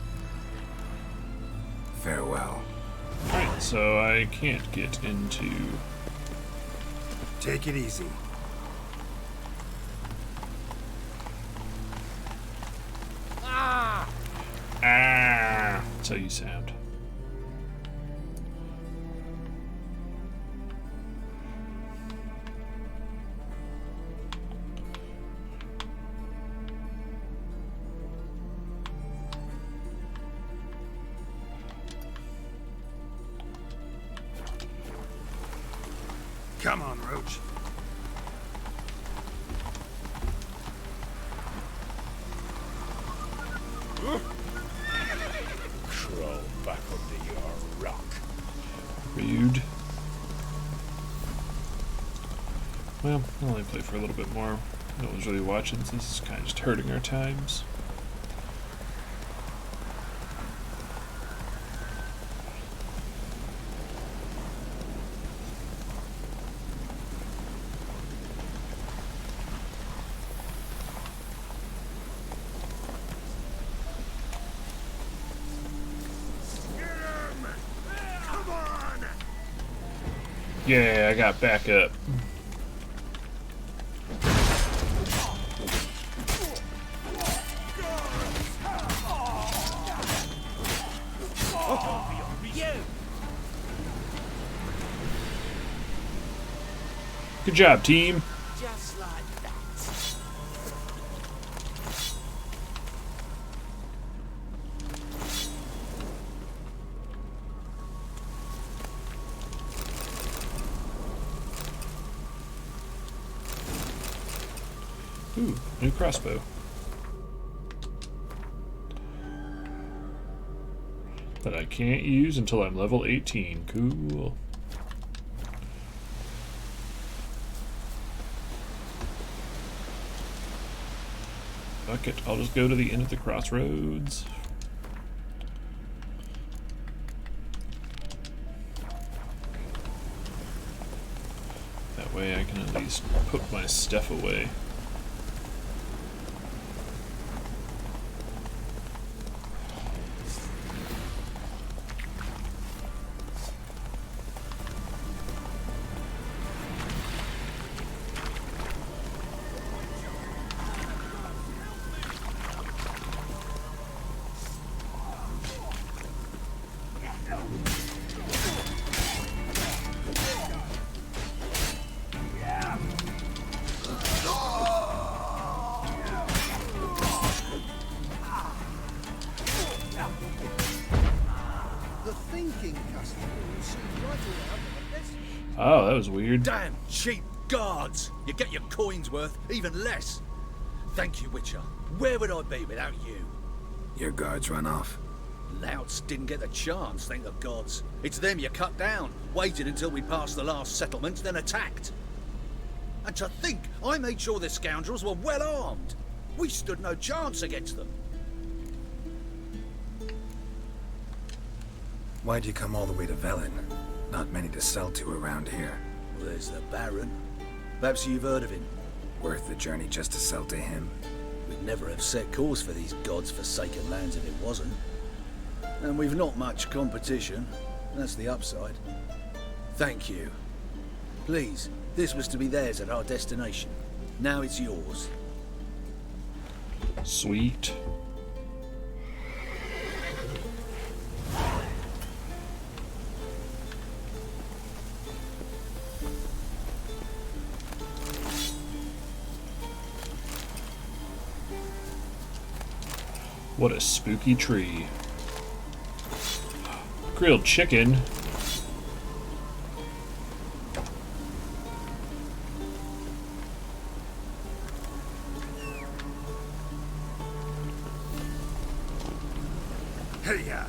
Farewell. Alright, so I can't get into... Take it easy. Ah! That's how you sound. Come on, Roach. Crawl back under your rock. Rude. Well, I'll only play for a little bit more. No one's really watching, so this is kind of just hurting our times. Yeah, I got back up. Good job, team. Just like that. Ooh, new crossbow. That I can't use until I'm level 18. Cool. Fuck it, I'll just go to the end of the crossroads. That way I can at least put my stuff away. Oh, that was weird. Damn cheap guards! You get your coins worth, even less. Thank you, Witcher. Where would I be without you? Your guards run off. Louts didn't get the chance, thank the gods. It's them you cut down, waited until we passed the last settlement, then attacked. And to think, I made sure the scoundrels were well armed. We stood no chance against them. Why'd you come all the way to Velen? Not many to sell to around here. Well, there's the Baron. Perhaps you've heard of him. Worth the journey just to sell to him? We'd never have set course for these gods-forsaken lands if it wasn't. And we've not much competition. That's the upside. Thank you. Please, this was to be theirs at our destination. Now it's yours. Sweet. What a spooky tree. Grilled chicken. Hey-ya!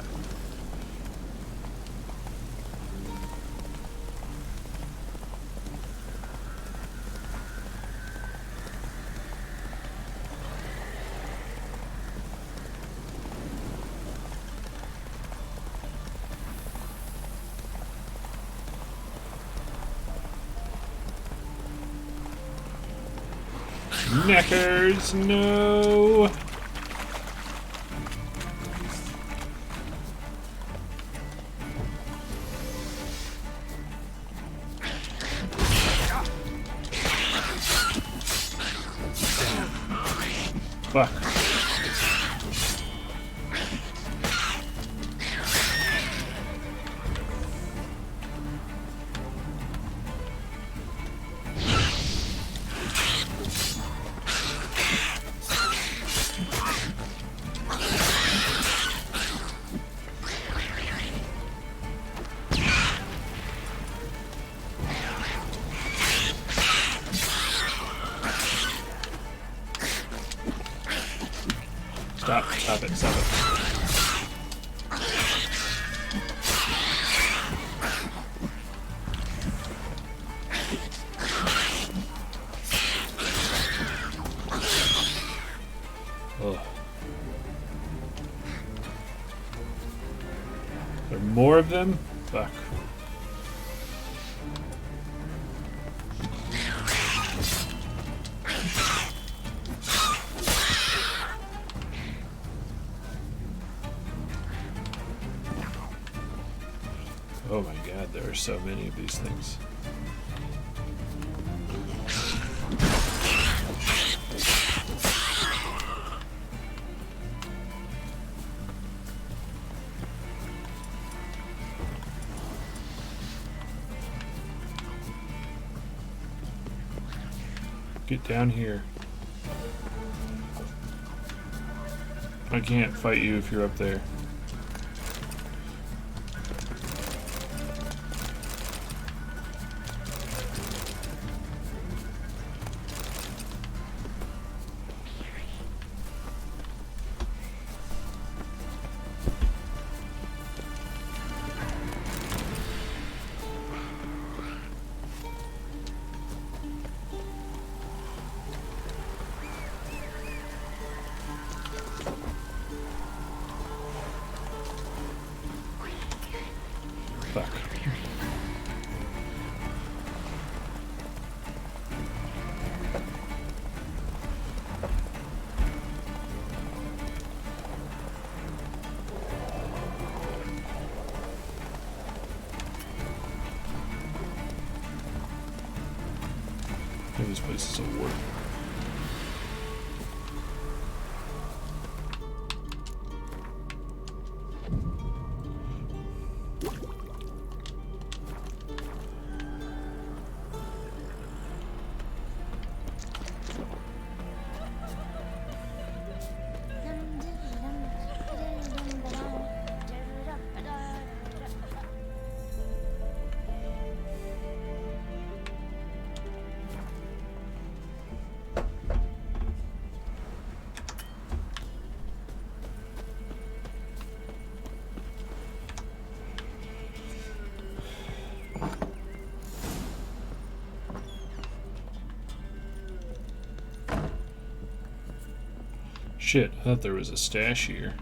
Knackers, no! Fuck. Stop it. Ugh. There are more of them? Fuck. Oh my god, there are so many of these things. Get down here. I can't fight you if you're up there. Fuck. Maybe this place is a work. Shit, I thought there was a stash here.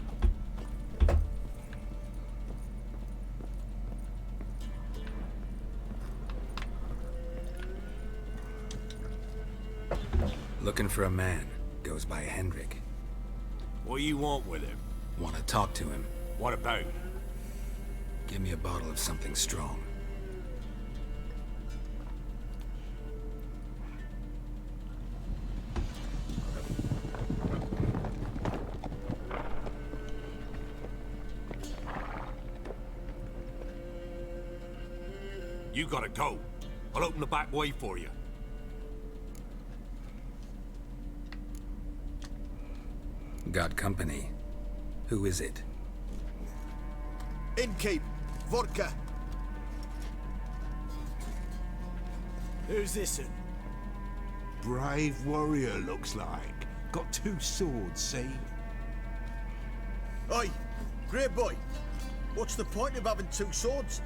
Looking for a man. Goes by Hendrik. What do you want with him? Want to talk to him. What about? Give me a bottle of something strong. You gotta go. I'll open the back way for you. Got company. Who is it? Innkeep, vodka. Who's this? Brave warrior, looks like. Got 2 swords, see? Oi, great boy. What's the point of having 2 swords?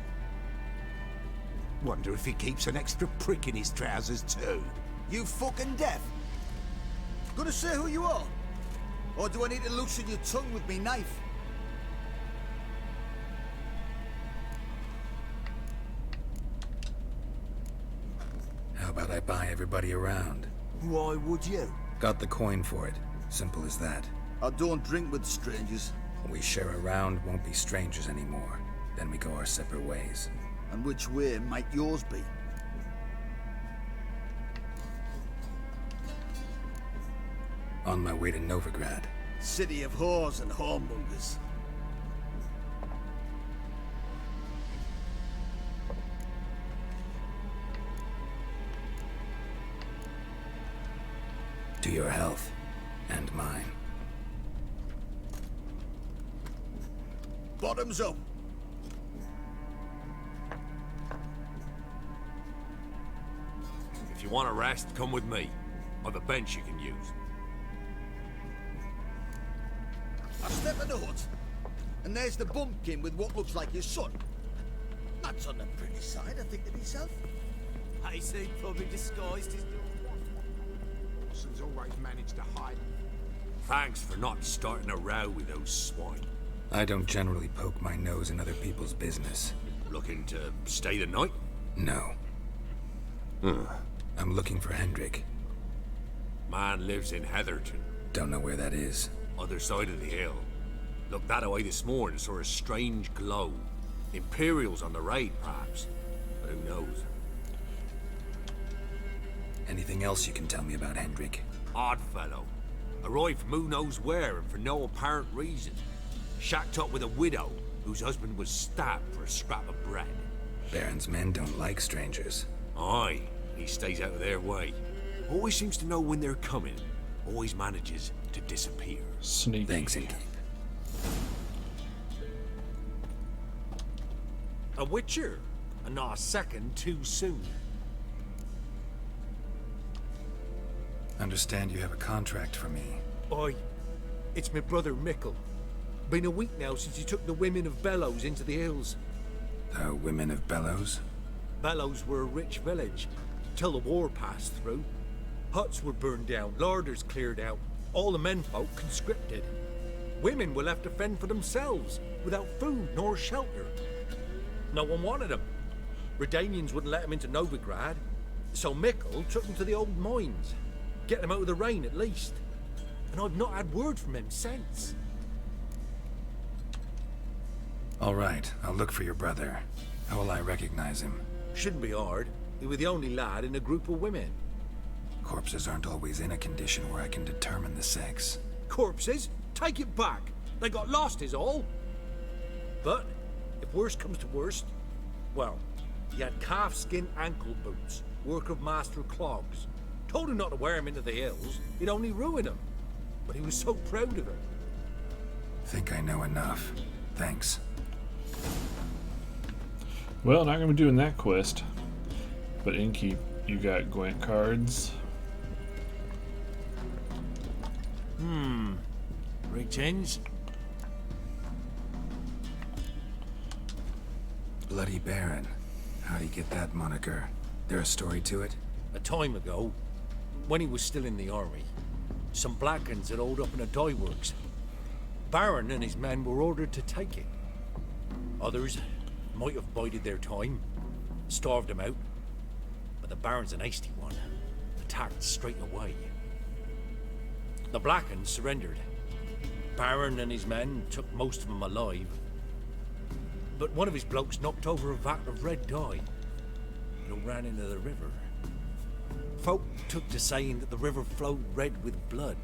Wonder if he keeps an extra prick in his trousers too. You fucking deaf? Gonna say who you are? Or do I need to loosen your tongue with me knife? How about I buy everybody around? Why would you? Got the coin for it. Simple as that. I don't drink with strangers. We share a round, won't be strangers anymore. Then we go our separate ways. And which way might yours be? On my way to Novigrad. City of whores and whoremongers. To your health. And mine. Bottoms up. If you want a rest, come with me. I've a bench you can use. I step in the hut, and there's the bumpkin with what looks like his son. That's on the pretty side, I think to myself. I say probably disguised his Watson's always managed to hide. Thanks for not starting a row with those swine. I don't generally poke my nose in other people's business. Looking to stay the night? No. I'm looking for Hendrik. Man lives in Heatherton. Don't know where that is. Other side of the hill. Looked that away this morning, saw a strange glow. Imperials on the raid, perhaps. But who knows? Anything else you can tell me about Hendrik? Odd fellow. Arrived from who knows where and for no apparent reason. Shacked up with a widow whose husband was stabbed for a scrap of bread. Baron's men don't like strangers. Aye, he stays out of their way. Always seems to know when they're coming. Always manages to disappear. Sneaky. Thanks, Inky. A witcher, and not a second too soon. Understand you have a contract for me. Aye, it's my brother Mickle. Been a week now since he took the women of Bellows into the hills. The women of Bellows? Bellows were a rich village, till the war passed through. Huts were burned down, larders cleared out, all the menfolk conscripted. Women were left to fend for themselves, without food nor shelter. No one wanted them. Redanians wouldn't let them into Novigrad, so Mickle took them to the old mines. Get them out of the rain at least. And I've not had word from him since. All right, I'll look for your brother. How will I recognize him? Shouldn't be hard. He was the only lad in a group of women. Corpses aren't always in a condition where I can determine the sex. Corpses? Take it back. They got lost is all. But, if worst comes to worst, well, he had calfskin ankle boots, work of Master Clogs. Told him not to wear him into the hills, it'd only ruin him. But he was so proud of him. Think I know enough. Thanks. Well, not gonna be doing that quest. But Inky, you got Gwent cards. Greetings. Bloody Baron. How'd he get that moniker? There a story to it? A time ago, when he was still in the army, some Blackens had holed up in a dye works. Baron and his men were ordered to take it. Others might have bided their time, starved him out, but the Baron's an hasty one, attacked straight away. The Blackens surrendered. Baron and his men took most of them alive, but one of his blokes knocked over a vat of red dye. It all ran into the river. Folk took to saying that the river flowed red with blood,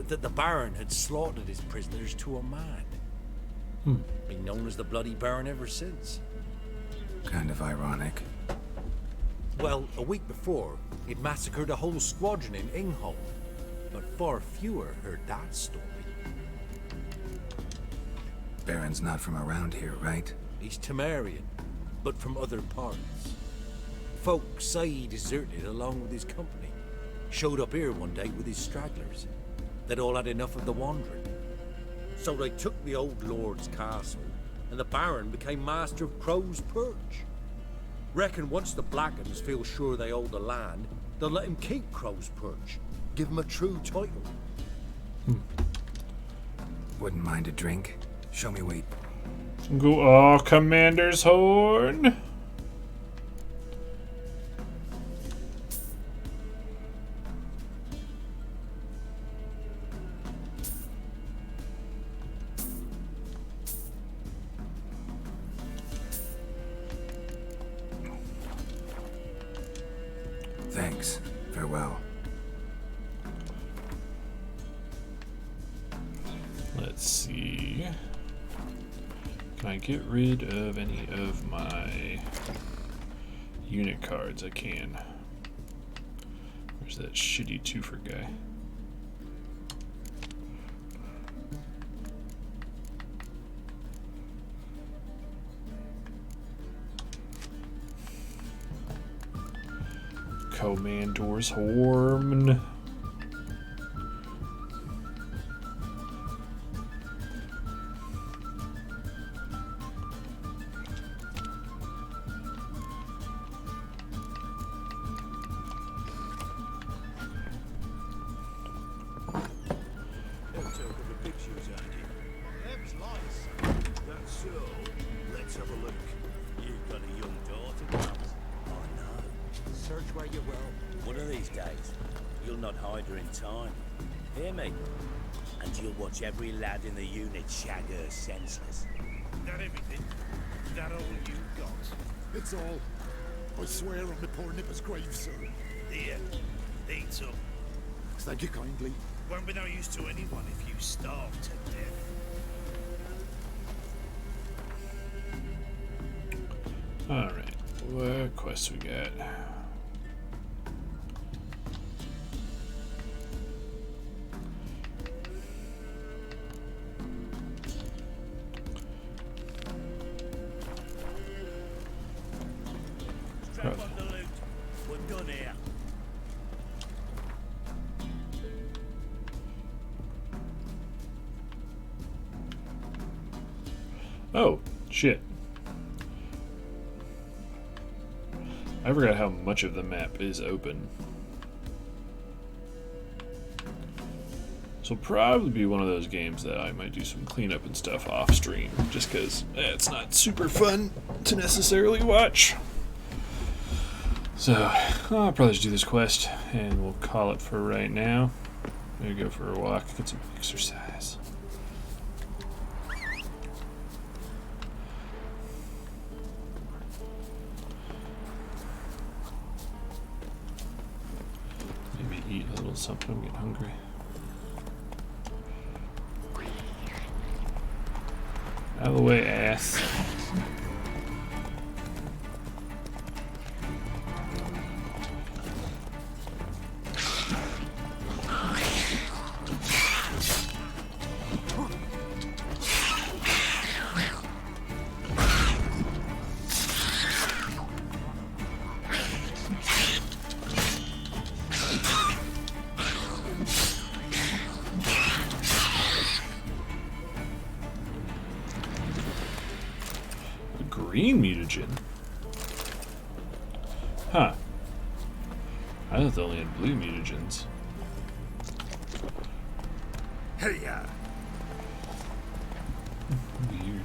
that the Baron had slaughtered his prisoners to a man. Been known as the Bloody Baron ever since. Kind of ironic. Well, a week before, he'd massacred a whole squadron in Ingholm, but far fewer heard that story. Baron's not from around here, right? He's Temerian, but from other parts. Folk say he deserted along with his company. Showed up here one day with his stragglers. They'd all had enough of the wandering. So they took the old lord's castle, and the Baron became master of Crow's Perch. Reckon once the Blackens feel sure they hold the land, they'll let him keep Crow's Perch. Give him a true title. Wouldn't mind a drink. Show me weight. Go, oh, Commander's Horn. Thanks. Farewell. Let's see. Can I get rid of any of my unit cards? I can. Where's that shitty twofer guy? Commandor's Horn. Every lad in the unit shag her senseless. That everything? That all you got? It's all. I swear on the poor nipper's grave, sir. Here, eat some. Thank you kindly. Won't be no use to anyone if you starve to death. Alright, what quests we got? Oh, shit. I forgot how much of the map is open. This will probably be one of those games that I might do some cleanup and stuff off stream, just because it's not super fun to necessarily watch. So, I'll probably just do this quest, and we'll call it for right now. Maybe go for a walk, get some exercise. Eat a little something, I'm getting hungry. Out of the way, ass. Green mutagen? Huh. I thought they only had blue mutagens. Hey, ya! Weird.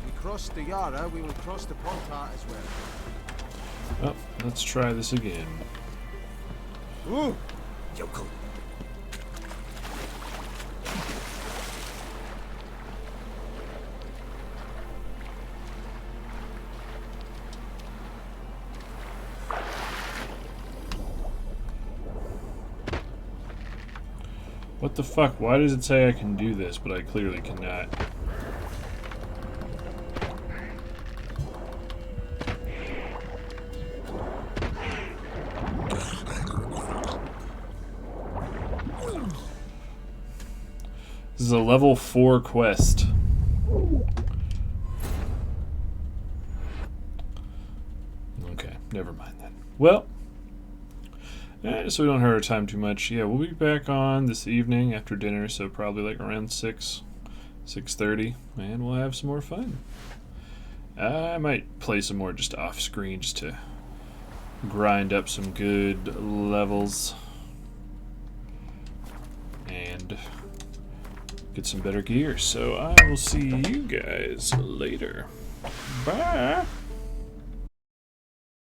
We crossed the Yara, we will cross the Pontar as well. Oh, let's try this again. Ooh! Yoko. What the fuck? Why does it say I can do this, but I clearly cannot? This is a level 4 quest. Okay, never mind then. Well, so we don't hurt our time too much. Yeah, we'll be back on this evening after dinner, so probably like around 6:30, and we'll have some more fun. I might play some more just off screen just to grind up some good levels and get some better gear. So I will see you guys later. Bye.